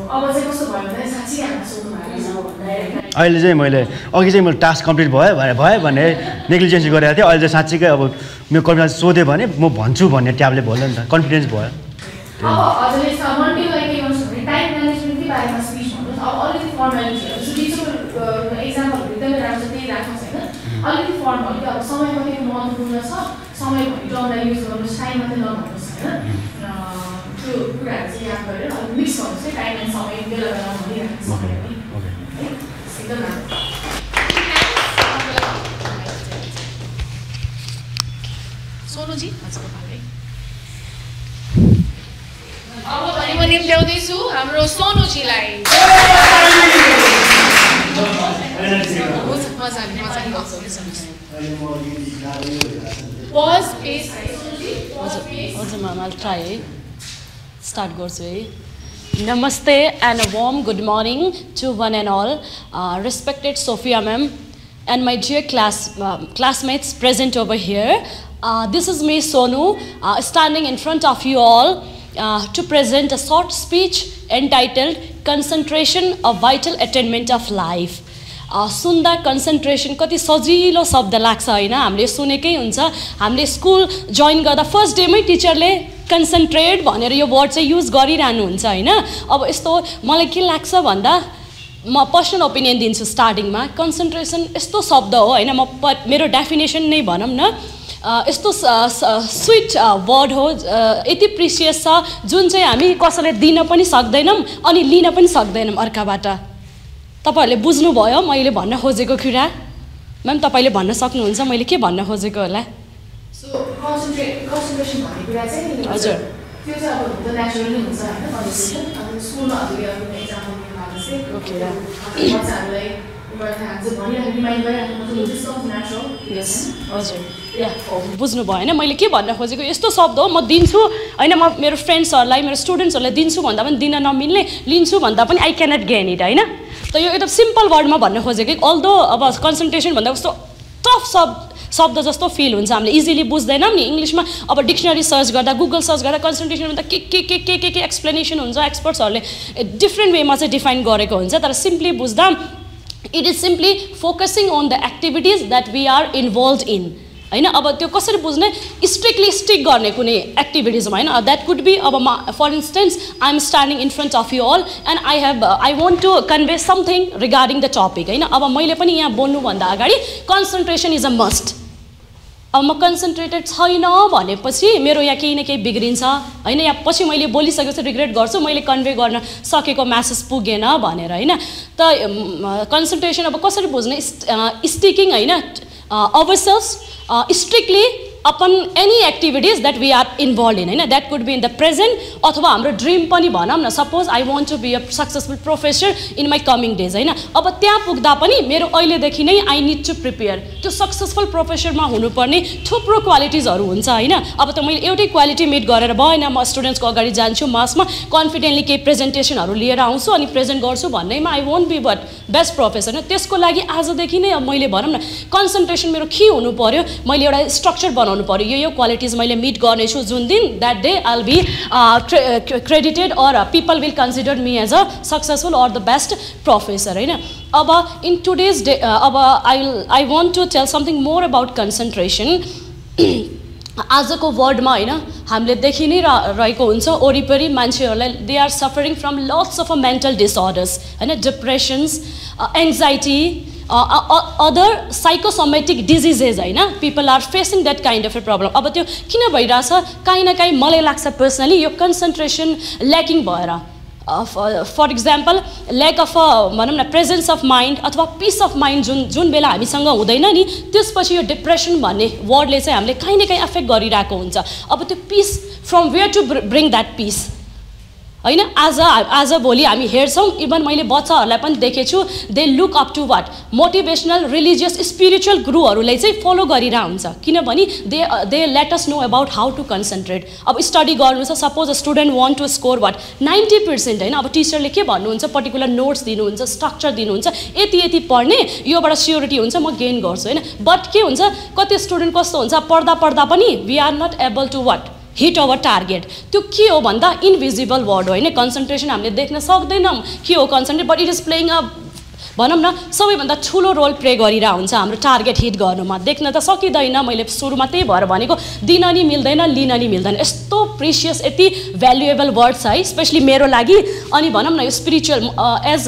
अब चाहिँ कस्तो भयो भने साँच्चै हामीलाई सोध्नु भएको अहिले चाहिँ मैले अघि चाहिँ मैले टास्क कम्प्लिट भयो भने नेग्लिजेन्सी गरेको थिएँ अहिले चाहिँ साँच्चीकै अब मेरो कन्फिडेन्स सोध्यो भने म भन्छु भन्ने ट्याबले भयो नि त कन्फिडेन्स भयो अब हजुरले मन्डेलाई के गर्नुहोस् भने टाइम म्यानेजमेन्टकै बारेमा स्पिच भन्नुहोस् अब अलिकति फर्मालिटीहरू सो टिचरको एक्जाम्पलहरू एकदमै राम्रो छ त्यही राख्नुहोस् होइन अलिकति फर्मालिटी अब समय कति महत्त्वपूर्ण छ समय भन्ने टर्मलाई युज गर्नुहोस् टाइम मात्रै नभन्नुहोस् होइन त्यो कुराहरू चाहिँ याद गरेर अलिक मिक्स गर्नुहोस् है टाइम एन्ड समय बेला बेला भनिराख्नुहोस् है एकदम राम्रो सोनुजी हजुरको पालो अब भने म निम्त्याउँदैछु हाम्रो सोनुजीलाई हजुर मैले ट्राई है स्टार्ट गर्छु है नमस्ते and a warm good morning to one and all respected Sophia ma'am and my dear classmates present over here. This is me Sonu standing in front of you all to present a short speech entitled Concentration, a Vital Attainment of Life. सुन्दा concentration कति सजिलो शब्द लाग्छ होइन हामीले सुनेकै हुन्छ हामीले स्कुल जोइन गर्दा फर्स्ट डेमै टिचरले कन्सन्ट्रेट भनेर यो वर्ड चाहिँ युज गरिरहनुहुन्छ होइन अब यस्तो मलाई के लाग्छ भन्दा म पर्सनल ओपिनियन दिन्छु स्टार्टिङमा कन्सन्ट्रेसन यस्तो शब्द हो होइन मेरो डेफिनेसन नै भनौँ न यस्तो स्विट वर्ड हो यति प्रिसियस छ जुन चाहिँ हामी कसैले दिन पनि सक्दैनौँ अनि लिन पनि सक्दैनौँ अर्काबाट तपाईहरुले बुझ्नुभयो मैले भन्न खोजेको कुरा म्याम तपाईले भन्न सक्नुहुन्छ मैले के भन्न खोजेको होला सो कन्सन्ट्रेसन भन्ने कुरा चाहिँ हजुर त्यो चाहिँ अब हुन्छ नेचुरली हुन्छ हैन कन्सन्ट्रेसन अब स्कुलमा हजुरले अब एक्जाम्पल दिनुभएको चाहिँ ओके बच्चाहरुलाई रिमाइन्ड गरिराख्नु मतलब दिस कम्स नेचुरल यस हजुर या बुझ्नुभयो हैन मैले के भन्न खोजेको यस्तो शब्द हो म दिन्छु हैन म मेरो फ्रेन्ड्सहरुलाई मेरो स्टुडेन्ट्सहरुलाई दिन्छु भन्दा पनि दिन नमिल्ने लिन्छु भन्दा पनि आई क्यानट गेन इट हैन त यो एकदम सिम्पल वर्डमा भन्न खोजेको अल्दो अब कन्सन्ट्रेसन भन्दा कस्तो टफ शब्द जस्तो फिल हुन्छ हामीले इजिली बुझ्दैनौँ नि इङ्ग्लिसमा अब डिक्सनरी सर्च गर्दा गुगल सर्च गर्दा कन्सन्ट्रेसन भन्दा के एक्सप्लेनेसन हुन्छ एक्सपर्ट्सहरूले डिफ्रेन्ट वेमा चाहिँ डिफाइन गरेको हुन्छ तर सिम्पली बुझ्दा it is simply focusing on the activities that we are involve in हैन अब त्यो कसरी बुझ्ने स्ट्रिक्टली स्टिक गर्ने कुनै एक्टिभिटिजमा हैन द्याट कुड बी अब for instance I am standing in front of you all and I want to convey something regarding the topic हैन अब मैले पनि यहाँ बोल्नुभन्दा अगाडि कन्सन्ट्रेसन इज अ मस्ट अब म कन्सन्ट्रेटेड छैन भनेपछि मेरो यहाँ केही न केही बिग्रिन्छ हैन यहाँ पछि मैले बोलिसकेपछि रिग्रेट गर्छु मैले कन्भे गर्न सकेको म्यासेज पुगेन भनेर हैन त कन्सन्ट्रेसन अब कसरी बुझ्ने स्टिकिङ हैन ourself strictly upon any activities that we are involved in हैन that could be in the present अथवा हाम्रो ड्रिम पनि भनौँ न suppose I want to be a successful professor in my coming days हैन अब त्यहाँ पुग्दा पनि मेरो अहिलेदेखि नै आई निड टु प्रिपेयर त्यो सक्सेसफुल प्रोफेसरमा हुनुपर्ने थुप्रो क्वालिटिजहरू हुन्छ हैन अब त मैले एउटै क्वालिटी मिट गरेर भएन म स्टुडेन्ट्सको अगाडि जान्छु मासमा कन्फिडेन्टली केही प्रेजेन्टेसनहरू लिएर आउँछु अनि प्रेजेन्ट गर्छु भन्नेमा I won't be but best professor हैन त्यसको लागि आजदेखि नै अब मैले भनौँ न कन्सन्ट्रेसन मेरो के हुनु पर्यो मैले एउटा स्ट्रक्चर बनाउनु पर्यो यो क्वालिटिज मैले मिट गर्नेछु जुन दिन that day I will be credited or people will consider me as a successful or the best professor हैन अब in today's day I want to tell something more about concentration आजको वर्ल्डमा हैन हामीले देखि नै रहेको हुन्छ वरिपरि मान्छेहरूलाई they are suffering from lots of mental disorders हैन depressions anxiety other psychosomatic diseases हैन people are facing that kind of a problem अब त्यो किन भइराछ काहीँ न काहीँ मलाई लाग्छ पर्सनली यो कन्सन्ट्रेसन ल्याकिङ भएर फर इक्जाम्पल ल्याक अफ भनौँ न प्रेजेन्स अफ माइन्ड अथवा पिस अफ माइन्ड जुन बेला हामीसँग हुँदैन नि, त्यसपछि यो डिप्रेसन भन्ने वर्डले चाहिँ हामीले कहीँ न कहीँ एफेक्ट गरिरहेको हुन्छ। अब त्यो piece from where to bring that piece होइन। आज भोलि हामी हेर्छौँ, इभन मैले बच्चाहरूलाई पनि देखेछु, they look up to what motivational religious spiritual गुरुहरूलाई चाहिँ फलो गरिरहेको हुन्छ, किनभने they let us know about how to concentrate. अब स्टडी गर्नु छ, suppose a student want to score what 90% होइन, अब टिचरले के भन्नुहुन्छ, पर्टिकुलर नोट्स दिनुहुन्छ, स्ट्रक्चर दिनुहुन्छ, यति पढ्ने, योबाट स्योरिटी हुन्छ म गेन गर्छु होइन। बट के हुन्छ, कति स्टुडेन्ट कस्तो हुन्छ, पढ्दा पनि we are not able to what hit our target. त्यो के हो भन्दा इन्भिजिबल वर्ड हो होइन, कन्सन्ट्रेसन हामीले देख्न सक्दैनौँ के हो concentrate, but it is playing a भनौँ न सबैभन्दा ठुलो रोल प्ले गरिरहेको हुन्छ हाम्रो टार्गेट हिट गर्नुमा। देख्न त सकिँदैन, मैले सुरुमा त्यही भएर भनेको दिन नि मिल्दैन लिन नि मिल्दैन, यस्तो प्रिसियस यति भ्यालुएबल वर्ड छ है स्पेसली मेरो लागि। अनि भनौँ न यो spiritual as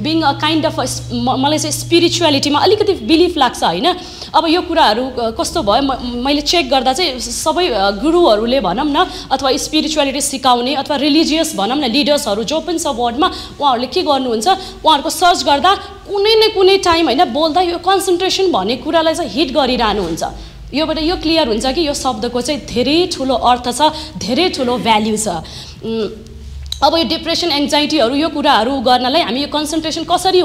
being a kind of मलाई चाहिँ स्पिरिचुअलिटीमा अलिकति बिलिफ लाग्छ होइन। अब यो कुराहरू कस्तो भयो, मैले चेक गर्दा चाहिँ सबै गुरुहरूले भनौँ न अथवा स्पिरिचुअलिटी सिकाउने अथवा रिलिजियस भनौँ न लिडर्सहरू जो पनि छ वर्ल्डमा, उहाँहरूले के गर्नुहुन्छ, उहाँहरूको सर्च गर्दा कुनै न कुनै टाइम होइन बोल्दा यो कन्सन्ट्रेसन भन्ने कुरालाई चाहिँ हिट गरिरहनुहुन्छ। योबाट यो क्लियर हुन्छ कि यो शब्दको चाहिँ धेरै ठुलो अर्थ छ, धेरै ठुलो भ्याल्यु छ। अब यो डिप्रेसन एङ्जाइटीहरू यो कुराहरू गर्नलाई हामी यो कन्सन्ट्रेसन कसरी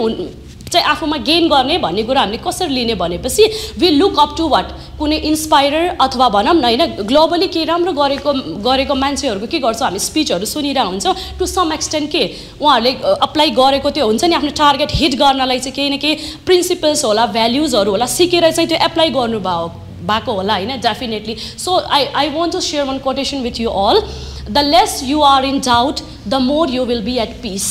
चाहिँ आफूमा गेन गर्ने भन्ने कुरा हामीले कसरी लिने भनेपछि we look up to what कुनै इन्सपायरर अथवा भनौँ न होइन ग्लोबली केही राम्रो गरेको मान्छेहरूको के गर्छौँ हामी स्पिचहरू सुनिरहेको हुन्छौँ। टु सम एक्सटेन्ट के उहाँहरूले अप्लाई गरेको त्यो हुन्छ नि आफ्नो टार्गेट हिट गर्नलाई चाहिँ केही न केही प्रिन्सिपल्स होला, भ्याल्युजहरू होला, सिकेर चाहिँ त्यो एप्लाई गर्नुभएको होला होइन definitely. So I want to share one quotation with you all, the less you are in doubt the more you will be at peace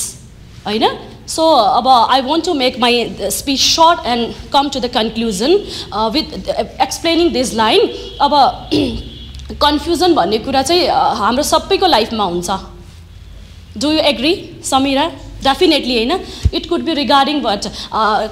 होइन। So, I want to make my speech short and come to the conclusion with explaining this line. Confusion भन्ने कुरा चाहिँ हाम्रो सबैको लाइफमा हुन्छ। Do you agree, Samira? Definitely होइन। It could be regarding but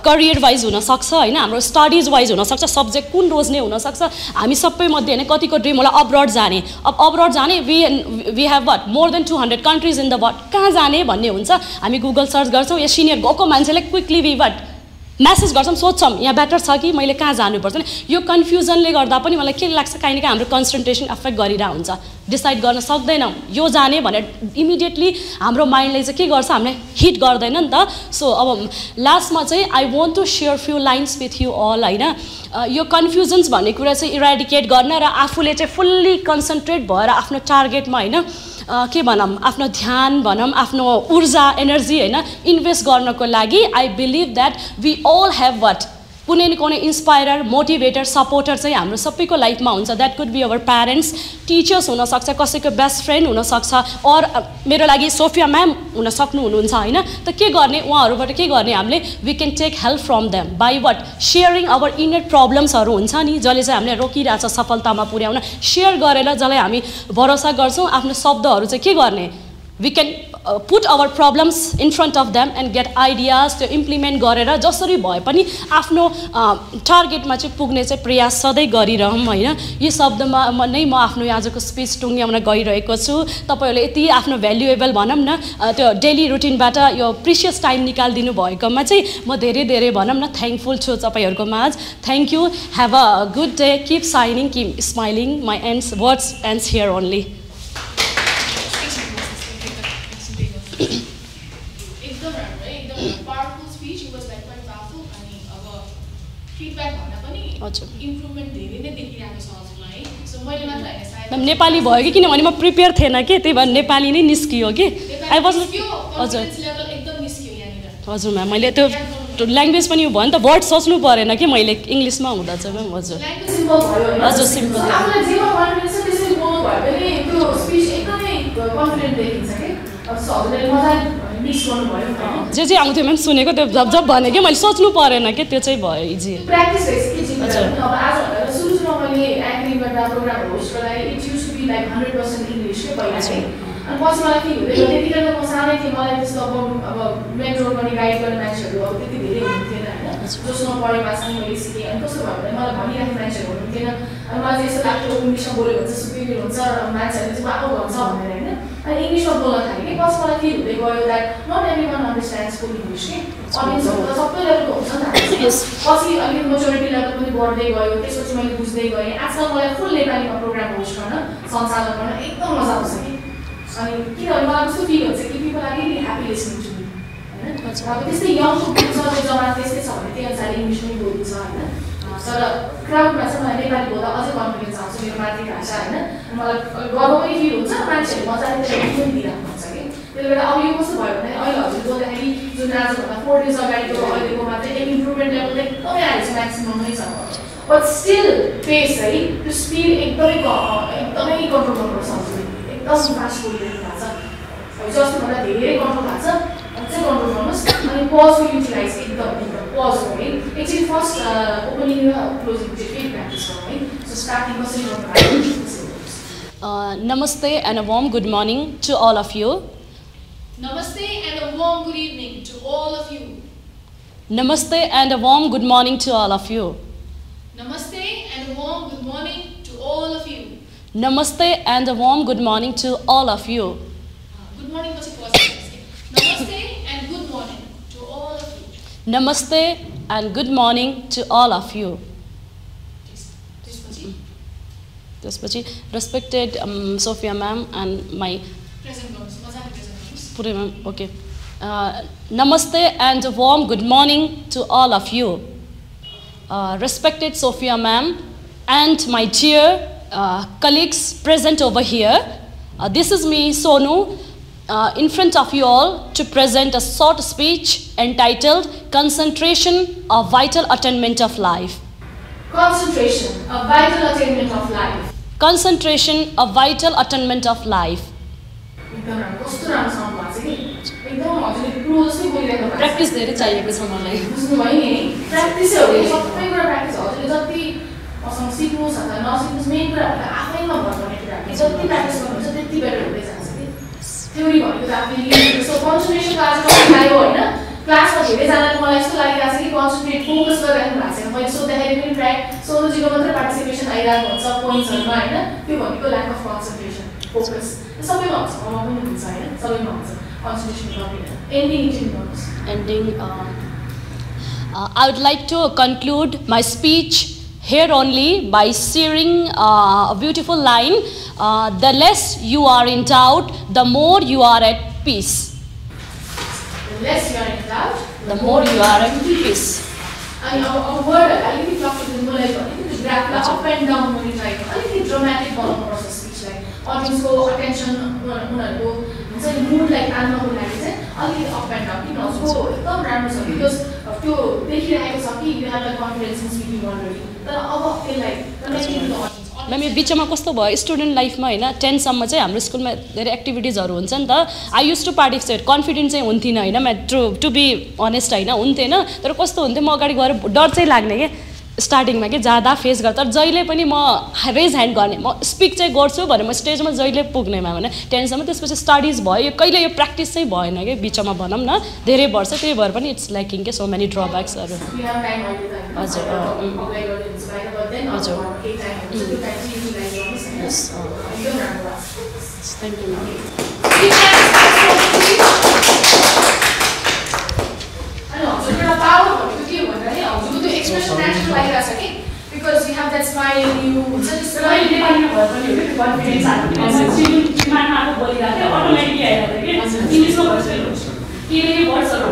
career wise हुनसक्छ होइन, हाम्रो स्टडिज वाइज हुनसक्छ, सब्जेक्ट कुन रोज्ने हुनसक्छ। हामी सबैमध्ये होइन कतिको ड्रिम होला अब्रड जाने। अब अब्रड जाने we have what more than 200 countries in the world, कहाँ जाने भन्ने हुन्छ। हामी गुगल सर्च गर्छौँ, या सिनियर गएको मान्छेले क्विकली वी वाट म्यासेज गर्छौँ, सोध्छौँ यहाँ बेटर छ कि मैले कहाँ जानुपर्छ। यो कन्फ्युजनले गर्दा पनि मलाई के लाग्छ काहीँ न काहीँ हाम्रो कन्सन्ट्रेसन एफेक्ट गरिरहेको हुन्छ, डिसाइड गर्न सक्दैनौँ यो जाने भनेर इमिडिएटली हाम्रो माइन्डले चाहिँ के गर्छ हामीलाई हिट गर्दैन नि त। सो अब लास्टमा चाहिँ I want to share few lines with you all होइन। यो कन्फ्युजन्स भन्ने कुरा चाहिँ इराडिकेट गर्न र आफूले चाहिँ फुल्ली कन्सन्ट्रेट भएर आफ्नो टार्गेटमा होइन के भनौँ आफ्नो ध्यान भनौँ आफ्नो ऊर्जा एनर्जी होइन इन्भेस्ट गर्नको लागि I believe that we all have what कुनै न कुनै इन्सपायरर मोटिभेटर सपोर्टर चाहिँ हाम्रो सबैको लाइफमा हुन्छ। That could be our parents, teachers हुनसक्छ, कसैको बेस्ट फ्रेन्ड हुनसक्छ, अर मेरो लागि सोफिया म्याम हुन सक्नुहुन्छ होइन। त के गर्ने उहाँहरूबाट के गर्ने हामीले we can take help from them by what sharing our inner प्रब्लम्सहरू हुन्छ नि जसले चाहिँ हामीले रोकिरहेछ सफलतामा पुर्याउन। सेयर गरेर जसलाई हामी भरोसा गर्छौँ आफ्नो शब्दहरू चाहिँ के गर्ने we can put our problems in front of them and get ideas to implement गरेर जसरी भए पनि आफ्नो टार्गेटमा चाहिँ पुग्ने चाहिँ प्रयास सधैँ गरिरहौँ होइन। यो शब्दमा नै म आफ्नो आजको स्पिच टुङ्ग्याउन गइरहेको छु। तपाईँहरूले यति आफ्नो भ्यालुएबल भनौँ न त्यो डेली रुटिनबाट यो प्रिसियस टाइम निकालिदिनु भएकोमा चाहिँ म धेरै धेरै भनौँ न थ्याङ्कफुल छु तपाईँहरूको माझ। Thank you, have a good day, keep shining, keep smiling, my ends words ends here only. एकदम राम्रो है, एकदम powerful speech, it was like quite powerful. अनि अब फिडब्याक भन्दा पनि इम्प्रुभमेन्ट धेरै नै देखिरहेको छ हजुरलाई है। सो मैले मात्र होइन सायद नेपाली भयो कि किनभने म प्रिपेयर थिएन कि त्यही भएर नेपाली नै निस्कियो कि आई वाज हजुर लेभल एकदम निस्कियो यहाँनिर। हजुर म्याम मैले त्यो ल्याङ्ग्वेज पनि भयो नि त वर्ड सोच्नु परेन कि मैले इङ्ग्लिसमा हुँदा चाहिँ म्याम। हजुर हजुर सिम्पल आफूलाई जेमा कन्फिडेन्स छ त्यसरी बोल्नु भयो भने त्यो स्पिच एकदमै कन्फिडेन्ट देखिन्छ कि हजुरले मजाले मिक्स गर्नुभयो। जे जे आउँथ्यो म्याम सुनेको त्यो जब जब भने कि मैले सोच्नु परेन कि त्यो चाहिँ भयो इजी प्र्याक्टिस भइसक्यो जिम्मेदारी। अब आज सुरुमा मैले एङ्करिङबाट प्रोग्राम होस्ट गराएँ, it use to be like 100% English के पहिला चाहिँ। अनि पछि मलाई के हुँदैन त्यतिखेर त म सानै थिएँ, मलाई त्यस्तो अब मेन्टोर पनि गाइड गर्ने मान्छेहरू अब त्यति धेरै हुन्थेन होइन जोसँग पढेको भाषा मैले सिकेँ। अनि कस्तो भयो भने मलाई भनिराख्ने मान्छेहरू हुनुहुन्थेन। अनि मलाई चाहिँ यस्तो लाग्थ्यो इङ्ग्लिसमा बोल्यो भने चाहिँ सुपिरियर हुन्छ र मान्छेहरूले चाहिँ बाबु भन्छ भनेर होइन। अनि इङ्ग्लिसमा बोल्न थालेँ कि पछि मलाई फिल हुँदै गयो that not every one understand school English कि अडियन्सहरू त सबै लेभलको हुन्छ नि त पछि अलिकति मेच्योरिटी लेभल पनि बढ्दै गयो त्यसपछि मैले बुझ्दै गएँ आजकल मलाई फुल नेपालीमा प्रोग्राम होस्ट गर्न सञ्चालन गर्न एकदम मजा आउँछ कि अनि किनभने मलाई कस्तो फिल हुन्छ कि people are really happy listening to me होइन अब त्यस्तै यङको ग्रुप छ त्यो जमाना त्यस्तै छ भने त्यही अनुसार इङ्ग्लिस पनि बोलिन्छ होइन तर क्राउडमा चाहिँ मलाई नेपाली बोल्दा अझै कन्फिडेन्स आउँछ मेरो मातृभाषा होइन मलाई गर्व पनि फिल हुन्छ मान्छेहरू मजाले त्यसलाई पनि दिइरहेको हुन्छ कि त्यसले गर्दा अब यो कस्तो भयो भने अहिले हजुर बोल्दाखेरि जुन आजभन्दा 4 डेज अगाडिको अहिलेकोमा चाहिँ इम्प्रुभमेन्ट लेभल एकदमै आएको छ म्याक्सिमम नै छ बट स्टिल पेस है त्यो स्पिड एकदमै कन्ट्रोल गर्नुपर्छ एकदम फास्ट बोलिरहेको भएको छ जस्तोभन्दा धेरै कन्ट्रोल भएको छ अझै कन्ट्रोल गर्नुहोस् अनि पजको युटिलाइज एकदम पज हो है एकचोटि फर्स्ट ओपनिङ र क्लोजिङ चाहिँ फेरि प्र्याक्टिस गरौँ है सो स्टार्टिङ कसरी गर्नु Namaste and a warm good morning to all of you. Namaste and a warm good evening to all of you. Namaste and a warm good morning to all of you. Namaste and a warm good morning to all of you. Namaste and a warm good morning to all of you. Good morning पछि pause Namaste and good morning to all of you. Namaste and good morning to all of you. त्यसपछि respected Sophia ma'am and my Pure ma'am, okay. Namaste and a warm good morning to all of you. Respected Sophia ma'am and my dear colleagues present over here. This is me, Sonu, in front of you all to present a short speech entitled Concentration, a Vital Attainment of Life. Concentration, a vital attainment of life. Concentration, a vital attainment of life. एकदम राम्रो कस्तो राम्रो sound भएको छ कि एकदम हजुरले pro जस्तै बोलिरहेको भएको छ प्र्याक्टिस धेरै चाहिएको छ मलाई बुझ्नुभयो नि प्र्याक्टिसै हो सबै कुरा प्र्याक्टिस हजुरले जति मसँग सिक्नुहोस् अथवा नसिक्नुहोस् मेन कुराहरूलाई आफैमा भर पर्ने कुराहरू जति प्र्याक्टिस गर्नुहुन्छ त्यति बेटर हुँदै जान्छ कि थ्योरी भनेको त आफैले सो कन्सन्ट्रेसनको आज कति लाग्यो होइन क्लासमा धेरैजनाले मलाई यस्तो लागिरहेको छ कि कन्सन्ट्रेट फोकस गरिराख्नु भएको छैन मैले सोद्धाखेरि पनि प्रायः सोनुजीको मात्रै पार्टिसिपेसन आइरहेको हुन्छ पोइन्ट्सहरूमा होइन त्यो भनेको ल्याक अफ कन्सन्ट्रेसन फोकस सबैमा हुन्छ ममा पनि हुन्छ होइन सबैमा हुन्छ कन्सन्ट्रेसन गर्दैन एन्डिङ गर्नुहोस् ending I would like to conclude my speech here only by sharing a beautiful line, the less you are in doubt, the more you are at peace. The less you are in doubt, The more you are at peace. अनि अब वर्डहरू अलिकति fluctuation मलाई भने त्यो ग्राफलाई up and down गर्ने try गर्नु अलिकति ड्रामेटिक बनाउनुपर्छ स्पिचलाई अडियन्सको अटेन्सन उनीहरूको हुन्छ नि मुडलाई तान्नको लागि चाहिँ अलिकति अप एन्ड डाउन किन उसको एकदम राम्रो छ बिकज त्यो देखिरहेको छ कि you have the confidence in speaking already तर अब त्यसलाई म्याम यो बिचमा कस्तो भयो स्टुडेन्ट लाइफमा होइन 10 सम्म चाहिँ हाम्रो स्कुलमा धेरै एक्टिभिटिजहरू हुन्छ नि त I use to participate confident चाहिँ हुन्थेन होइन म्या टु बी अनेस्ट होइन हुन्थेन तर कस्तो हुन्थ्यो म अगाडि गएर डर चाहिँ लाग्ने कि स्टार्टिङमा कि जाँदा फेस गर्दा तर जहिले पनि म रेज ह्यान्ड गर्ने म स्पिक चाहिँ गर्छु भने म स्टेजमा जहिले पुग्ने म्याम होइन 10 सम्म त्यसपछि स्टडिज भयो यो कहिले यो प्र्याक्टिस चाहिँ भएन कि बिचमा भनौँ न धेरै वर्ष त्यही भएर पनि इट्स ल्याकिङ के सो मेनी ड्रब्याक्सहरू हजुर हजुर thank you ma'am expression natural लागिरहेछ कि because you have that smile in you हुन्छ नि smile नेपालीमा भए पनि हो कन्फिडेन्स आएको दिमागमा आएको बोलिरहेको थियो अटोमेटिकली आइरहेको थियो कि इङ्ग्लिसमा भन्छ के वर्ड्सहरू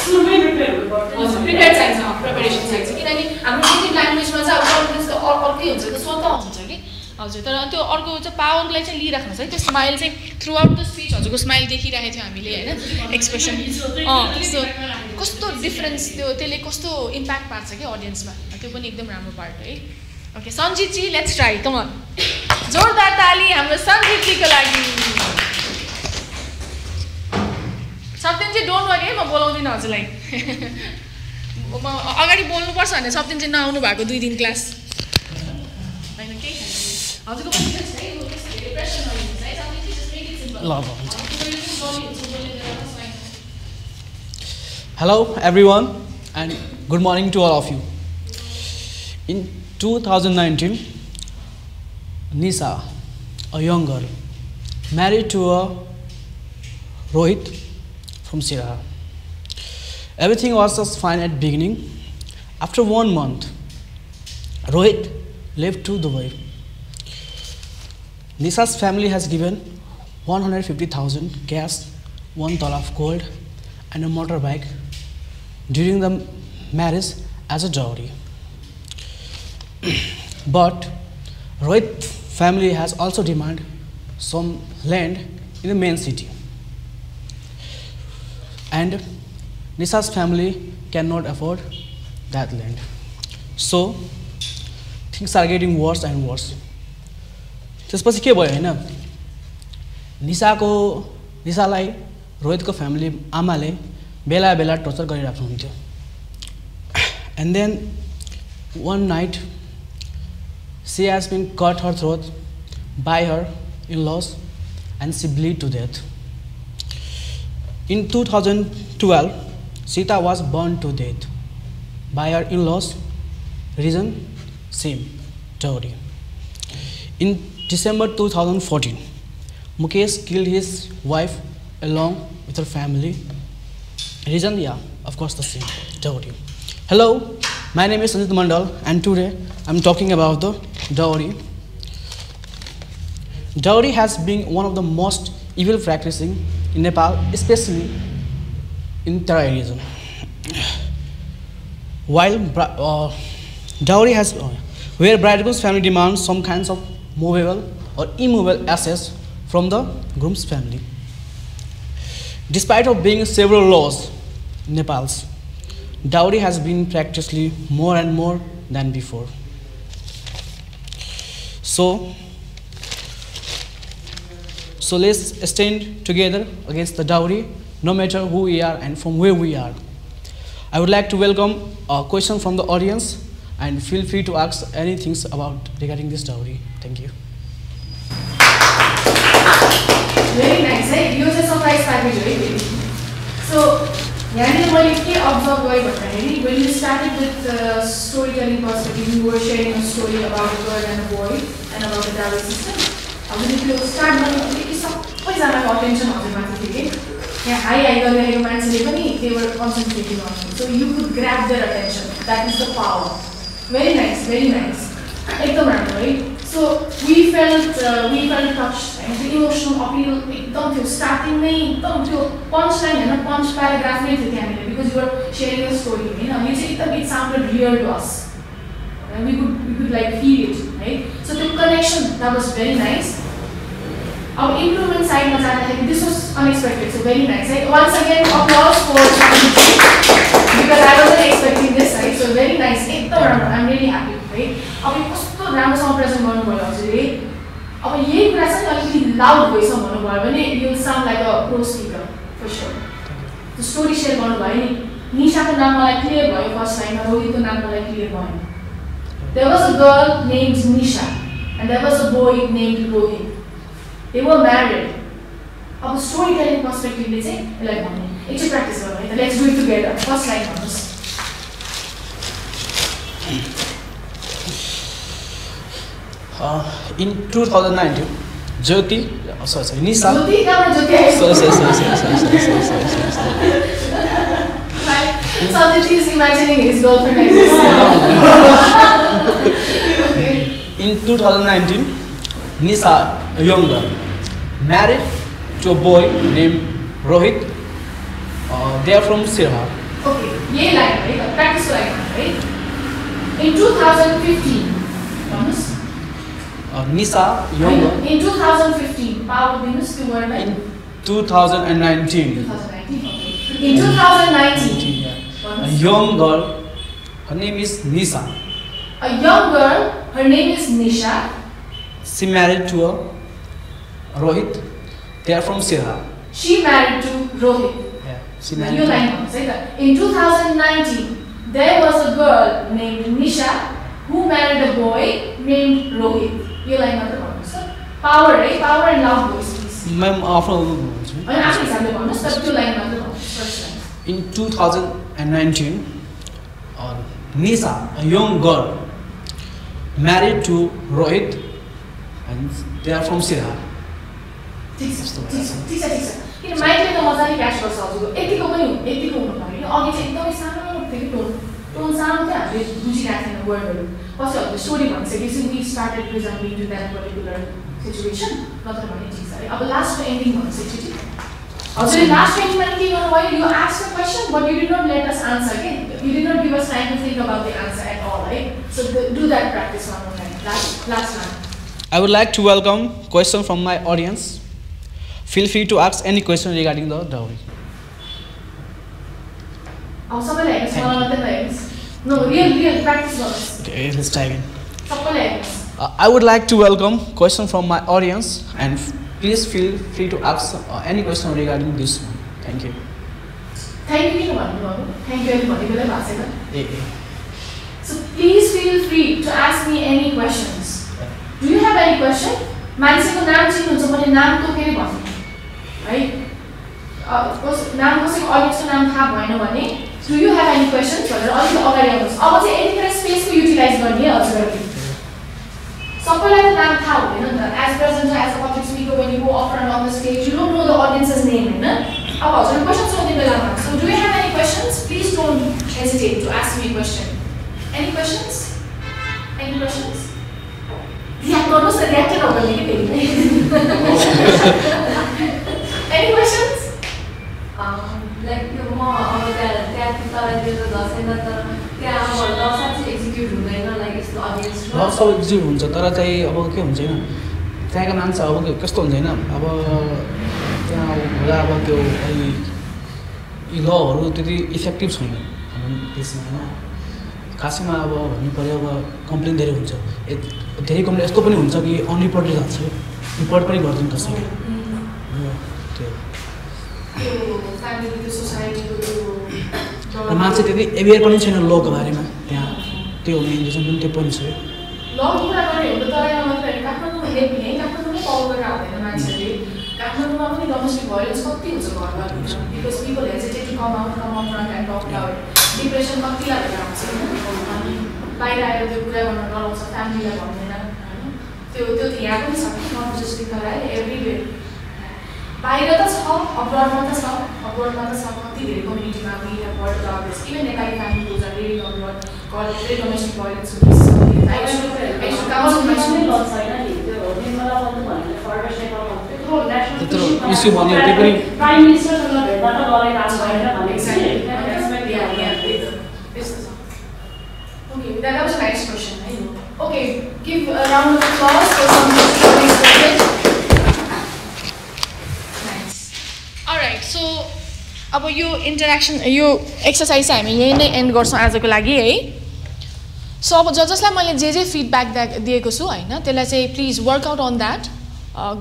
सुरुमै प्रिपेयर हुनुपर्छ प्रिपेयर चाहिन्छ प्रिपेरेसन चाहिन्छ किनकि हाम्रो नेटिभ ल्याङ्ग्वेजमा चाहिँ अब कन्फिडेन्स त अर्कै हुन्छ त्यो स्वतः हुन्छ कि हजुर तर त्यो अर्को चाहिँ पावरलाई चाहिँ लिइराख्नुहोस् है त्यो स्माइल चाहिँ थ्रु आउट द स्पिच हजुरको स्माइल देखिरहेको थियो हामीले होइन एक्सप्रेसन त्यस्तो कस्तो डिफरेन्स त्यसले कस्तो इम्प्याक्ट पार्छ कि अडियन्समा त्यो पनि एकदम राम्रो पार्ट हो है okay Sanjitji let's try come on जोरदार ताली हाम्रो सञ्जितजीको लागि सप्तमजी डोन्ट वरी है म बोलाउँदिनँ हजुरलाई म अगाडि बोल्नुपर्छ भने सप्तमजी नआउनु भएको 2 दिन क्लास होइन केही हजुरको पनि है धेरै प्रेसर नलिनुहोस् है सप्तमजी जस्ट मेक इट सिम्पल ल हुन्छ Hello everyone and good morning to all of you. In 2019, Nisa, a young girl, married to a Rohit from Sirha. Everything was just fine at beginning. After 1 month, Rohit left to Dubai. Nisha's family has given 150,000 cash, 1 tola of gold, and a motorbike during the marriage as a dowry. But Rohit's family has also demanded some land in the main city, and Nisha's family cannot afford that land. So things are getting worse and worse. त्यसपछि के भयो हैन, निशालाई रोहितको family आमाले बेला बेला torture गरिराख्नुहुन्थ्यो. And then one night she has been cut her throat by her in-laws and she bleed to death. In 2012, Sita was burned to death by her in-laws. Reason same, dowry. In December 2014, Mukesh killed his wife along with her family. Reason, yeah, of course the same, dowry. Hello, my name is Sanjit Mandal and today I'm talking about the dowry. Dowry has been one of the most evil practicing in Nepal, especially in Terai region. While dowry has, where bridegroom's family demands some kinds of movable or immovable assets from the groom's family. Despite of being several laws in Nepal, dowry has been practiced more and more than before. So let's stand together against the dowry, no matter who we are and from where we are. I would like to welcome a question from the audience and feel free to ask anything regarding this dowry. Thank you. Very nice, right? You just surprise package, right? So, when you started with storytelling perspective, you were sharing a story about a girl and a boy and about the dowry system. When you start attention they were concentrating on you. So you could grab their attention. That is the power. Very nice, very nice. Right? So we felt touched. And the emotional appeal, starting punchline and punch paragraph because you were sharing a story. It sounded real to us. And we could like feel it, right? So the connection, that was very nice. Our improvement side, this was unexpected, so very nice. Right? Once again, applause for because I wasn't expecting this, right? So very nice. I'm really happy, right? Loud voice, you'll sound like a pro speaker, for sure. The story share Nisha clear first time, clear. There was a girl named Nisha, and there was a boy named Rohit. They were married. Our storytelling perspective, they say, it's a practice, right? Let's do it together. First line on this. In 2019, Nisha. Something is imagining his girlfriend like this. In 2019, Nisha, a young girl, married to a boy named Rohit. They are from Sirha. Okay, ye line, right? Practice line, right? In 2015, Thomas. Nisha, young girl. In 2015, power Venus to word like? In 2019. 2019, okay. In 2019, a young girl, her name is Nisha. A young girl, her name is Nisha. She married to a Rohit. They are from Sirha. She married to Rohit. Yeah, she married to Rohit. In 2019, there was a girl named Nisha who married a boy named Rohit. You line of the bonus. Power, right? Power and loud voice, please. Ma'am, in 2019, Nisha, a young girl, married to Rohit, and they are from Sirha. किन माइन्डले त मजाले catch गर्छ हजुरको यतिको पनि यतिको हुनु पर्यो अघि चाहिँ एकदमै सानो थियो टोन सानो थियो हामीले बुझिरहेको थिएन वर्डहरू पछि हजुरले स्टोरी भनिसकेपछि we started presenting to that particular situation नत्र भने ठिक छ अब लास्टको एन्डिङ भनिसकेपछि हजुरले लास्ट एन्डिङमा के गर्नुभयो you ask the question but you did not let us answer के you did not give us time to think about the answer at all है so do that practice one more time last one I would like to welcome question from my audience. Feel free to ask any question regarding the dowry. No, real practice works. Okay, let's dive in. Sabale I would like to welcome question from my audience and please feel free to ask any question regarding this one. Thank you. Thank you everybody. Thank you everybody. So please feel free to ask me any questions. Do you have any question? मान्छेको नाम चिन्नुहुन्छ मैले नाम तोकेरै भन्छु है नाम कसैको अडियन्सको नाम थाहा भएन भने do you have any questions भनेर अलिकति अगाडि आउनुहोस् अब चाहिँ यतिखेर स्पेसको युटिलाइज गर्ने हजुरहरूले सबैलाई त नाम थाहा हुँदैन नि त as present as a public speaker when you go up and on the stage you don't know the audience's name हैन अब हजुरले क्वेशन सोध्ने बेलामा so do you have any questions please don't hesitate to ask me a question any questions Yeah, no, reacted over any questions? Like the more that people are doing the execute like it's the audience. Sub execute हुन्छ तर चाहिँ अब के हुन्छ हैन त्यहाँको मान्छे अब कस्तो हुन्छ हैन अब त्यहाँ होला अब त्यो लहरू त्यति इफेक्टिभ छैन हाम्रो देशमा हैन खासैमा अब भन्नु पर्यो अब कम्प्लेन धेरै हुन्छ धेरै कम्प्लेन यस्तो पनि हुन्छ कि अनरिपोर्टेड जान्छ रिपोर्ट पनि गर्दैन कसैले त्यो मान्छे त्यति एवेयर पनि छैन लको बारेमा त्यहाँ त्यो इन्जेक्सन पनि त्यो पनि छ लको कुरा गर्ने हो त तराईमा मात्रै काठमाडौँमा लेख्ने काठमाडौँमै पाउ गरेर आउँदैन मान्छेले काठमाडौँमा पनि डोमेस्टिक भायोलेन्स कति हुन्छ घरमा because people hesitate to come out and talk out depression कतिलाई भएर आउँछ अनि बाहिर आएर त्यो कुरा गर्न डराउँछ फ्यामिलीलाई भन्दैन होइन त्यो यहाँ पनि छ नट जस्ट तराई एभ्रिवेयर बाहिर त छ अब्रोडमा त छ कति धेरै कम्युनिटीमा we have heard about this even Nepali families are living abroad got very domestic violence issue भन्यो त्यो पनि प्राइम मिनिस्टरसँग भेट्दा त गराइ काम गरेर भनेको Okay, that was a nice question. Okay, give a round of applause for somebody started. Nice. Alright, so अब यो इन्टरेक्सन यो एक्सर्साइज चाहिँ हामी यही नै एन्ड गर्छौँ आजको लागि है सो अब जसलाई मैले जे फिडब्याक दिएको छु होइन त्यसलाई चाहिँ please work out on that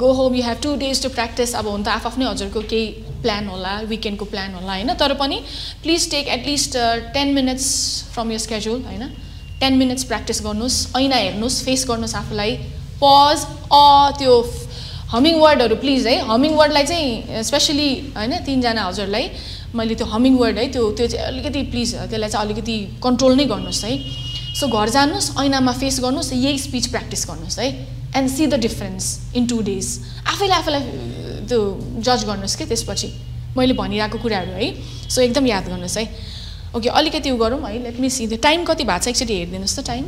go home you have 2 days to practice अब हुन त आफ्नै हजुरको केही प्लान होला विकेन्डको प्लान होला होइन तर पनि please take at least 10 minutes from your schedule होइन 10 minutes प्र्याक्टिस गर्नुहोस् ऐना हेर्नुहोस् फेस गर्नुहोस् आफूलाई पज त्यो हमिङ वर्डहरू प्लिज है हमिङ वर्डलाई चाहिँ स्पेसली होइन 3 जना हजुरलाई मैले त्यो हमिङ वर्ड है त्यो चाहिँ अलिकति प्लिज त्यसलाई चाहिँ अलिकति कन्ट्रोल नै गर्नुहोस् है सो घर जानुहोस् ऐनामा फेस गर्नुहोस् यही स्पिच प्र्याक्टिस गर्नुहोस् है and see the difference in 2 days आफैलाई त्यो जज गर्नुहोस् के त्यसपछि मैले भनिरहेको कुराहरू है सो एकदम याद गर्नुहोस् है ओके अलिकति उ गरौँ है let me see the time कति भएको छ एकचोटि हेरिदिनुहोस् त टाइम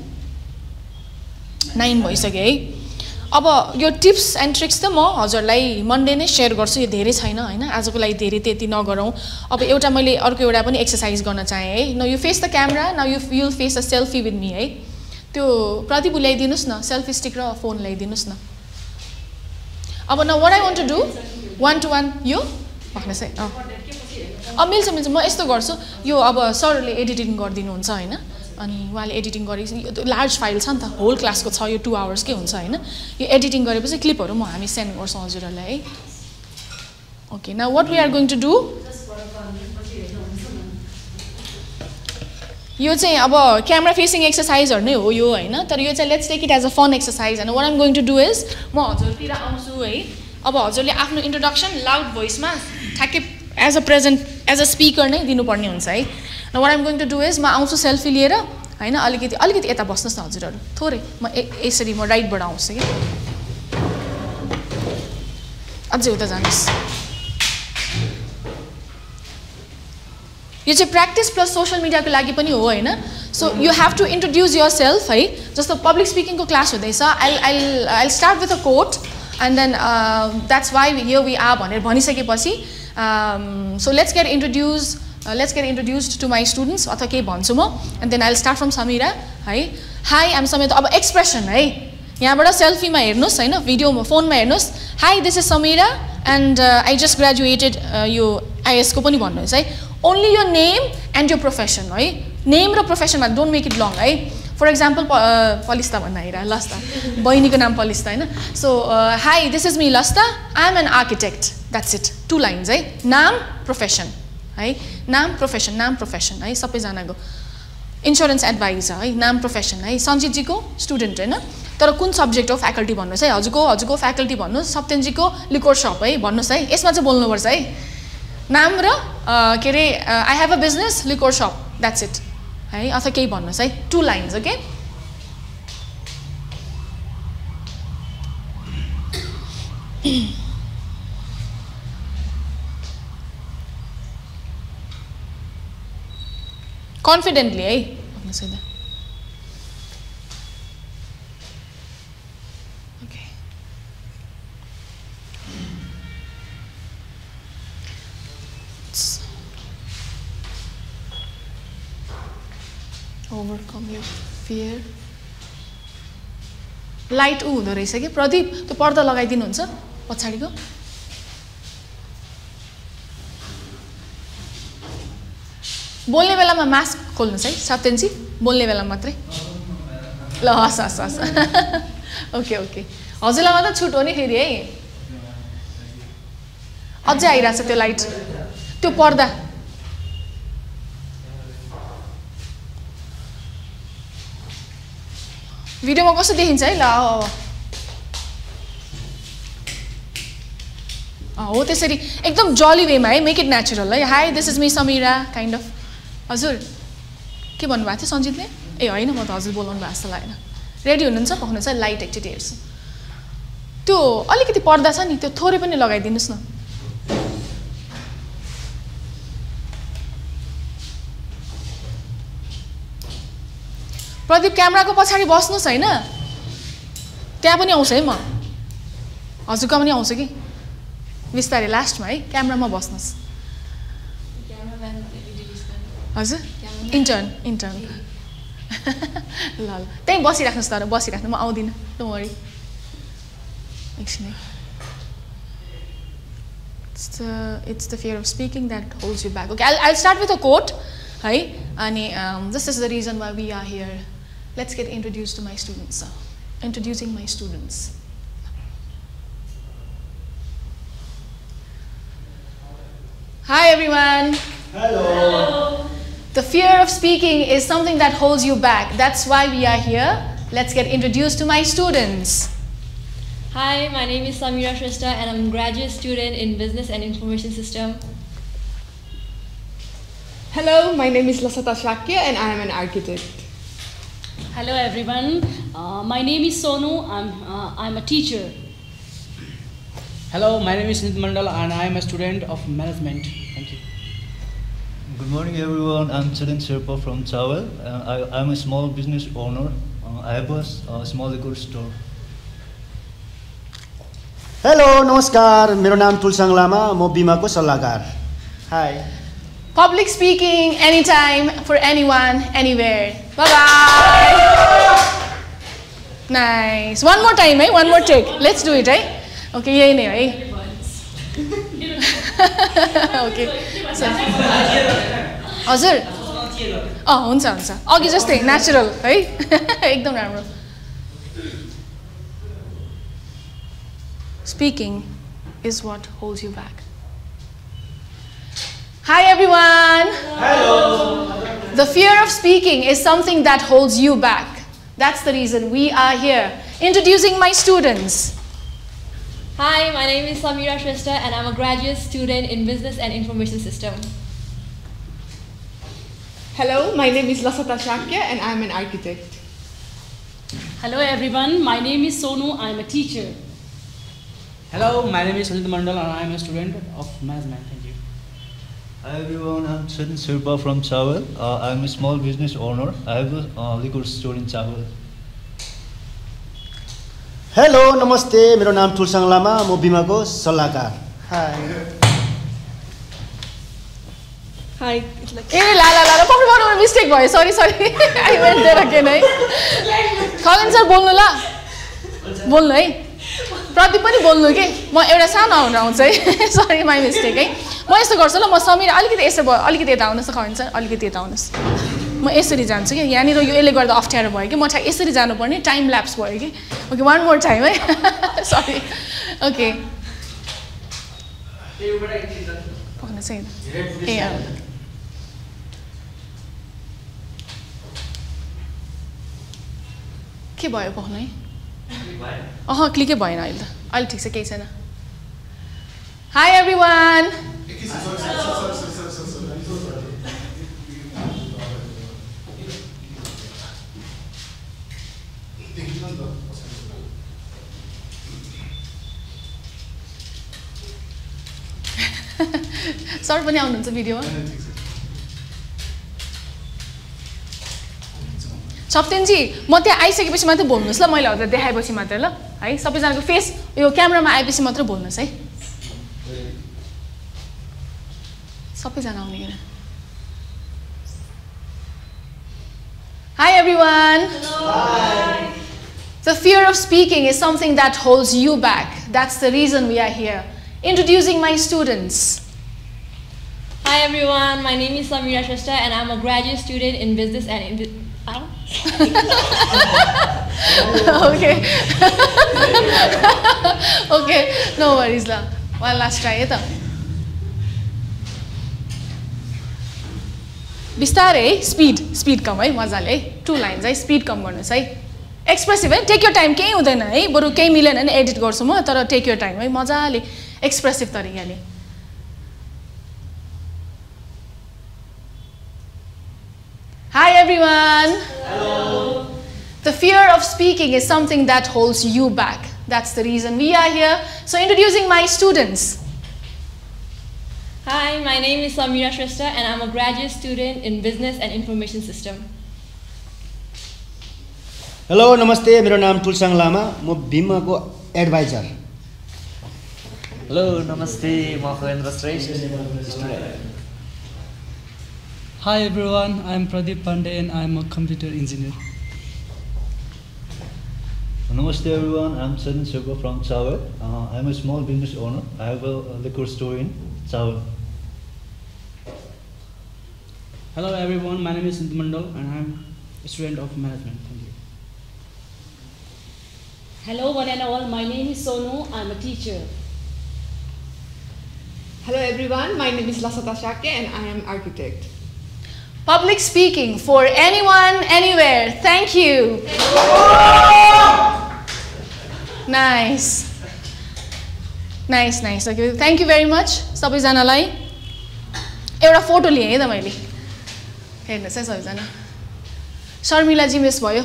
9 भइसक्यो है अब यो टिप्स एन्ड ट्रिक्स त म हजुरलाई मन्डे नै सेयर गर्छु यो धेरै छैन होइन आजको लागि धेरै त्यति नगरौँ अब एउटा मैले अर्को एउटा पनि एक्सर्साइज गर्न चाहेँ है न यु फेस द क्यामेरा न you will face a selfie with me है त्यो प्रदीप ल्याइदिनुहोस् न सेल्फी स्टिक र फोन ल्याइदिनुहोस् न अब न what I want to do 1 to 1 यो भन्नुहोस् है मिल्छ म यस्तो गर्छु यो अब सरले एडिटिङ गरिदिनुहुन्छ होइन अनि उहाँले एडिटिङ गरेपछि लार्ज फाइल छ नि त होल क्लासको छ यो 2 hours-कै हुन्छ होइन यो एडिटिङ गरेपछि क्लिपहरू हामी सेन्ड गर्छौँ हजुरहरूलाई है okay now what we are going to do यो चाहिँ अब क्यामेरा फेसिङ एक्सर्साइजहरू नै हो यो होइन तर यो चाहिँ let's take it as a fun exercise होइन what I'm going to do is म हजुरतिर आउँछु है अब हजुरले आफ्नो इन्ट्रोडक्सन लाउड भोइसमा ठ्याक्कै एज अ स्पिकर नै दिनुपर्ने हुन्छ है न what I'm going to do is म आउँछु सेल्फी लिएर होइन अलिकति यता बस्नुहोस् न हजुरहरू थोरै म यसरी म राइटबाट आउँछु कि अझै उता जानुहोस् यो चाहिँ प्र्याक्टिस प्लस सोसल मिडियाको लागि पनि हो हैन so you have to introduce yourself है जस्तो पब्लिक स्पिकिङको क्लास हुँदैछ I start with a quote and then that's why here we are भनेर भनिसकेपछि so let's get introduced to my students अथवा केही भन्छु म and then I start from Samira है हाई आइम समीरा अब एक्सप्रेसन है यहाँबाट सेल्फीमा हेर्नुहोस् हैन भिडियोमा फोनमा हेर्नुहोस् hi this is Samira and I just graduated यो आइएसको पनि भन्नुहोस् है only your name and your profession है नेम र प्रोफेसनमा डोन्ट मेक इट लङ है फर एक्जाम्पल पलिस्ता भन्न आइरह लस्ता बहिनीको नाम पलिस्ता होइन so hi this is me Lasta I am an architect that's it 2 lines है नाम प्रोफेसन है नाम प्रोफेसन है सबैजनाको इन्सुरेन्स एडभाइजर है नाम प्रोफेसन है सञ्जितजीको स्टुडेन्ट होइन तर कुन सब्जेक्ट हो फ्याकल्टी भन्नुहोस् है हजुरको फ्याकल्टी भन्नुहोस् सप्तेनजीको लिकोर सप है भन्नुहोस् है यसमा चाहिँ बोल्नुपर्छ है नाम र के अरे I have a business liquor shop that's it है अथवा केही भन्नुहोस् है 2 लाइन्स ओके कन्फिडेन्टली है भन्नुहोस् है overcome your fear लाइट हुँदो रहेछ कि प्रदीप त्यो पर्दा लगाइदिनुहुन्छ पछाडिको बोल्ने बेलामा मास्क खोल्नुहोस् है सत्यनजी बोल्ने बेला मात्रै ल हस् ओके हजुरलाई मात्र छुट हो नि फेरि है अझै आइरहेछ त्यो लाइट त्यो पर्दा भिडियोमा कस्तो देखिन्छ है ल हो त्यसरी एकदम जली वेमा है मेक इट नेचुरल है hi this is me Samira kind of हजुर के भन्नुभएको थियो सञ्जितले ए होइन म त हजुर बोलाउनु भएको जस्तो लागेन रेडी हुनुहुन्छ पक्नुहुन्छ लाइट एकचोटि हेर्छु त्यो अलिकति पर्दा छ नि त्यो थोरै पनि लगाइदिनुहोस् न प्रदीप क्यामेराको पछाडि बस्नुहोस् हैन त्यहाँ पनि आउँछ है म हजुरको पनि आउँछ कि बिस्तारै लास्टमा है क्यामेरामा बस्नुहोस् हजुर इन्टर्न ल त्यहीँ बसिराख्नुहोस् तर बसिराख्नु म आउँदिनँ डोन्ट वरी एकछिन है it's the fear of speaking that holds you back okay I'll start with a quote है अनि this is the reason why we are here let's get introduced to my students introducing my students hi everyone hello the fear of speaking is something that holds you back that's why we are here let's get introduced to my students Hi, my name is Samira Shrestha and I'm a graduate student in Business and Information System. Hello, my name is Lasata Shakya and I am an architect. Hello everyone, my name is Sonu, I'm a teacher. Hello, my name is Nit Mandal and I am a student of management. Thank you. Good morning everyone, I'm Charan Sherpa from Chawal. I'm a small business owner. I have a small liquor store. Hello नमस्कार मेरो नाम तुलसाङ लामा म बिमाको सल्लाहकार high public speaking anytime for anyone anywhere bye bye nice one more time one more take let's do it okay यही नै है okay हजुर हुन्छ अघि जस्तै नेचुरल है एकदम राम्रो Speaking is what holds you back. Hi everyone. Hello. The fear of speaking is something that holds you back. That's the reason we are here. Introducing my students. Hi, my name is Samira Shrestha and I'm a graduate student in Business and Information System. Hello, my name is Lasata Shakya and I'm an architect. Hello everyone, my name is Sonu, I'm a teacher. Hello, my name is Nit Mandal and I am a student of management. Thank you. Hi everyone, I'm Chetan Sherpa from Chawal. I'm a small business owner. I have a liquor store in Chawal. Hello नमस्ते मेरो नाम ठुलसाङ लामा म बिमाको सल्लाहकार Hi. ए ला ला ला पक्नु मिस्टेक भयो sorry I went there again है खगन सर बोल्नु ल बोल्नु है प्रदीप पनि बोल्नु के म एउटा सानो आउनु आउँछ है सरी माई मिस्टेक है म यस्तो गर्छु ल म समीर अलिकति यसो भयो अलिकति यता आउनुहोस् खगन सर अलिकति यता आउनुहोस् म यसरी जान्छु कि यहाँनिर यो यसले गर्दा अप्ठ्यारो भयो कि म यसरी जानुपर्ने टाइम ल्याप्स भयो कि ओके वान मोर टाइम है सरी ओके ए के भयो पक्नु है क्लिकै भएन अहिले त अहिले ठिक छ केही छैन हाई एभ्रिवान सर पनि आउनुहुन्छ भिडियोमा सप्तेनजी म त्यहाँ आइसकेपछि मात्रै बोल्नुहोस् ल मैले हजुर देखाएपछि मात्रै ल है सबैजनाको फेस यो क्यामेरामा आएपछि मात्रै बोल्नुहोस् है सबैजना आउने किन high everyone The fear of speaking is something that holds you back. That's the reason we are here. Introducing my students. Hi everyone, my name is Samira Shrestha and I'm a graduate student in business and Okay. Okay, no worries la. One last try it. Bistare, speed come hai, mazale. 2 lines hai, speed come garnu hai. Expressive hai, take your time. Kehi hudaina hai, baru kehi milen ani edit garchu ma, tara take your time hai, mazale. Expressive tarikale. Hi everyone. Hello. The fear of speaking is something that holds you back. That's the reason we are here. So introducing my students. Hi, my name is Samira Shrestha and I'm a graduate student in Business and Information System. Hello, namaste. मेरो नाम तुलसाङ लामा, म भीमाको adviser. Hello, namaste. म Khagendra Shrestha, student. Hi everyone, I am Pradeep Pandey and I am a computer engineer. Namaste everyone, I am Chetan Sherpa from Chawal. I am a small business owner. I have a liquor store in Chawal. Hello everyone, my name is Sindhu Mandal and I am a student of management. Thank you. Hello one and all, my name is Sonu, I am a teacher. Hello everyone, my name is Lasata Shake and I am architect. Public speaking for anyone, anywhere. Thank you. Nice. Nice. Okay, thank you very much. सबैजनालाई एउटा photo लिएँ है त मैले. हेर्नुहोस् है सबैजना. शर्मिला जी miss भयो.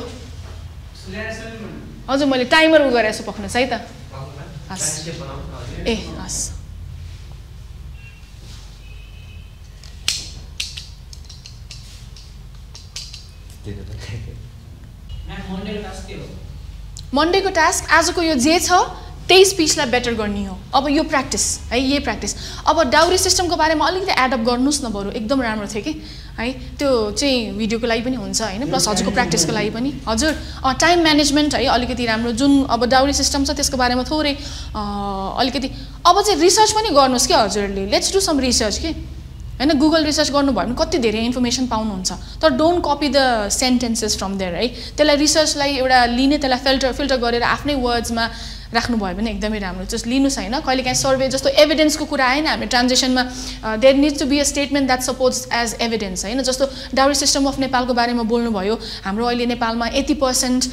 हजुर मैले टाइमर उ गरेछु पक्नुहोस् है त. हस्. ए हस्. मन्डेको टास्क आजको यो जे छ त्यही स्पिचलाई बेटर गर्ने हो. अब यो प्र्याक्टिस है, यही प्र्याक्टिस. अब डाउरी सिस्टमको बारेमा अलिकति एडअप गर्नुस् न बरु, एकदम राम्रो थियो कि है. त्यो चाहिँ भिडियोको लागि पनि हुन्छ हैन, प्लस हजुरको प्र्याक्टिसको लागि पनि. हजुर टाइम म्यानेजमेन्ट है अलिकति राम्रो, जुन अब डाउरी सिस्टम छ त्यसको बारेमा थोरै अलिकति अब चाहिँ रिसर्च पनि गर्नुस् के हजुरले. लेट्स डु सम रिसर्च के हैन. गुगल रिसर्च गर्नुभयो भने कति धेरै इन्फर्मेसन पाउनुहुन्छ. तर don't copy the sentences from there है. त्यसलाई रिसर्चलाई एउटा लिने, त्यसलाई फिल्टर गरेर आफ्नै वर्ड्समा राख्नुभयो भने एकदमै राम्रो. जस्ट लिनुस् हैन. कहिलेकाहीँ सर्वे जस्तो एभिडेन्सको कुरा आएन, हामी ट्रान्जेक्सनमा there needs to be a statement that supports as evidence हैन. जस्तो डाउरी सिस्टम अफ नेपालको बारेमा बोल्नुभयो. हाम्रो अहिले नेपालमा 80%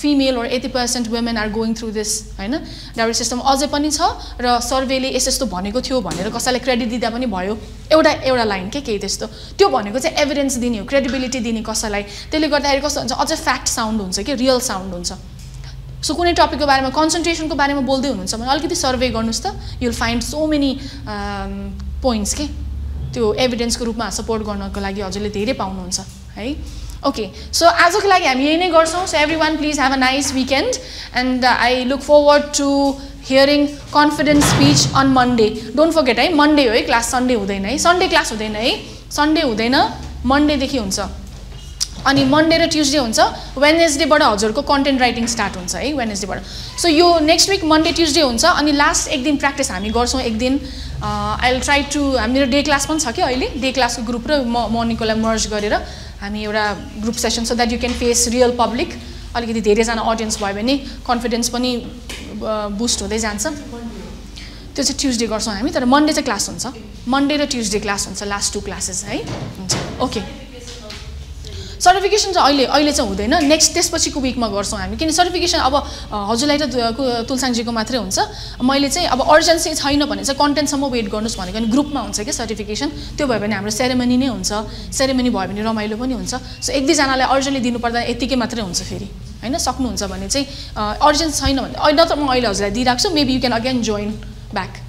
फिमेल और 80% women are going through this हैन. डाउरी सिस्टम अझै पनि छ र सर्वेले यस्तो भनेको थियो भनेर कसैलाई क्रेडिट दिँदा पनि भयो. एउटा लाइन के केही त्यस्तो. त्यो भनेको चाहिँ एभिडेन्स दिने हो, क्रेडिबिलिटी दिने कसैलाई. त्यसले गर्दाखेरि कस्तो हुन्छ, अझ फ्याक्ट साउन्ड हुन्छ कि रियल साउन्ड हुन्छ. सो कुनै टपिकको बारेमा कन्सन्ट्रेसनको बारेमा बोल्दै हुनुहुन्छ भने अलिकति सर्वे गर्नुस् त. You will find so many points के त्यो एभिडेन्सको रूपमा सपोर्ट गर्नको लागि हजुरले धेरै पाउनुहुन्छ है ओके सो आजको लागि हामी यही नै गर्छौँ so everyone please have a nice weekend and I look forward to hearing confidence speech on Monday don't forget है मन्डे हो है क्लास सन्डे हुँदैन है सन्डे क्लास हुँदैन है सन्डे हुँदैन मन्डेदेखि हुन्छ अनि मन्डे र ट्युजडे हुन्छ वेडनेसडेबाट हजुरको कन्टेन्ट राइटिङ स्टार्ट हुन्छ है वेडनेसडेबाट सो यो नेक्स्ट विक मन्डे ट्युजडे हुन्छ अनि लास्ट एक दिन प्र्याक्टिस हामी गर्छौँ एक दिन आई विल ट्राई टु मेरो डे क्लास पनि छ कि अहिले डे क्लासको ग्रुप र मर्निङकोलाई मर्ज गरेर हामी एउटा group session so that you can face real public अलिकति धेरैजना अडियन्स भयो भने कन्फिडेन्स पनि बुस्ट हुँदै जान्छ त्यो चाहिँ ट्युजडे गर्छौँ हामी तर मन्डे चाहिँ क्लास हुन्छ मन्डे र ट्युजडे क्लास हुन्छ लास्ट 2 क्लासेस है हुन्छ ओके सर्टिफिकेसन चाहिँ अहिले चाहिँ हुँदैन नेक्स्ट त्यसपछिको विकमा गर्छौँ हामी किन सर्टिफिकेसन अब हजुरलाई र तुलसाङजीको मात्रै हुन्छ मैले चाहिँ अब अर्जेन्सी छैन भने चाहिँ कन्टेन्टसम्म वेट गर्नुहोस् भनेको अनि ग्रुपमा हुन्छ क्या सर्टिफिकेसन त्यो भयो भने हाम्रो सेरेमनी नै हुन्छ सेरेमनी भयो भने रमाइलो पनि हुन्छ सो एक दुईजनालाई अर्जेन्टली दिनुपर्दा यत्तिकै मात्रै हुन्छ फेरि होइन सक्नुहुन्छ भने चाहिँ अर्जेन्ट छैन भने अहिले त म अहिले हजुरलाई दिइराख्छु maybe you can again join back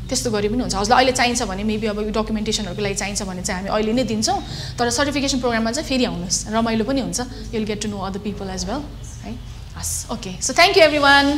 त्यस्तो गरे पनि हुन्छ हजुरलाई अहिले चाहिन्छ भने मेबी अब डकुमेन्टेसनहरूको लागि चाहिन्छ भने चाहिँ हामी अहिले नै दिन्छौँ तर सर्टिफिकेसन प्रोग्राममा चाहिँ फेरि आउनुहोस् रमाइलो पनि हुन्छ you will get to know other people as well है हस् okay so thank you everyone